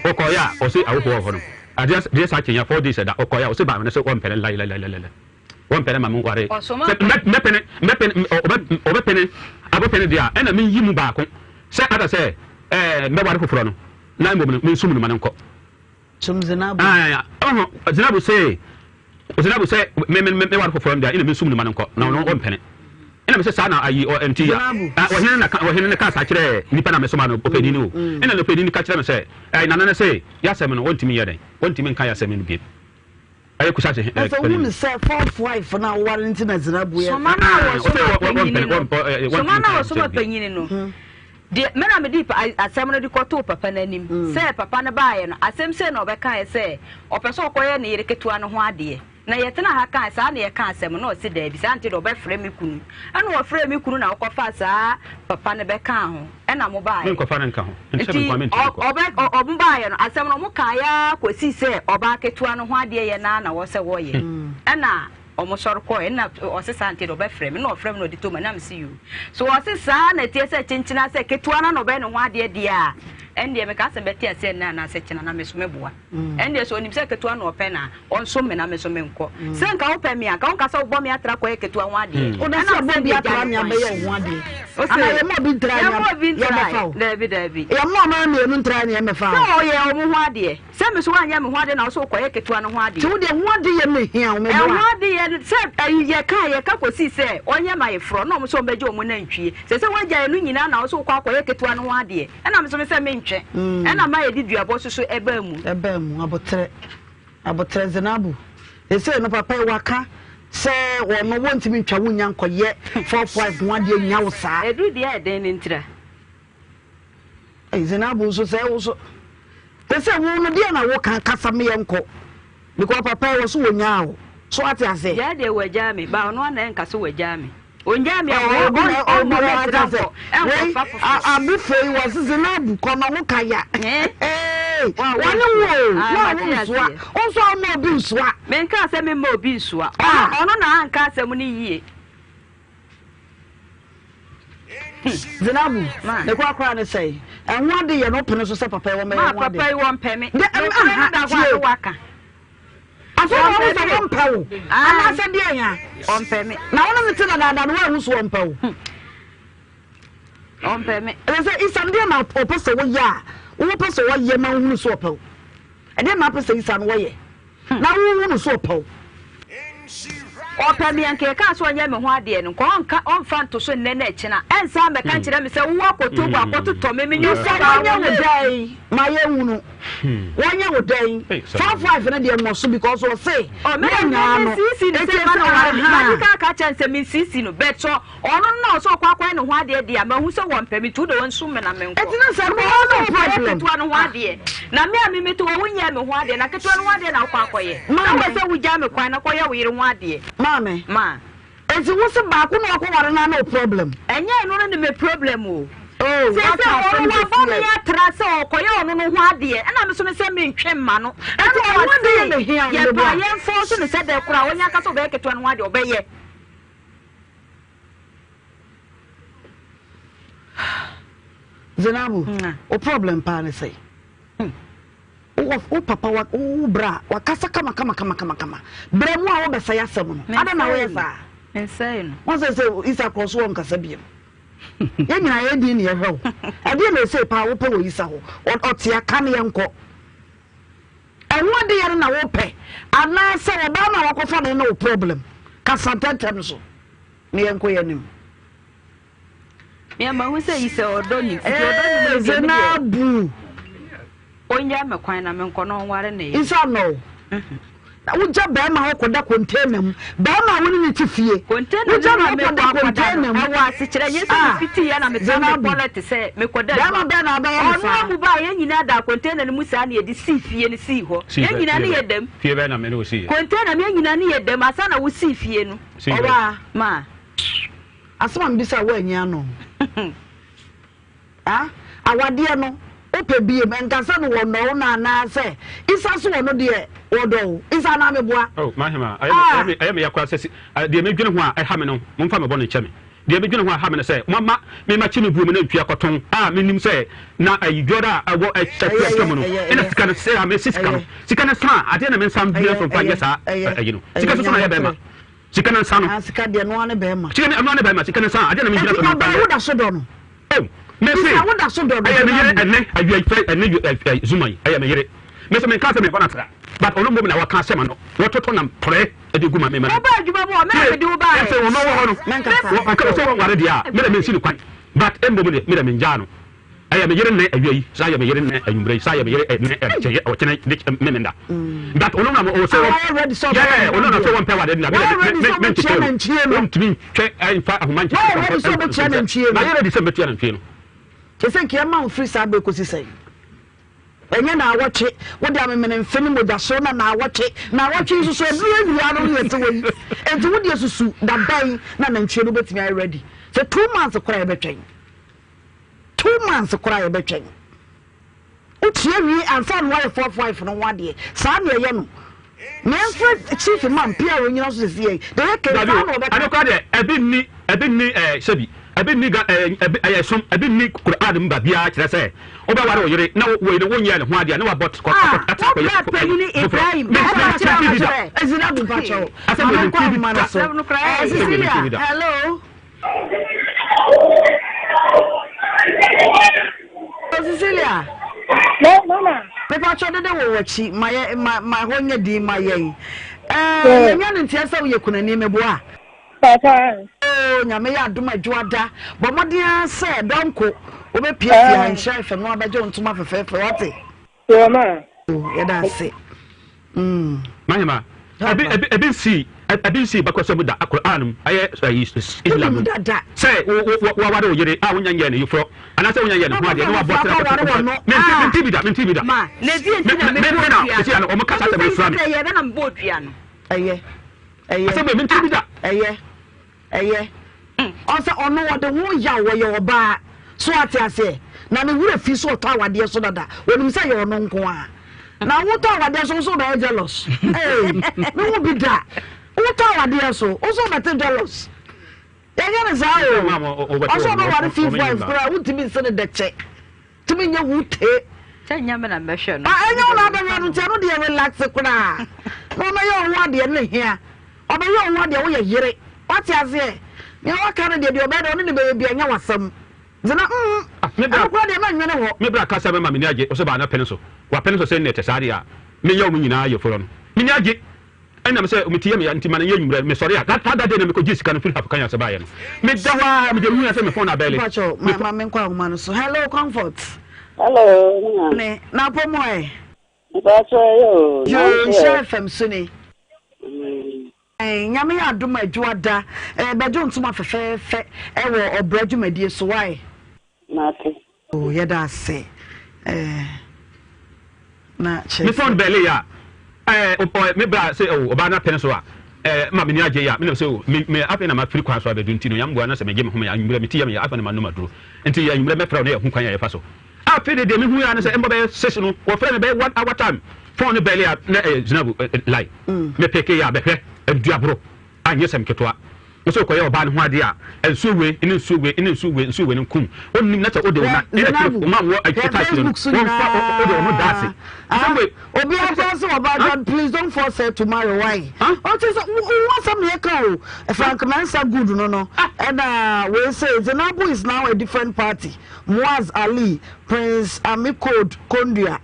O ko ya o say awo ho no. Adias de sa kenya 4 days da o ko ya o say ba me say o mpele la. One penny mamu ware. Me penny abo penny dia e na me yimu ba ko. Se ada se me ware foforo no. Na mbom me sum no manenko. Sum Zinabu. Zinabu say me ware foforo dia ina me sum no manenko. Na no one penny. Ina me se sa na ayi o enti ya. Wo hene na ka sa kire nipa na me soma no opedi ni o. Ina no opedi ni ka kire me se na na say ya se me no wontimi ye den. Wontimi nka ya se me no bi. Aye kusache so won say 4 na warranty na Zinabu ya so ma panyini no de mena me di asem no di koto papa nanim say papa na baaye no asem say na obeka say opeso okoye na yire ketua no ho ade na yetena ha kan sa na ye kan asem no si da bi sa ante do be frɛ me kunu ana wo frɛ me kunu na okofa sa papa ne be kan ho na mo baaye me kofa na kan ho ntse me comment obo baaye no asem no mo kan ya kwesi say oba ketua no ho ade ye na wo se wo ye na omo soro ko na osesa ante do be frɛ me na ofrɛ me no di to ma na me see you so osesa na tie say chinchina say ketua na no be no ho ade dia ende me ka se beti ase na se china na me so meboa ende so onim se ketua na ope na onso me na me so me nko se nka ope me aka onka se obo me atra kwa ketua ho ade o na se obo bi atra me abeyo ho ade ana ye mo bi ntra ya David ya mo ma me enu ntra ne me fa so ye o mo ho ade se me so anya me ho ade na so kwa ketua no ho ade tu de ho ade ye me hia o me ho ade ye se ye ka kosi se onye ma ye fro na o so beje o mo na ntwie se wagya enu nyina na so kwa ketua no ho ade na me so me se me ena ma ye diduabo soso eba mu abotre Zinabu ese no papa waka se wo no wontimi ntwa wonya nkoye 45 one dey nya wo saa edu dia eden ni ntira Zinabu so se wo so ese wo no dia na wo kan kasa me yenko because papa wo so wonya wo so ate ase ya de wagya me ba no na enka so wagya me onja me abu fei was Zinabu kono wo kaya wani wo na wo so no bi nsoa me nka se me ma obi nsoa ono na anka asem ni yie Zinabu ne kwa kwa ne say enwa de ye no pene so se papa wo me enwa de papa wo mpeme de da kwa waka aso wo so wo mpawo ana se de anya ompeme na wona me tena na no wa huso mpawo ompeme se isam de na opese wo ya wo pese wo ye na hunu so mpawo e de na pese isam wo ye na wo hunu so mpawo opa mi anke ka so nya me ho ade no ko onfa nto so nne na ekina ensa me ka nkire me se wo akoto bu akoto to me nyu so nya wo dai ma ye hunu wonya wo dai 55 na de mo so because we say o me na no sisi ni se ma no ma ka chance me sisi no beto ono na so kwakwa ne ho ade dia ma hu so wo mpemi tu de won so me na me nko etina se no problem tu no ho ade na me ami me to wo nya me ho ade na keto no ho ade na kwakwa ye na we se wo ja me kwan na ko ye wo yire ho ade ma enti wo se ba ko no ko ware na no problem enye no no me problem o Oh, what happened? Ya trasa okoye onu no ho ade e na me so me se me ntwe ma no. E to one day me here ya pa ye fo so ne se de kura wonya ka so be keto no ade obeye. Zenabu, o problem pa ne say. O papa wa o bra wa kasa kama. Bra mu a wo besa ya asem no. Ada na wo yesa. Ensay no. Won say isa cross wo nkasa biem. Ye nyina ye di ne ye hwew. Ade na say pa wo pe wo isa ho. O te aka ne yenko. Enwo de yare na wo pe. Ana say wo ba na wo kofa ne no problem. Kasa tentem so. Ne yenko ye nim. Me ma hu say isa odoni. Zenabu. Onya me kwan na me nko no nware na ye. Isa no. Uja bema ho koda container mu. Bema woni ni tifie. Container uja na me koda container mu. Awa si kire yesu fiti ya na me tena bullet say me koda. Bema be na be ya fa. Onu mu ba ye nyina da container ni mu sa na ye di si fie ni si ho. Ye nyina ni ye dem. Fie be na me no si. Container me nyina ni ye dem asa na wo si fie no. Oba ma. Asema mbisa wo anya no. Ah, awade no. Ope bie menkasa no wo no na say isa so no de wodo isa na meboa. Oh mahima I me yakwa say de me dwene ho a ha me no momfa me bone nche me de me dwene ho a ha me no say mama me ma chi me buo me na ntwa koton me nim say na ayidwora awo akyakya mu no ina sika no say me sika no sa ade na me nsam bia from pa yesa ayi no sika so na ya be ma sika no sa no sika de no ane be ma sika no ane be ma sika no sa ade na me jira from pa wo da so do no me say wo da so do no ayi me yere ene ayi ene zumai ayi me yere me say me ka say me fana tra but ono mo na wa ka sema no wototo na pre e guma me ma Oba adwuma bo me de wo ba e say ono wo ho no wo ka so ware dia me me nsi ni kwan but embo me me nja no ayi me yere ne ayi sa ayi me yere ne ayumbre sa ayi me yere ne che o chene me nda but ono na o say yeah ono na so won pe wade na me timi che ai fa ahumanche no ready so be chene nchie na yere di se be tia na nchie no kese nke ma free sa be ko sisai enye na awoche wo de amemene mfeni moda so na awoche isusu eduru ewia no yete woyi enti wo de susu da ban na nchie no betimi ai ready so 2 months kora e betwen 2 months kora e betwen utie wi anfa no 45 no wade sa na ye no menfred chief man pia wo nyina so sie de ke fa no be anokwa de ebi ni sebi ebi ni ga ayesum ebi ni Quran mba bia kire se oba ware oyire na wo ire wonye ne ho ade na wa bot ko attack ko Ibrahim ezina bu pacho asabe ni TV mana so hello Cecilia No, mama. Pepa cho de wo wachi my honye di maye nya ne ntia sa wo yekunani meboa Papa. Oh nyame ya aduma dwada bo modin se donko obe pia nhya fe no abaje ntuma fefefe wate So mama. Ya da se mahima ebi si bakwaso mu da Quran aye Islam say wo ware oyire a wonya nye ne yufro ana say wonya nye ne ho ade no wa bot na men tibida ma le di entina me na si ana o maka sa be Islam ye na mbo dua no eye say men tibida eye osa ono wode wo ya wo ye oba so ate ase na ne wura fi so to awade so dada wonim say ye ono nko a na wo to awade so be jealous me wo bi da wo to awade so be jealous ya ga na say o so no ware fi wife kra wo timi se ne de che timi nya wute Tanya me na me hwe no anya na da no che no de relax kra no na ye wo ade ne hia obe ye wo ade wo ye yire what is here me wa kan de obe do ne be anya wasam zina me bra ko de ma nwene ho me bra ka sa me ma me ni age o so ba na penso wa penso se ne te sare a me yaw mu nyina ye foro no me ni age ena me se me tie me ya ntima na ye nwumra me sori a that day na me ko jisika no feel have kan ya se ba ye no me da wa me de mu ya se me phone abele pacho ma me kwa huma no so hello comfort Hello ne na pomo pacho yo chef msuni nyame ya adom adwada bejo ntuma fefefe ewo obradwumadie so why Mate oh yeda se na che me phone bele ya me bra say oba na pen so a ma me ni agye ya me no so me ape na ma firi kwa so abedu ntino yam gwa na se me gye me homa anwumre me tie me ape na ma no maduro enti ya anwumre me fra na ya hu kwan ya fa so ape de me hu ya na se embo be session no wo fra me be 1 hour time phone no belly na zinabu lie me peke ya be hwe aduabro anye sem ketwa so ko ye oba ne ho ade a ensuwe ne nkum onnim na ta ode na e ma wo akita no ode no dase obi afanso oba God please don't force her to marry why o ti so won some here ka Frank Mensa good no and we say Zenabu is now a different party Muaz Ali Prince Amikod Kondia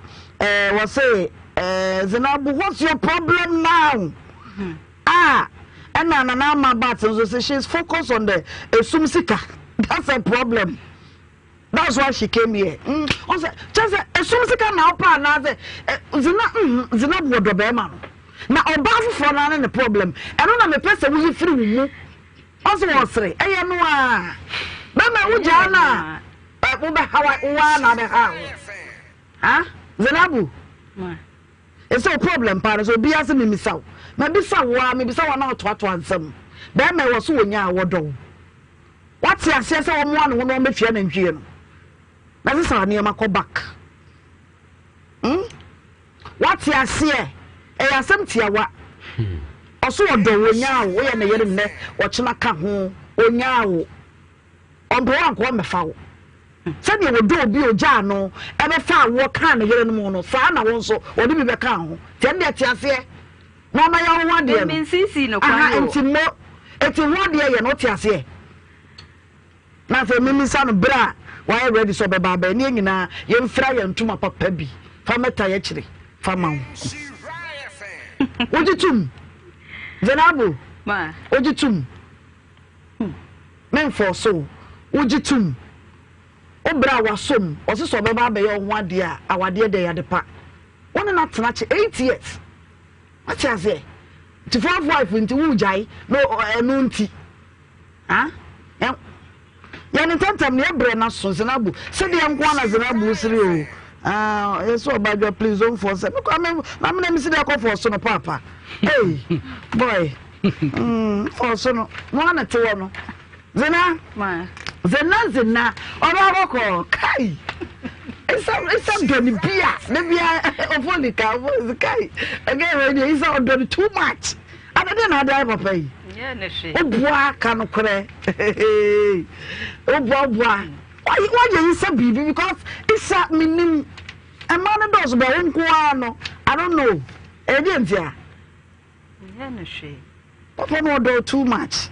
was say Zenabu what's your problem now and Nana Mabat so she's focused on the Sumsika. That's a problem. That's why she came here. Also, just a Sumsika now, pa na Zina would obey man. Now, Obafu for none the problem. And on the person who is free. Also, was three. I know. Mama Ujana. How I want the house. Huh? Zinabu. It's no problem, parents. So be asking me so. Maybe someone not to answer. Then I was so near what do. What's your sense of one who don't make you an engineer? That is our near my back. What's your say? A assembly what? Also, do we now we are near the watching a come home or now on board one foul. Said you would do be a jano, and a foul what kind of getting mono, Sana also, or do be back home. Tell that you say. Mama ya one day mean sisi no kwa enti one day ya no tiase na fe mimi sa no bra why ready so be baba ni nyina ye mfra ya ntuma papa bi fa meta ya kire fa ma ojitum Zenabu ma ojitum men for so ojitum obra wasom osiso be baba ya one day a awade de ya de pa wona na tena che 8 years what you say? To 5 wife into Ujai, no nunti. Huh? Yan tantam near Brenna Sonabu. Said the young one as an abu serial. Yes, so by your please don't force it. Look, I'm name is the for son of papa. Hey, boy. For son, one at two. Zena, Zena, or Kai. It's done beer. Maybe I only the guy. Again, it's all done too much. I don't know how to pay. Oh, boy, can't cry. Oh, boy, why you say baby? Because it's a meaning. A man does by one guano. I don't know. Agent, yeah. Papa, no do too much.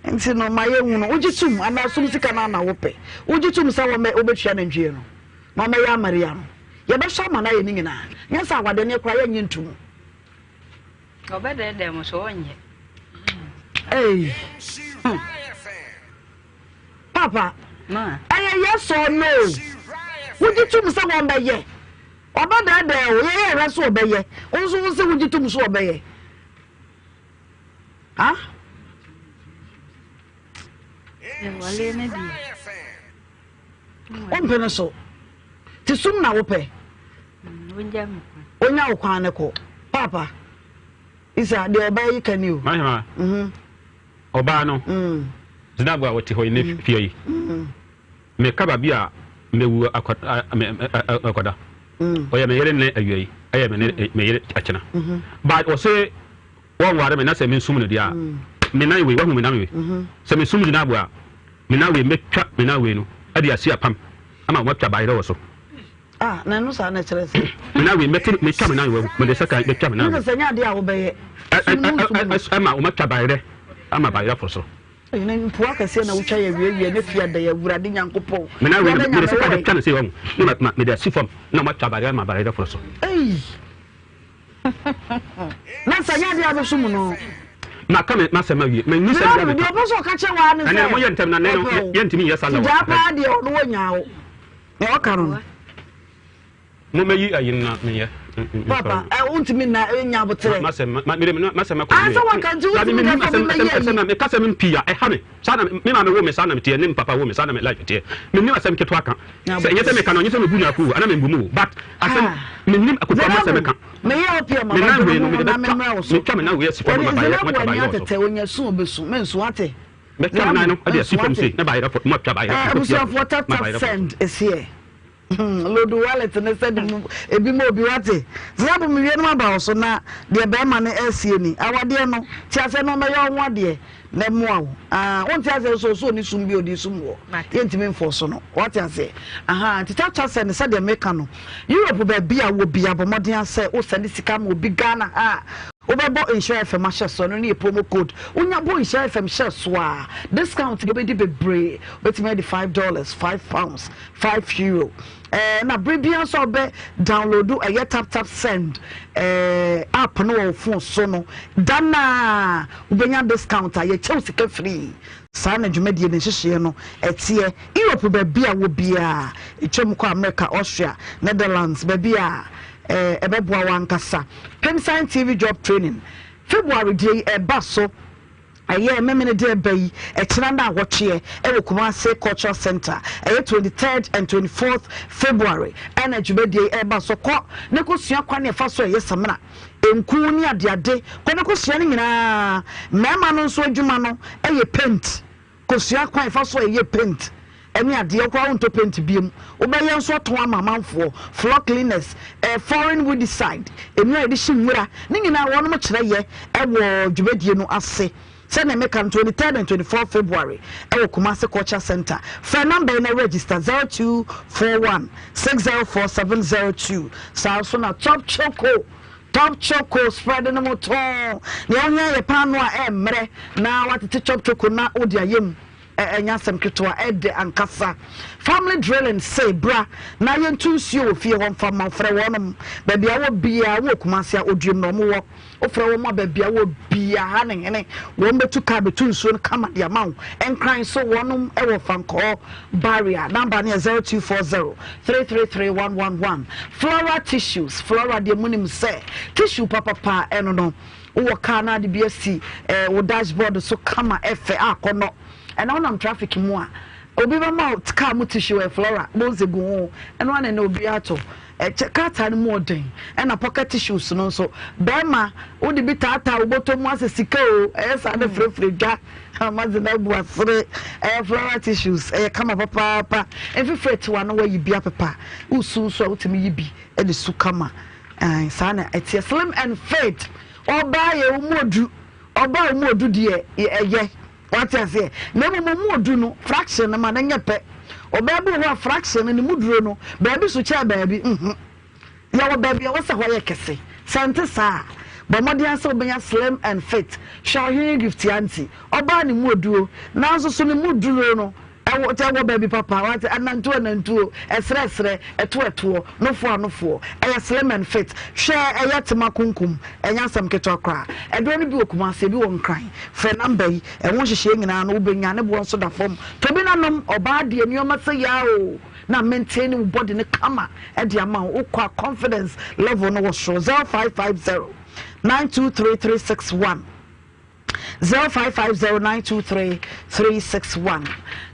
And say no, my own. Would you soon? And now some sick and I will pay. Would you soon say what may overshadow and Gino? Mama ya Mariam. Ya be shama na yeni na. Nyasa awade ne kwa yenyi ntum. Obede dem so onye. Hey. Papa. Ma. Aye yes or no. Wujitum se won be ye. Obede de o ye re so be ye. Onso wo se wujitum so be ye. Ha? Ya wale ne di. Ompene so. Tisum na wope. Onya okwan ne ko. Papa. Isa de oba yi kaniu. Mahima. Oba no. Zinabu a wote hoyi ne fie yi. Me kaba bia mewu akoda. Oya me yere ne ayi. Aya me yere achena. But o say won ware me na se me nsum no dia. Me nan we wahu me nan we. Se me sum Zinabu a me nan we metwa me nan we no. Ade ase apam. Ama watwa bayre wo so. Na no sa na chere se. Me na we metwa me nan we. Me de saka metwa me nan. No se nya de a wo be ye. Ama o matwa bayre. Ama bayre for so. Ina mpuwa kase na utwa ya wie ne fia da ya wurade nyankopon. Me na we me de saka de twa se wo. Me de sifom na matwa bayre ma bayre for so. Ei. Na sa nya de a be sum no. Na kame na sema wie. Me ni se de. Na de obo so ka che wa ne se. Na mo yentem na ne no yentimi yesala. Ja pa de o no nya wo. E o karo. Mo meyi ayin na me ye. Papa, I want me na enya botere. Masema ko. Asa wakanju me kasa me pia e ha me. Sana me ma me wo me sana me tie ne papa wo me sana me life tie. Me ni asem keto aka. Se yete me kana onye se me bunya ku ana me mbumu but asem me nim akoto ma se me ka. Me ya opia ma. Me na we no me de me ka me na we sifo ma ba ya ma ba ya so. Tete onya su obesu me nso ate. Me ka na no ade sifo se na ba ya for ma twa ba ya. Send is here. Lodo wallet ne said ebi mo obi wate zabu mi wienu aba so na de be ma ne asie ni awade no ti ase no me yo ho ade na mo won ti ase so ni sum bi odi sum wo yentimi mfo so no what you say tita send said de meka no Europe be bia wo bia bomoden ase wo send sika mo bi Ghana Obebo Insure FM share so no ni promo code unya bo Insure FM share so discount go be di bebre betime di $5 £5 €5 na brebia so be download tap send app no phone so no dana ubenya discount ye chew sika free sana dwumadi ne hyehyɛ no etie Europe be bia wo bia etwem ko America Austria Netherlands be bia ebeboa wankasa Pemsan TV job training February day baso aye memene day bay ekira na woche ewo Kumasi Cultural Center 23rd and 24th February ana dwumadi baso ko ne ko sua kwane fa so yesamna enku ni adeade ko ne ko sua ne nyina mema no so adwuma no paint ko sua kwan fa so paint any idea kwa unto paint biem obeye nso to amamanfo floor cleaners foreign wood side enu edition Nhyira ni nyina wono mo kire ye ewo dwumadie no ase se na make 23rd and 24th February ewo Kumasi Culture Center for number na register 0241 604702 so na top choco spread no moto ne onya ye pa no a emre na watete top choco na odi ayem enyasem ketwa ede ankasa family drilling say bra na yentu suo ofie ho mfa manfre wonom ba bia wo bia wo Kumasi a odiem no mo wo ofre wo ma ba bia wo bia ha ne hene wo metu ka betu nsuo no kama dia mawo enkran so wonom ewo fanko barrier number ne 0240 333111 Flora tissues Flora de munim say tissue papa eno no wo kana de bia si wo dashboard so kama efe akono and on traffic more obi ba mouth car mu tissue Flora bonze gu and one na obi ato carton more den and a pocket tissues no so bema wo de bi tata oboto mu asesika o esa de frefre dwa amazina bu afre Flora tissues kama papa every fret one where you bia papa usu so utimi yibi e de su kama sana etie slim and fit oba ye umodu de ye what I say nemo modu no fraction na na nyepe obabu ho fraction ni muduro no baby so cha baby ya wo baby ya wo sa ho ye kese sente sa bomodi anse obenya slim and fit shahin gift auntie oba ni moduo nanso so ni muduro no ewo tewo baby papa what anantu esresre eto nofo slim and fit share eyatema kunkum enyasam keto akra edo ni bi Kumasi bi won kran fe number yi enwo hyehye nyina no ubenya ne bo nso da fom to bi nanom oba de anioma se ya o na maintain your body ne kama e de ama o kwa confidence level no was 0550 923361 0550923361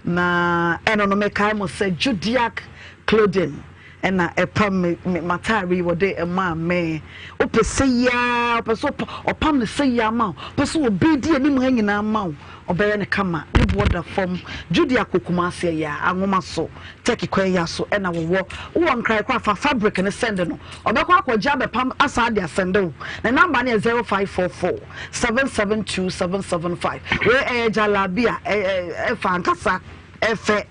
na eno no mekai mo say Judiac clothing ena epam matari wode ema me opese ya opeso opam ne se ya ma opeso obedi anim ha nyina ma obeye ne kama ne boda form Judiac Kumasi ya anwoma so take kwan ya so ena wo nkrai kwa fabric ne send no obekwa akwaja be pam asa dia send no na number ne 0544 772775 we jalabia fankasa efe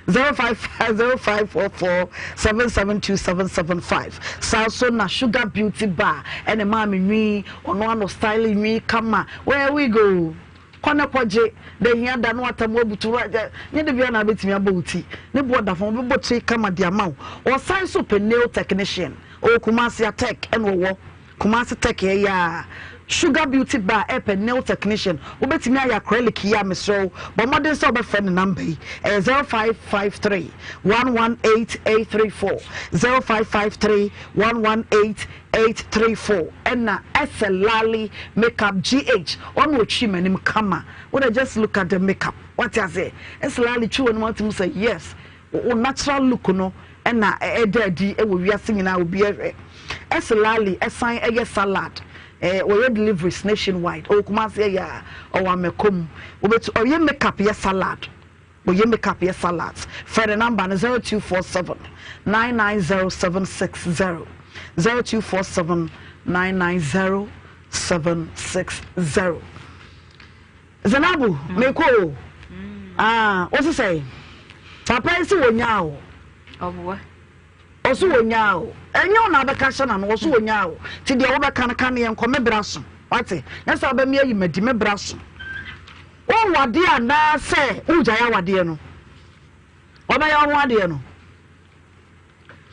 0544 772775 Salso na Sugar Beauty Bar and a mommy me ono styling me kama where we go kwana kwaje de hia da no atam obutu nye de bia na betimi abouti ne boda fon be botre kama dia mawo o science super nail technician o Kumasi Tech and wo Kumasi Tech ya Sugar Beauty Bar Epe nail technician. Ubetimi aya acrylic ya mesro. But modern so be friend number 0553 118834 0553 118834 Enna Eselali makeup GH on which she manim kama. When I just look at the makeup, what I say? Eselali chu and want to say yes. O natural look no enna ededi e wo wiase nyina obi ehwe. Eselali esan eye salad. We deliveries nationwide. O kuma say ya o wa mekom. O betu o ye makeup ye salad. O ye makeup ye salads. For the number 0247 990760. 0247 990760. Zanabu meko. What's it say? Papa isi wonyao. Obo. Osu wonyao. Enyo na be kasha na osu wonyao. Ti de wo be kan kan ye nko mebraso. Wate? Nyasa oba me ayi madi mebraso. O wade ana se uja ya wade no. Oba ya wade no.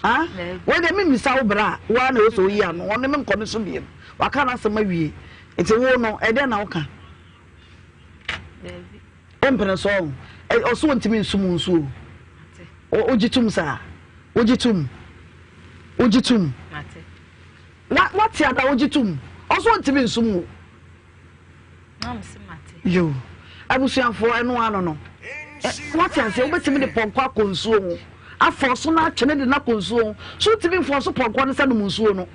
Ah? When they mean Mr. Obra, one also here, no one name commission be. Waka na sama wie. Eti wo no, e dey na woka. Empere so. Oso ntimi nsumu nsu. Ojitum sa. Ojitum. Mate. What ya da ojitum? Oso ntimi nsumu. Na mse mate. Yo. Abusuafo eno ano no. What ya say obetimi de ponko akonsuo mu. Afoso na atwene de na konsuo. So timi foso ponko ne sa no munsuo no.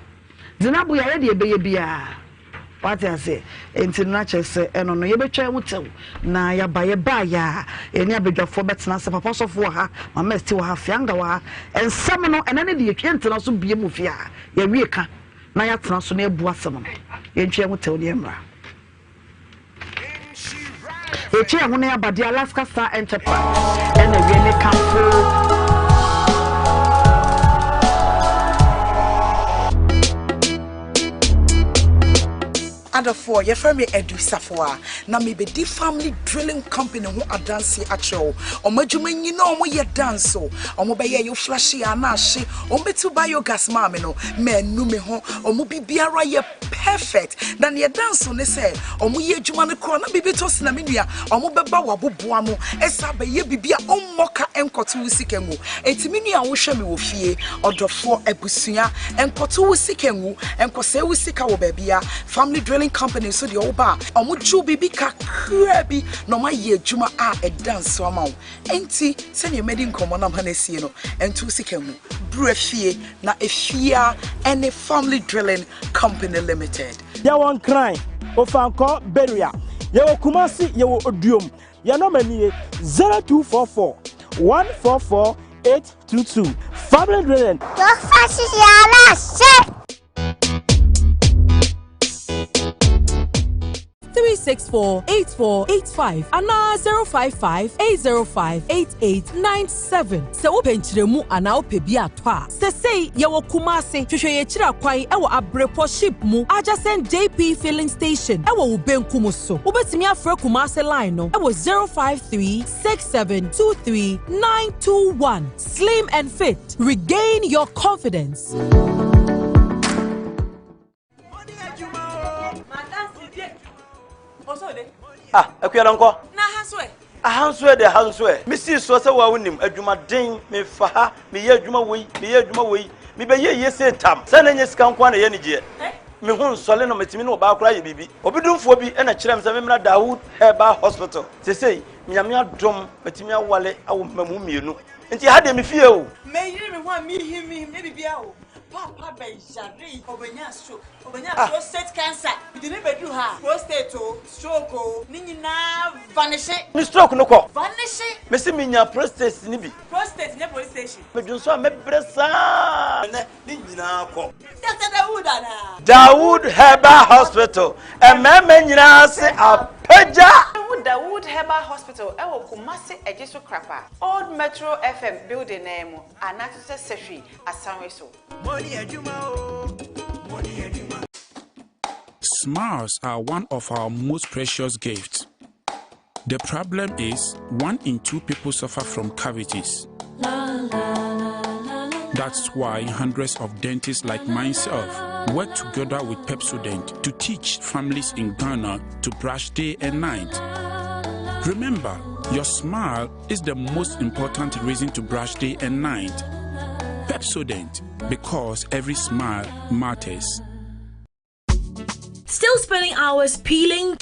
Zinabu ya de ebeye bia. What I say, international say, and on your betray would tell. Na ya buy a buy ya, and ya beg for better, papa for her, my mess to have younger, and some and any the account also be a mufia. Ya reka, na ya transfer near Boissam. Yen chair would tell the Emra. A chair when I the Alaska Star Enterprise, and a really come through. Adafo ye frame Edu Safoa na me be di family drilling company ho adanse acho omadwuma nyina omo ye dance omo be ye yo flashy anahye ometu biogas ma me no manu me ho omo bibiara ye perfect na ne dance ne say omo ye adwuma ne kro na bibi to sina menua omo beba waboboa mo esa be ye bibia ommoka enkoto wisikengu etimini a wo hwe me wo fie odofo abusua enkoto wisikengu enkose wisika wo babia family drilling company so the oba omuju bibi kakra bi no ma ye adwuma a dance o ma wo enti se ne medi nkomo na mhanesie no entu sikengu brefie na efia any family drilling company limited ya won crime ofanko beria ya okumasi ya oduom ya no mani 0244 144 822 family drilling your fashion ya la shit 364-8485 and 055-805-8897. Se wo penchiremu ana opebi atwa. Se say ye wo kumase hwehwe ye kira kwan e wo abrepo ship mu adjacent JP filling station e wo benku mu so. Wo betimi afre kumase line no e wo 053-6723-921. Slim and fit. Regain your confidence. Ah, akuya nko. Na hanswe. Ahanswe de hanswe. Mi si so se wa wonim adwumaden me fa ha, me ye adwuma wei, me be ye se tam. Se na nye sika nko na ye ne je. Me hu nsole no metimi no ba akora ye bibi. Obidumfo bi na kirem se me mra Dawood Herbal Hospital. Se nyame adom metimi awale awo mamu mienu. Nti ha de me fie o. Me yiri me ho a mi him ne bibia o. Papa Benjari obenya stroke prostate cancer bidine bedu ha prostate o stroke o ni nyina vanish ni stroke no ko vanish me se minya prostate ni bi prostate ne police station me dun so me bresa ne ni nyina ko Dr. Dawood ana Dawood Herbal Hospital e meme nyina se apeja Dawood Herbal Hospital ewo Kumasi Ejisu Krapa Old Metro FM building name Anatuse Seshui Asanweso Smiles are one of our most precious gifts. The problem is 1 in 2 people suffer from cavities. That's why hundreds of dentists like myself work together with Pepsodent to teach families in Ghana to brush day and night. Remember, your smile is the most important reason to brush day and night. Pepsodent, because every smile matters. Still spending hours peeling,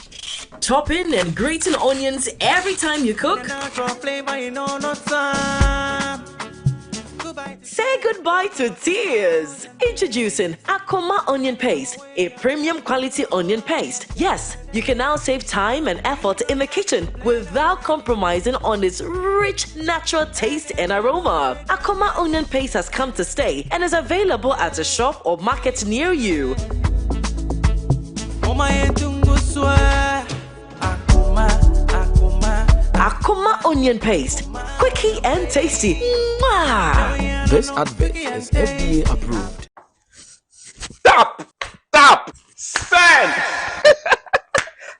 chopping, and grating onions every time you cook? Say goodbye to tears. Introducing Akoma Onion Paste, a premium quality onion paste. Yes, you can now save time and effort in the kitchen without compromising on its rich, natural taste and aroma. Akoma Onion Paste has come to stay and is available at a shop or market near you. Akoma Onion Paste, quickie and tasty. Mwah! This advert is FDA approved. Tap, send.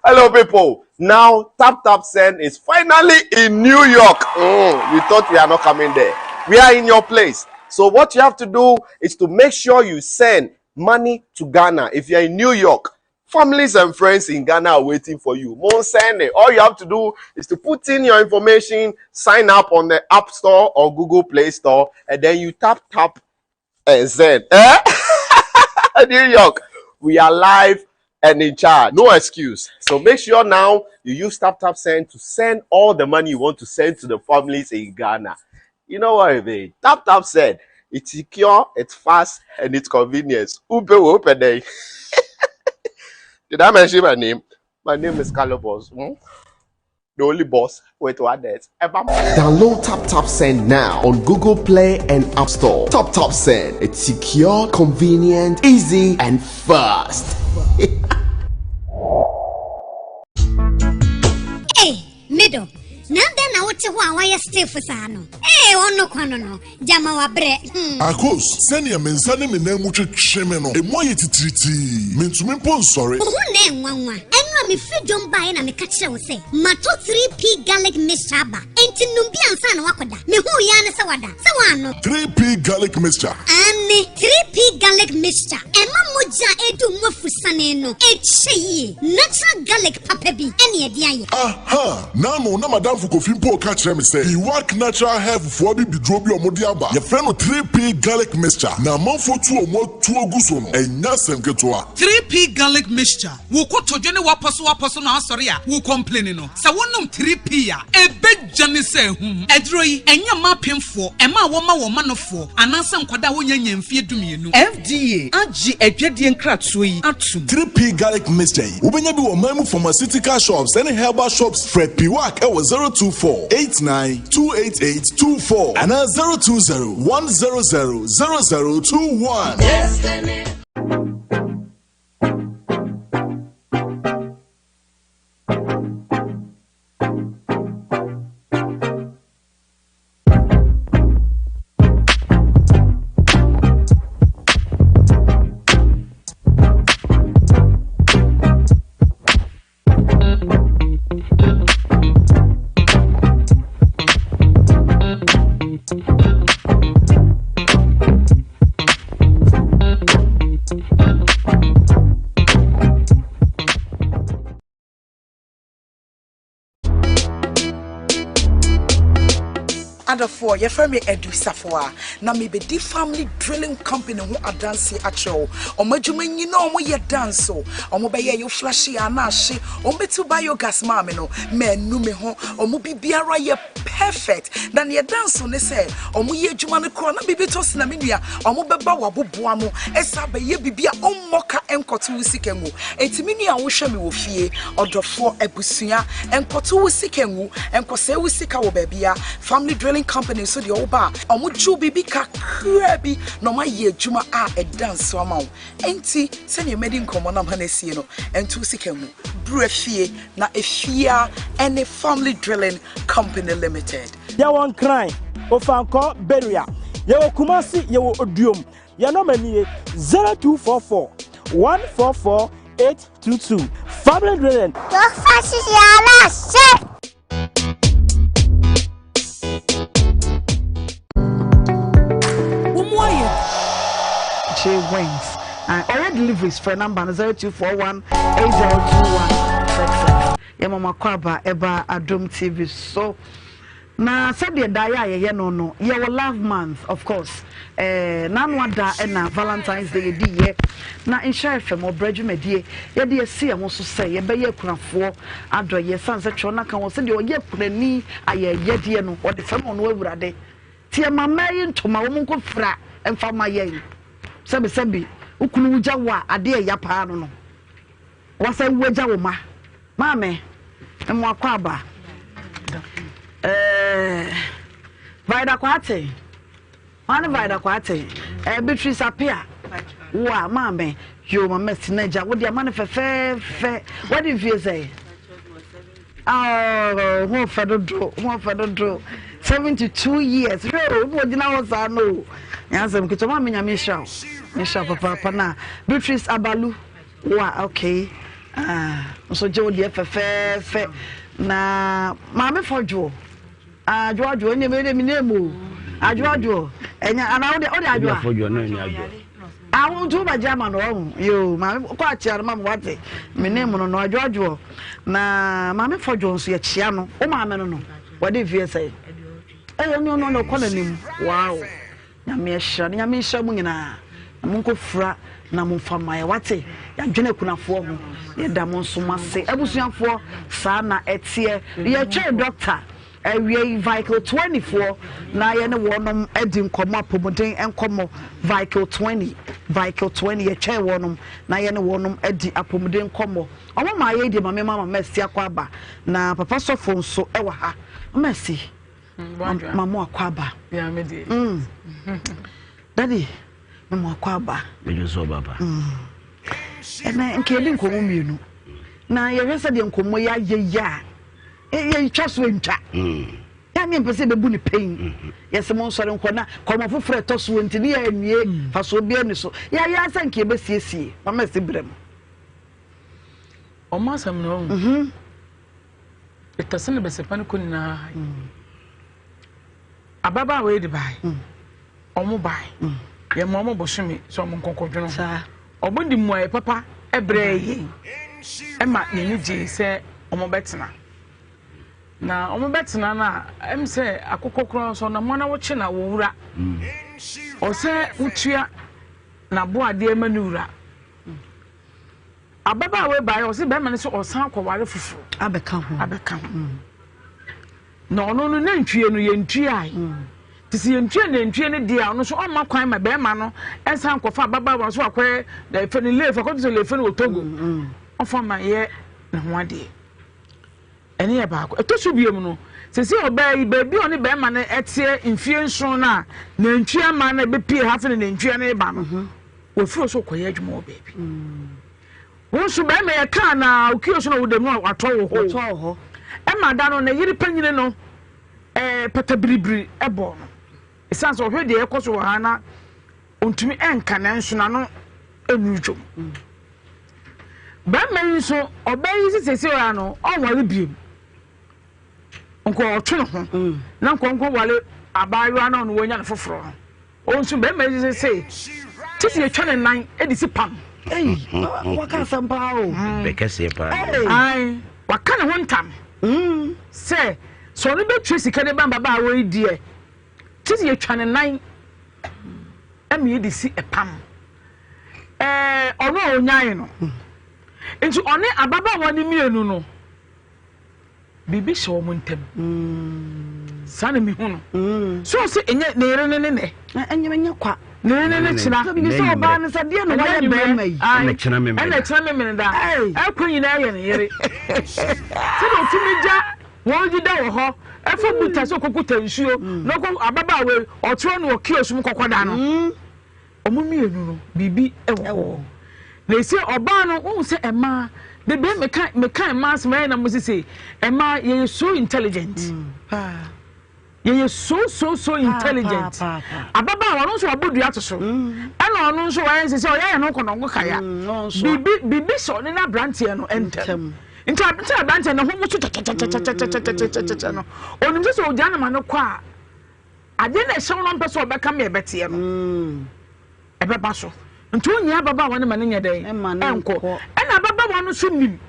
Hello, people. Now, Tap Send is finally in New York. You thought we are not coming there. We are in your place. So what you have to do is to make sure you send money to Ghana. If you are in New York, families and friends in Ghana are waiting for you. All you have to do is to put in your information, sign up on the App Store or Google Play Store, and then you tap and send. New York, we are live and in charge. No excuse. So make sure now you use Tap Send to send all the money you want to send to the families in Ghana. You know what I mean? Tap Send. It's secure, it's fast, and it's convenient. Open day. Did I mention my name? My name is Calabos. The only boss. Wait, what that? Download Tap Send now on Google Play and App Store. Tap Send. It's secure, convenient, easy, and fast. Hey, middle. Nanda na wote ho awaya Steve Sano. Ono kwano no. Jama wa bre. Akos, send ya mensane me na mu twetwe no. Emu aye titiriti. Mentumi mpo nsore. Ho na enwanwa. Enwa me fidom bae na me ka kire wo se. Mato 3P garlic mixture ba. Enti numbi ansa na wakoda. Me hu ya ne se wada. Se wano. 3P garlic mixture. Ane 3P garlic mixture. Ema moja edu mafusane no. Echeyi. Natural garlic papa bi. Ene edi aye. Aha. Na madam Kofi Mpo ka kire me say, "You work natural health for bi bidro bi omodi aba." Your friend 3P garlic mixture. Na manfo tu omo tu oguso no. Enya semketo a. 3P garlic mixture. Wo ko todwe ne waposo na asori a. Wo complain no. Sa wonum 3P a. Ebe jane say hum. Edro yi enya mapemfo. Ema wo ma nofo. Ananse nkoda wo nya mfie dumienu. FDA agi adwade nkratoyi atum. 3P garlic mixture. Ubenya bi wo mamu pharmaceutical shops and herbal shops. Fred P Work e was 024-89-288-24 and 020-100-0021. Destiny. For your family Edusafwa, na me be di family drilling company who adansi acho. Omajuma nyino omo ye danso. Omo be ye yo flashy anashi. Omo buy your gas mame no. Menu me ho. Omo bibiara ye perfect. Dan ye danso ne say. Omo ye juma ne kro na bibi tosi na menua. Omo beba waboboa mo. Esa be ye bibia ommoka enkoto wisikengu. Enti menua wo hwe me wo fie. Odofo ebusua enkoto wisikengu. Enkose wisika wo bebia. Family drilling company so the oba omuju bibi kakra bi no ma ye adwuma a edanso ama wo enti se ne medi nkomo na manesie no entu sikamu brefie na efia any family drilling company limited ya won cry ofanko beria ya Kumasi ya Oduom ya no mani 0244 144 822 family drilling Wings. deliveries for number 0241802166. Your mama kwaba eba Adom TV. So na said the daya no your love month, of course. Nanwada na Valentine's Day di na insha fm obreju medie ye de si am so say ye be ye kunafo adoye sanse chona kan wo se de oye kunani ayeye de no o de fam no awurade tie mama yi ntoma wo nko fra emfa ma ye sebi ukunu wugya wa ade ya paa no wasa wugya wo ma maame emo akwaba Vaida kwate Ana vaida kwate Beatrice appear wa mame yo mama sinaja wo dia mane fe what if you say oh who fedo 72 years wo dina wo sa no yansem kito mama nyamisha papa na Beatrice abalu wa okay so je wo dia fe na mame fojo ajoajo onye mere mi nemu ajoajo enya ana ode ajoa fojo na nya ajo awu tu ba jama no yo ma ko achiara ma wate mi nemu no ajoajo na ma me fojo nso ya chia no o ma me no wade vie sai no ko na nim wow nyame hia mu nyina mu nko fra na mu fama ya wate ya dwene kunafo ho ye da mo nso mase abusuafo saa na etie ye twa doctor we vehicle 24 na ye ne wonom edi nkomo apomuden enkomo vehicle 20 ye twa wonom na ye ne wonom edi apomuden nkomo omo ma ye di mama mesi akwaba na papa sofo nso ewa ha mesi mama akwaba ya medi daddy mama akwaba mejo so baba ena nkeli nkomo mienu na ye hwese de nkomo ya ye trust we nta ya me pese be bu ni pain yes mo nsore nkona koma foforo toso ntini ya nwie faso bia ni so ya sanke be siesie mama se brem o ma sam no etasene be se pan ko na ababa we di bai o mo bai ye mo mo boshimi so mo nkonkodwono obondi mu ay papa ebre yi e ma ni ji se o mo betena na omo betina na em se akokokro so na mona wo chi na wo wura o se utua na bo ade emanura ababa we bai o se be mane so o san kware fufu abeka ho na ono no nantwie no ye ntwie ai tisi ye ntwie na ntwie ne dia ono so o ma kwan ma be ma no ensan kofa ababa wa so akwe da fe ni lefa ko so lefa ni otogo o fa ma ye na ho ade eni e ba ko etosu biem no sesi obai baby oni be ma na etie mfie nson na ntwie ma na be pie hafe na ntwie na ba no wo furo so koye adwuma o baby won so be me ye ka na okio so na wo dem no atọ wo ho e ma da no na yiri panyine no patabribri e bo no isan so hwe de e koso ha na ontumi enka na nso na no enudwom ba me nso obai sisi ora no onware biem nko otwe ho na nko wale abayo na no wonya na foforo no onsu be me sisi tisi ye twane nan edisi pam waka sampa o be kese pa ai waka ne hontam se so no be twesi kade ba baba wo idie tisi ye twane nan emi edisi epam ono onyan no nti one ababa wani mienu no bibi so mo ntem sana mi hu no so se enye nere ne enye kwa nere china bibi so ba ne se de no wa ye be mai na china me da akwanyi na ye ne yere se do timi ja won ji da wo ho efo buta so kokuta nsuo no ko ababa we otro no okiosu m kokoda no omo mienu no bibi ewo na ese oba no wo se ema the be me mass man na musisi ema ye so intelligent ye so intelligent ababa wa no so abodu atoso ana ono so wa yense se o ye no kono ngo kaya bibi so ne na brantie no entem nta brantie no ho mu cha no onim se o jana ma no kwa ade na ehye no mpeso obeka me ebetie no ebeba so nto nya baba won ma ne nya den enko ena baba won so nim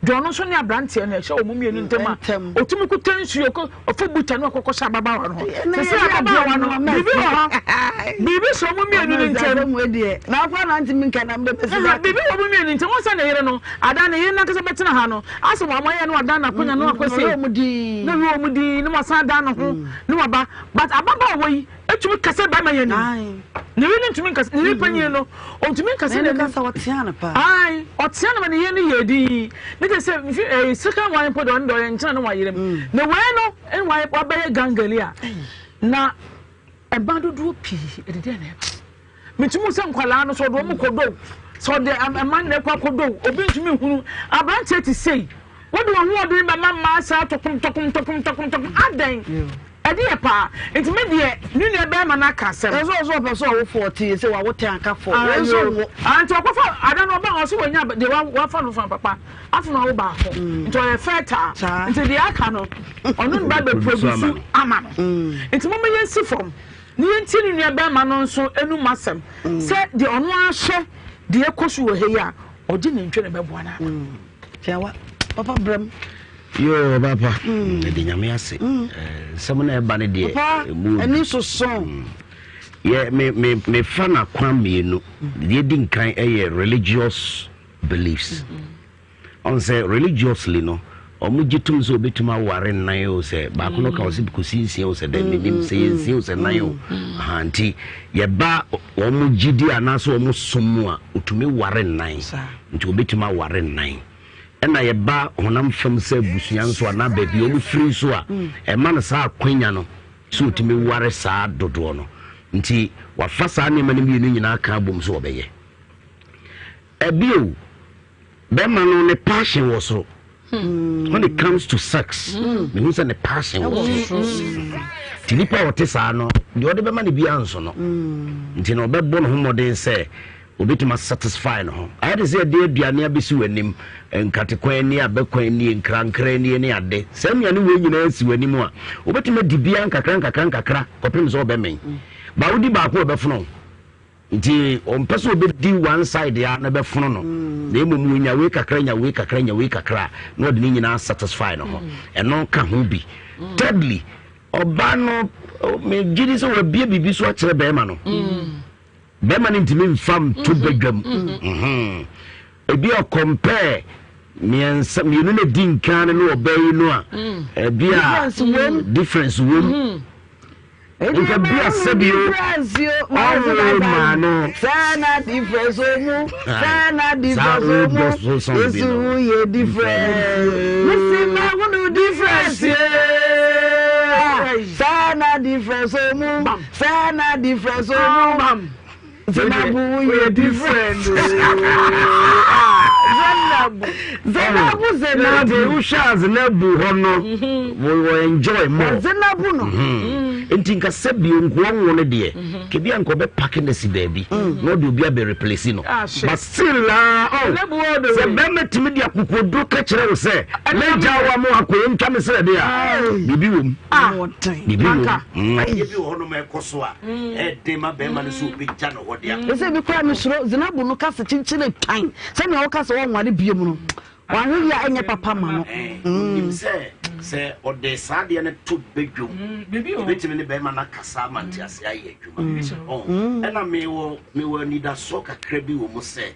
Jono so ne abrante na ehye omumienu ntema otumi ku tensuo ko ofa buta no akokọ sha baba wa no se baba wa no bibi so omumienu ntem na akwa na ntimi nka na mbe pese bibi omumienu ntem won sa na yere no ada na yere na kasa betena ha no aso mo amoye no ada na konya no akose omudi no masa ada no ho no aba but ababa wo yi etumi kasa ba ma ye ni ne yele ntumi kasa ne panye no ontumi kasa ne kasa wotiana pa ai otiana ma ne ye ni yedi ne say second one put on door and turn away them. The way no and why obey gangalia. Na a bando do pee at the dinner. Mitumusam Colano so do Mukodo. So the a man never could do, obey to me who about to say. What do I want to my mamma to come, I dang. Adia pa enti me de nu ne be ma na kasem ezo ozo person wo 40 say wa wo tan ka for ezo anti okofa ada no ba oso wonya de wa fa no fa papa afu na wo ba ho nti o ye feta nti de aka no onu ba be produce ama no enti mo me yensi from ni enti nu ne be ma no nso enu masem say de onu ahye de ekosu wo he ya odi ne ntwe ne be boa na tiawa papa bram Yo papa de nyame ase some na eba ne de ani so son yeah me fana kwan mienu de din kan religious beliefs on say religiously no omugitum so betuma ware nan o say ba ko no ka o se bikosinsie o say dem nim say yensie o say nan o anti ye ba omugidi anaso omusomu a otumi ware nan nti obetuma ware nan ena ye ba honam fam se busuan so na ba bi omu free so a e ma no sa akwanya no so otimi ware sa dodo no nti wa fa sa ne mani bi nyina ka bom so obeye ebio be ma no ne passion was so when it comes to sex me who say ne passion was so tilipa wote sa no de ode be ma ne bi anso no nti no be bo no homoden se obitima satisfy no I had to say de aduane abesi wanim nkatekwan ni abekwan ni nkrankran ni ne ade samia ne we nyina asi wanim a obitima dibia nkakra kopem so obemen ba wodi ba ko obefono nti ompeso obedi one side ya na befono no na emom nya we kakra no de nyina satisfy no ho eno ka ho bi thirdly oba no me gidi so we bia bibi so akere be ma no Bema ntimi fam to begam ebi o compare miensa mienu na din kan no obey no a ebi a difference wom nka bia sabio mano sana difference omu esu ye difference listen me wonu difference sana difference omu Zenabu we different. Zenabu usha Zenabu hono we enjoy more. Zenabu no. Entinka sebi nkuanwo ne de ke bia nko be pack ne si baby. No do bia be replace no. But still se be metimi dia kokodo ka kire wo se na jawa mo akoye ntwa me se de a bibi wom. Bibi hono me koso a e de ma be ma ne so be ja no Ese bi kwa misro Zenabu no kasa chinchine tan se me wo kasa wo nware biem no wa hwe ya enye papa ma no nim se ode saade ne to bedwom betimi ne be ma na kasa ma ntiase aye adwuma ena me wo nida so kakra bi wo mo se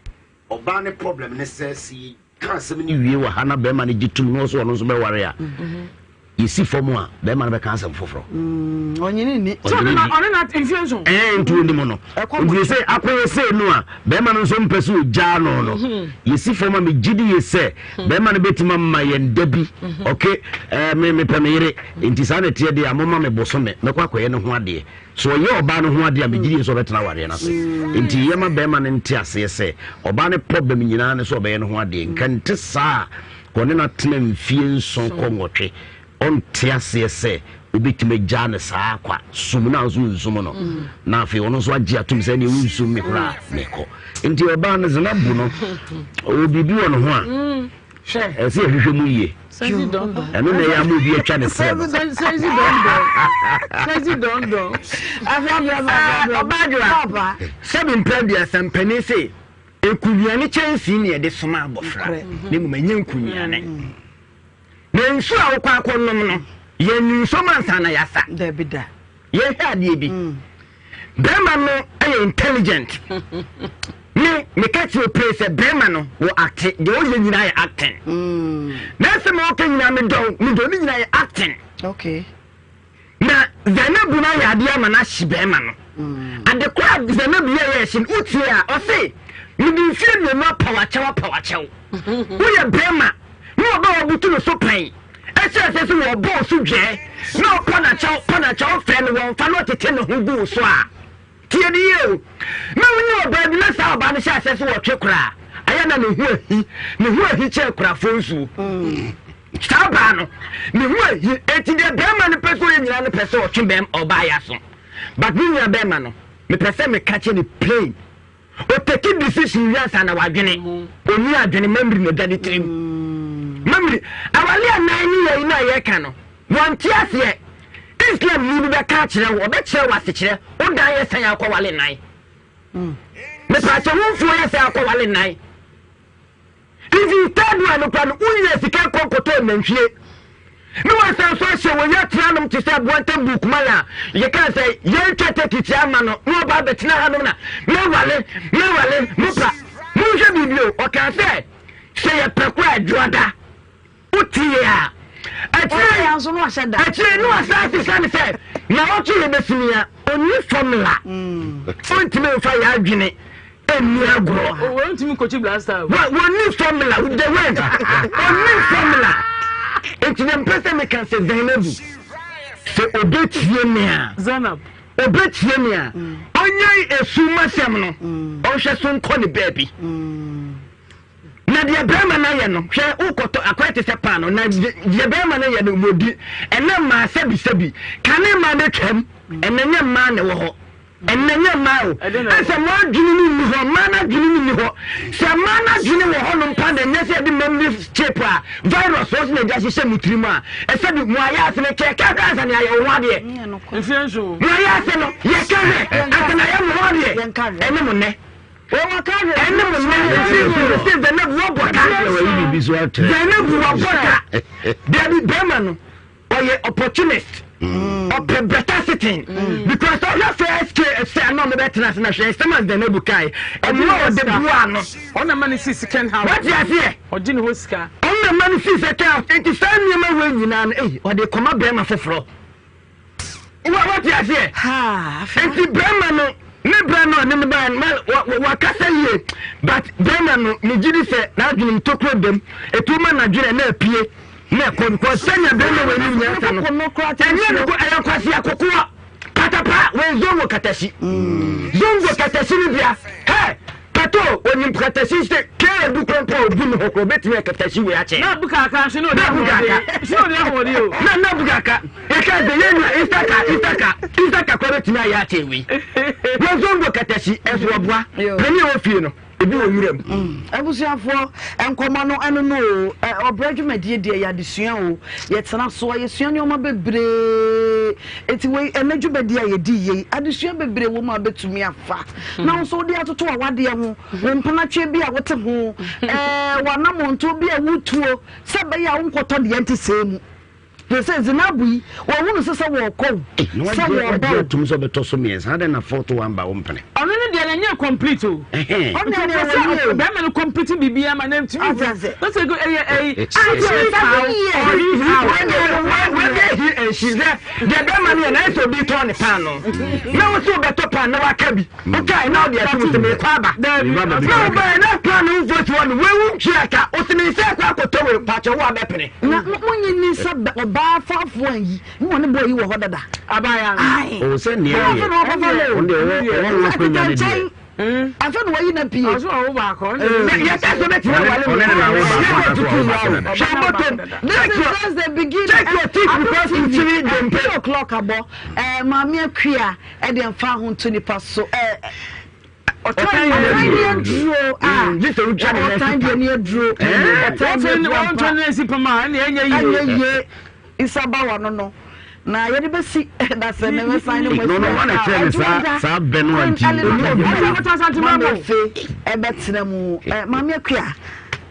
oba ne problem ne se si kan se me ni wie wa hana be ma ne gitum no so no so be ware a yesi fomu a be ma na be kan se foforo onyini ni so na infusion ntu ni mo no nti se akoye se no a be ma no so mpese o ja no yesi fomu me gidi yese be ma na betima ma yenda bi okay me pamire nti sa na tie de amoma me bosome me kwa akoye ne ho ade so ye oba no ho ade a me gidi so betena ware na se nti ye ma be ma ne nti ase se oba ne problem nyina ne so be ye ne ho ade nkante sa ko ne na tena mfie nson ko ngotwe on tiase se obitime jane saa kwa sumuna nzum no na afi ono so agi atum se ne wunsum me kura meko nti oba ne Zenabu no obibi wono ho a se ehwehwe mu ye ɛno na ɛyɛ ama obi atwa ne serɛ no ɔbaadwoa sɛ mempɛ aduasa mpani se ɛkunuane kyɛnsii ne ɛde soma abɔfra na mmom ɛnyɛ nkunuane na nsu a wokɔ akɔnom no yɛni nsom ansa na yɛasa yɛhwɛ adeɛ bi bɛrima no ɛyɛ intelligent meka kyerɛ pray sɛ bɛrima no wɔ acte deɛ ɔyɛ nyinaa yɛ acting na sɛ ma ɔka nyinaa medɔ ne nyinaa yɛ acting na Zainabu no yɛ adeɛ ama no ahye bɛrima no ade kora Zainabu yɛ hye no wotie a ɔse mede mfie mmienu apawakyɛw woyɛ bɛrima na ɔba wɔbutu no so pɛn ɛhyɛ sɛ sɛ wɔbɔɔ so dwɛɛ na ɔpanakyɛw fɛ no wɔmfa no ɔtete ne ho guu so a tie de yɛ o na wonye ɔbaa bi na saa ɔbaa no hyɛ asɛ sɛ wɔtwe koraa ayɛ na ne ho ahi kyɛɛ korafo nsuo saa baa no ne ho ahi enti deɛ bɛrima no pɛ sɛ ɔyɛ nyinaa no pɛ sɛ ɔtwe ɔbaa yɛ so but ne nyina bɛrima no mepɛ sɛ meka kyɛ ne plain ɔtaki decision wiansa na wadwene ɔni adwene mamiri na ɔda ne tirim mamiri awale anan ne yɛyi no a yɛka no wɔnte aseɛ Islam ni bi bɛka kyerɛ wo ɔbɛkyerɛ wo asekyerɛ wodan yɛ sɛn akɔwale nan mepakyɛ womfuo yɛ sɛn akɔwale nan ifi third one no kwa no woyɛ sika kɔnkɔtɔ nantwie ne wasan so ahyɛ wɔ yɛ tena nom te sɛ aboantam bukuma a yɛka sɛ yɛntwa tekiti ama no na ɔba bɛtena ha nom na mewale mopa monhwɛ biribio ɔka sɛ yɛpɛ kora adwoada wotie a akyire no asase sane sɛ na ɔtwe yɛ bɛsimia ɔni formula ɔntimi mfa yɛ adwene ɛnni agorɔ wɔni formula with the word ɔni formula enti na mpɛ sɛ meka sɛ Zainabu sɛ ɔbɛtie me a ɔnyɛ esu masɛm no ɔhwɛ so nkɔ ne baabi na deɛ bɛrima no yɛ no hwɛ wokɔtɔ akwai te sɛ paa no na deɛ bɛrima no yɛ no mɔdi ɛnɛ mmaa sɛbisabi kane mmaa no twam ɛnɛ nyɛ mmaa ne wɔ hɔ ɛnɛ nyɛ mmaa o ɛsɛ mmaa adwene no nni hɔ mmaa no adwene no nni hɔ sɛ mmaa no adwene wɔ hɔ no mpa na ɛnyɛ sɛ ɛde memory chip a virus wɔ so na ɛde ahyehyɛ mu tirim a ɛsɛ de mu ayɛ ase no kɛkɛ ansa ne ayɛ wo ho adeɛ mu ayɛ ase no yɛkɛhwɛ ansa na ayɛ mo ho adeɛ ɛne mo nnɛ opportunist or better sitting because all your first say no me better na say someone the nebu kai and no the buano on the money see second house what you here odin ho sika on the money see second it is time you ma we nyina eh or they come bema foforo what you here ha enti bema no ne brano ne ban wa kasa yie but bema no ne gidi se na adwene ntokro dem etuma na dwene na apie na kon ko senya bema we ni nyasa no enye ko ayakwasi akokoa patapa we zongo katashi ni bia he pato oni katashi se ke du konpo obi no hokro betime katashi we ache na buka ka shi no da buka hori o na buka e ka de ye na istaka ko betime ya ache we zongo katashi eso oboa pani o fie no ebi wo wuram abusuafo enkomo no eno no obradwumadie die ya desua o yetena so ye sua ne o ma bebre eti we enadwumadie ye di ye adesua bebre wo ma betumi afa na so de atoto awade ho wo mpana twe bi a wote ho wanamonto bi a wutuo se be ya wonkoto de ente semu Pese Zinabu, or one sister will call. Somewhere to Mr. Betosomias, had a photo one by one penny. Only the complete. Only the complete BBM my name to me. That's a good and she's there. The money and I so be torn the panel. No, so better pan, no, I can be. Okay, now the assuming to me, Papa. No, but not planning for one. We won't check out. What's the name? I could tell you, Patch, what happening. When you need some faf one yi won boy yi wo hodada abaya o se ne ye onde o afa no yi na pie o so o ba ko ya ta so beti wale o na wo ba that's the beginning check your teeth because you chiri dem 3 o'clock abo mama akua e de mfa ho to nipa so Ọ̀tán yẹn dúró jíṣẹ́ ojú àná ọ̀tán yẹn ní dúró ọ̀tán yẹn dúró wọ́n tún ní ẹ̀sìn pama ẹni ẹ̀yẹ yie ìsábàwọ̀ nínú na yẹn bẹ si dasẹ ne bẹ san ne mo no wọn na kyerɛ ne saa bɛ no anti ɛbɛ tena mu maame akua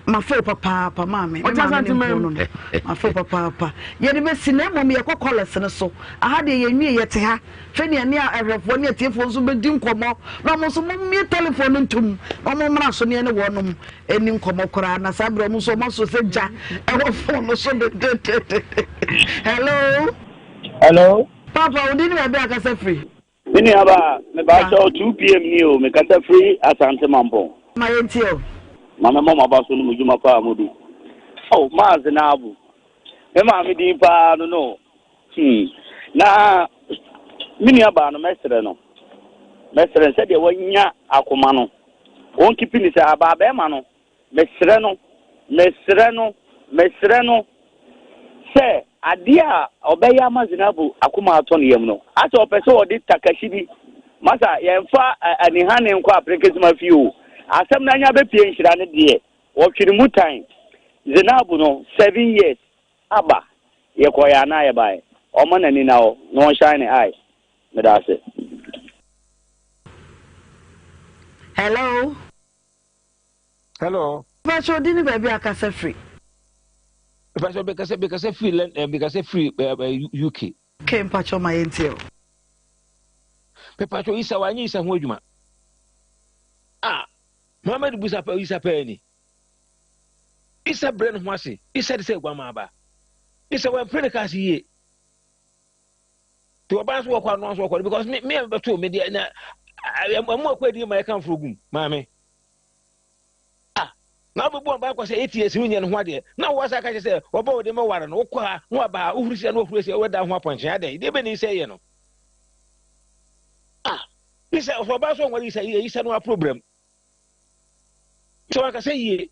mafo papaapa maame mafo papaapa yɛde bɛ si na mmom yɛkɔ kɔlɛs ne so aha deɛ yɛnwie yɛte ha fɛ ne ne ahwɛfoɔ ne atiefoɔ nso bɛdi nkɔmmɔ na ɔmo nso mommie telephone no ntom na ɔmo mmra so ne ne wɔnom ɛni nkɔmmɔ koraa na saa berɛ ɔmo nso ɔmo so sɛ gya ɛwɔ phone no so hello Papa, we didn't have a casa free. Miniaba, me bacha 2 p.m. new, me casa free Asante Mambo. My entio. Mama mama basu no mujuma pa mudu. Oh, Maz na abu. Me ma me din pa no. Na Miniaba no mestre no. Mestre said you wanya akoma no. Won keep ni say aba be ma no. Mestre no. Say adia obeya mazinabu akuma aton yem no asa opese odi takashi bi masa yemfa anihane nkwa aprekesi mafiu asem na nya be pie nhira ne de wo twiri mutan zinabu no 7 years aba ye koya na ye bai o manani na o no shine eye me da se hello Pacho dini baby akasa free because free UK. Came Pacho my entio. Pacho is a one is a wojuma. Mamma Busa is a penny. It's a brain wasi. He said, say, Wamaba. It's a one predicas ye. To a bus walk on once walk because me and two media. I am more quite my account for good, mammy. Now the boy back was 8 years union what day. Now was I can say, about the more and Oka, no about Ufrish and Ufrish over down 1.5 day. They been say, you know. This is about what he said, he said no problem. So I can say, he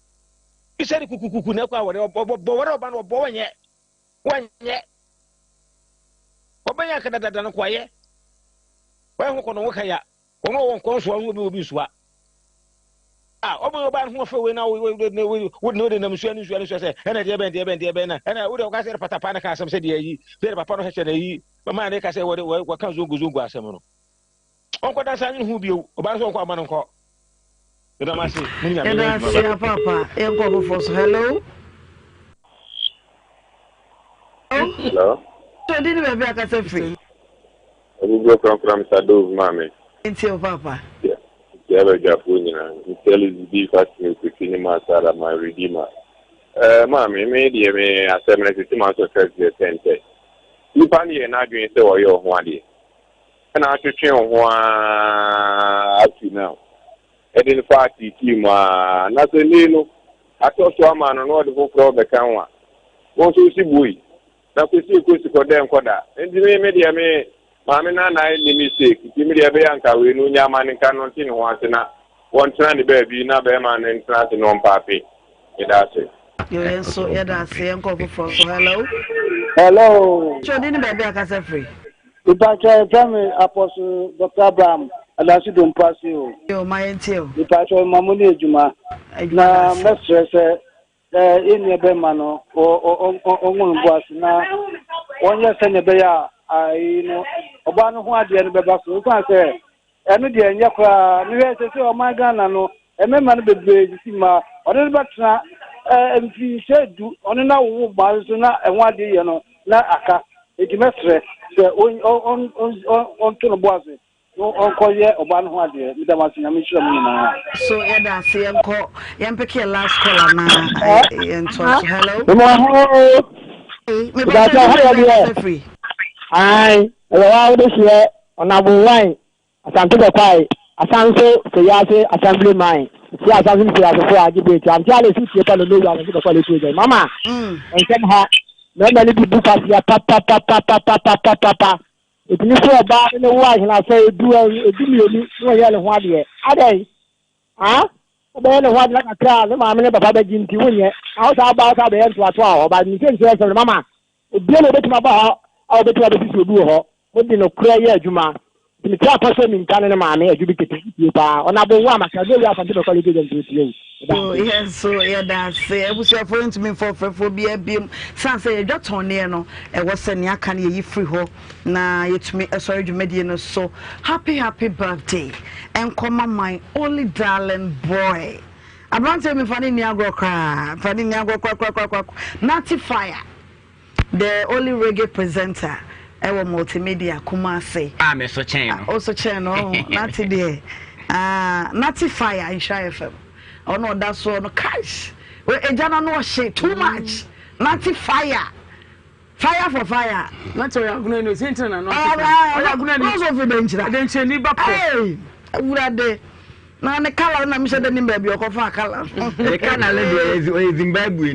said, Kuku, never what about boy yet. 1 yet. Obaya can that done quiet. Well, who can work here? One course one will be swap. Omo ba ho fa we na we no de na msuan say na de ben na na we de ka say patapa na ka asem say de yi be papa no hye na yi mama na ka say we kan zongo asem no onko da san hu bi o ba so onko ama no nko de ma say munya me ya papa e nko bo for hello so did we be akasa free we go from Sadov mama into papa Never Japunina, tell you be fasting to cinema, Sarah, my redeemer. Mammy, maybe me a 76 months of first year 10. You find you not doing so your 1 day. And I should change one up to now. I didn't party team, not a little. I thought to a man on all the whole crowd the camera. Won't you see boy? That we see Kusko them Koda. And the media may. Mami na ni mistake. Kimi dia be anka we no nyama ni kanon tin ho atena. Won try ni baby na be man ni try to no papi. Idase. Yo so idase enko for so hello. Chodi ni baby akasa free. Ipacho family apostle Dr. Abraham Alasi don pass you. Yo my entio. Ipacho mamuni ejuma. Na mestre se ini be mano o ngun boas na onye se ne be ya I know about who are the end of the bus. You can't say, and the end, Yakra, Nhyira, oh my God, no, and my man be brave, Sima, or the back, and he said, on an hour, Barzuna, and 1 day, you know, not Aka, it's a mestre, on to the boss. No, Uncle, yeah, or one who are there, Madame Sinamisha. So, Eda, see, Uncle, Yampeke last caller now, and hello. Free. Aye, allow this year on our wine. Asante the pie, Asanso, Sayase, Assembly Mine. See, Assassin Pia before I give it. I'm telling you, the Lulu and the quality. Mamma, and somehow, no many people pass here, papa. If you saw about in the white, and I say, do a yellow one year. Are they? Huh? Then what like a car, the mamma, Papa Jinty, win yet. How's about how they enter at all, but you can't say, Mamma, it's been a bit about. I'll bet you do her. What did no cry, Juma? me tell person in Canada, mammy, you be getting on a boa, I do have a quality to you. Oh, yes, so yeah, that's I was referring to me for beam. Sans say, just on there, no, it was sending ya can ye free ho. Nah, it's me, sorry, you made so happy birthday. And come on, my only darling boy. I'm not telling me funny Niagara cry, funny Niagara crack. Natty Fire, the only reggae presenter. Ewa multimedia Kumasi. I'm so channel. Also channel, Natty there. Natty Fire in Shy FM. Oh no, that's so no cash. Well, a jana no shit too much. Natty Fire. Fire for fire. Not so you're going to say, no, I'm going to go danger. I didn't say, hey, I would have day. Now the color, I'm sure the name baby or color. The color is Zimbabwe.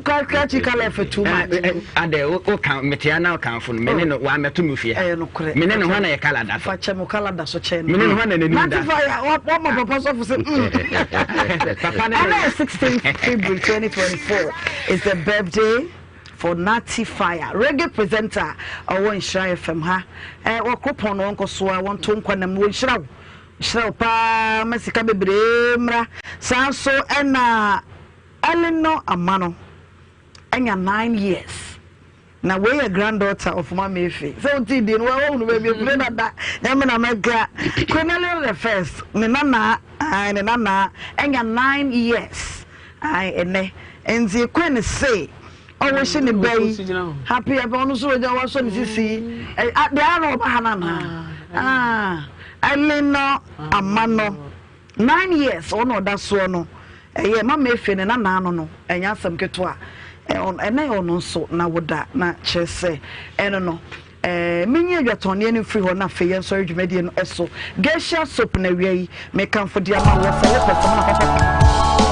Catchy color for 2 months. And they will count Metiana count for men and one to move here. Men and one a color that for Chemo color that's a chain. Men and one and what my purpose of 16th February 2024 is the birthday for Natty Fire, reggae presenter. I want Shy FM ha. What coupon uncle so I want to quantum will show. Pa Mesika bebremra sanso ena Eleno Amano enya 9 years na we a granddaughter of Mama Efe so ti di no we baby play na da nyame na mega Cornelio the first me nana enya 9 years ai ene enzi kwen say oh she ne bay happy ebe onu so ja wa so ni sisi they are no ba hanana Eleno Amano 9 years ono da so no eye Mama Efe ne na no enya asem keto a ene ono so na woda na chese eno no minye dwatone ne free ho na fe yen so adwumadi no eso gesha soap na wiai me kan for dia ma wo sele person na papa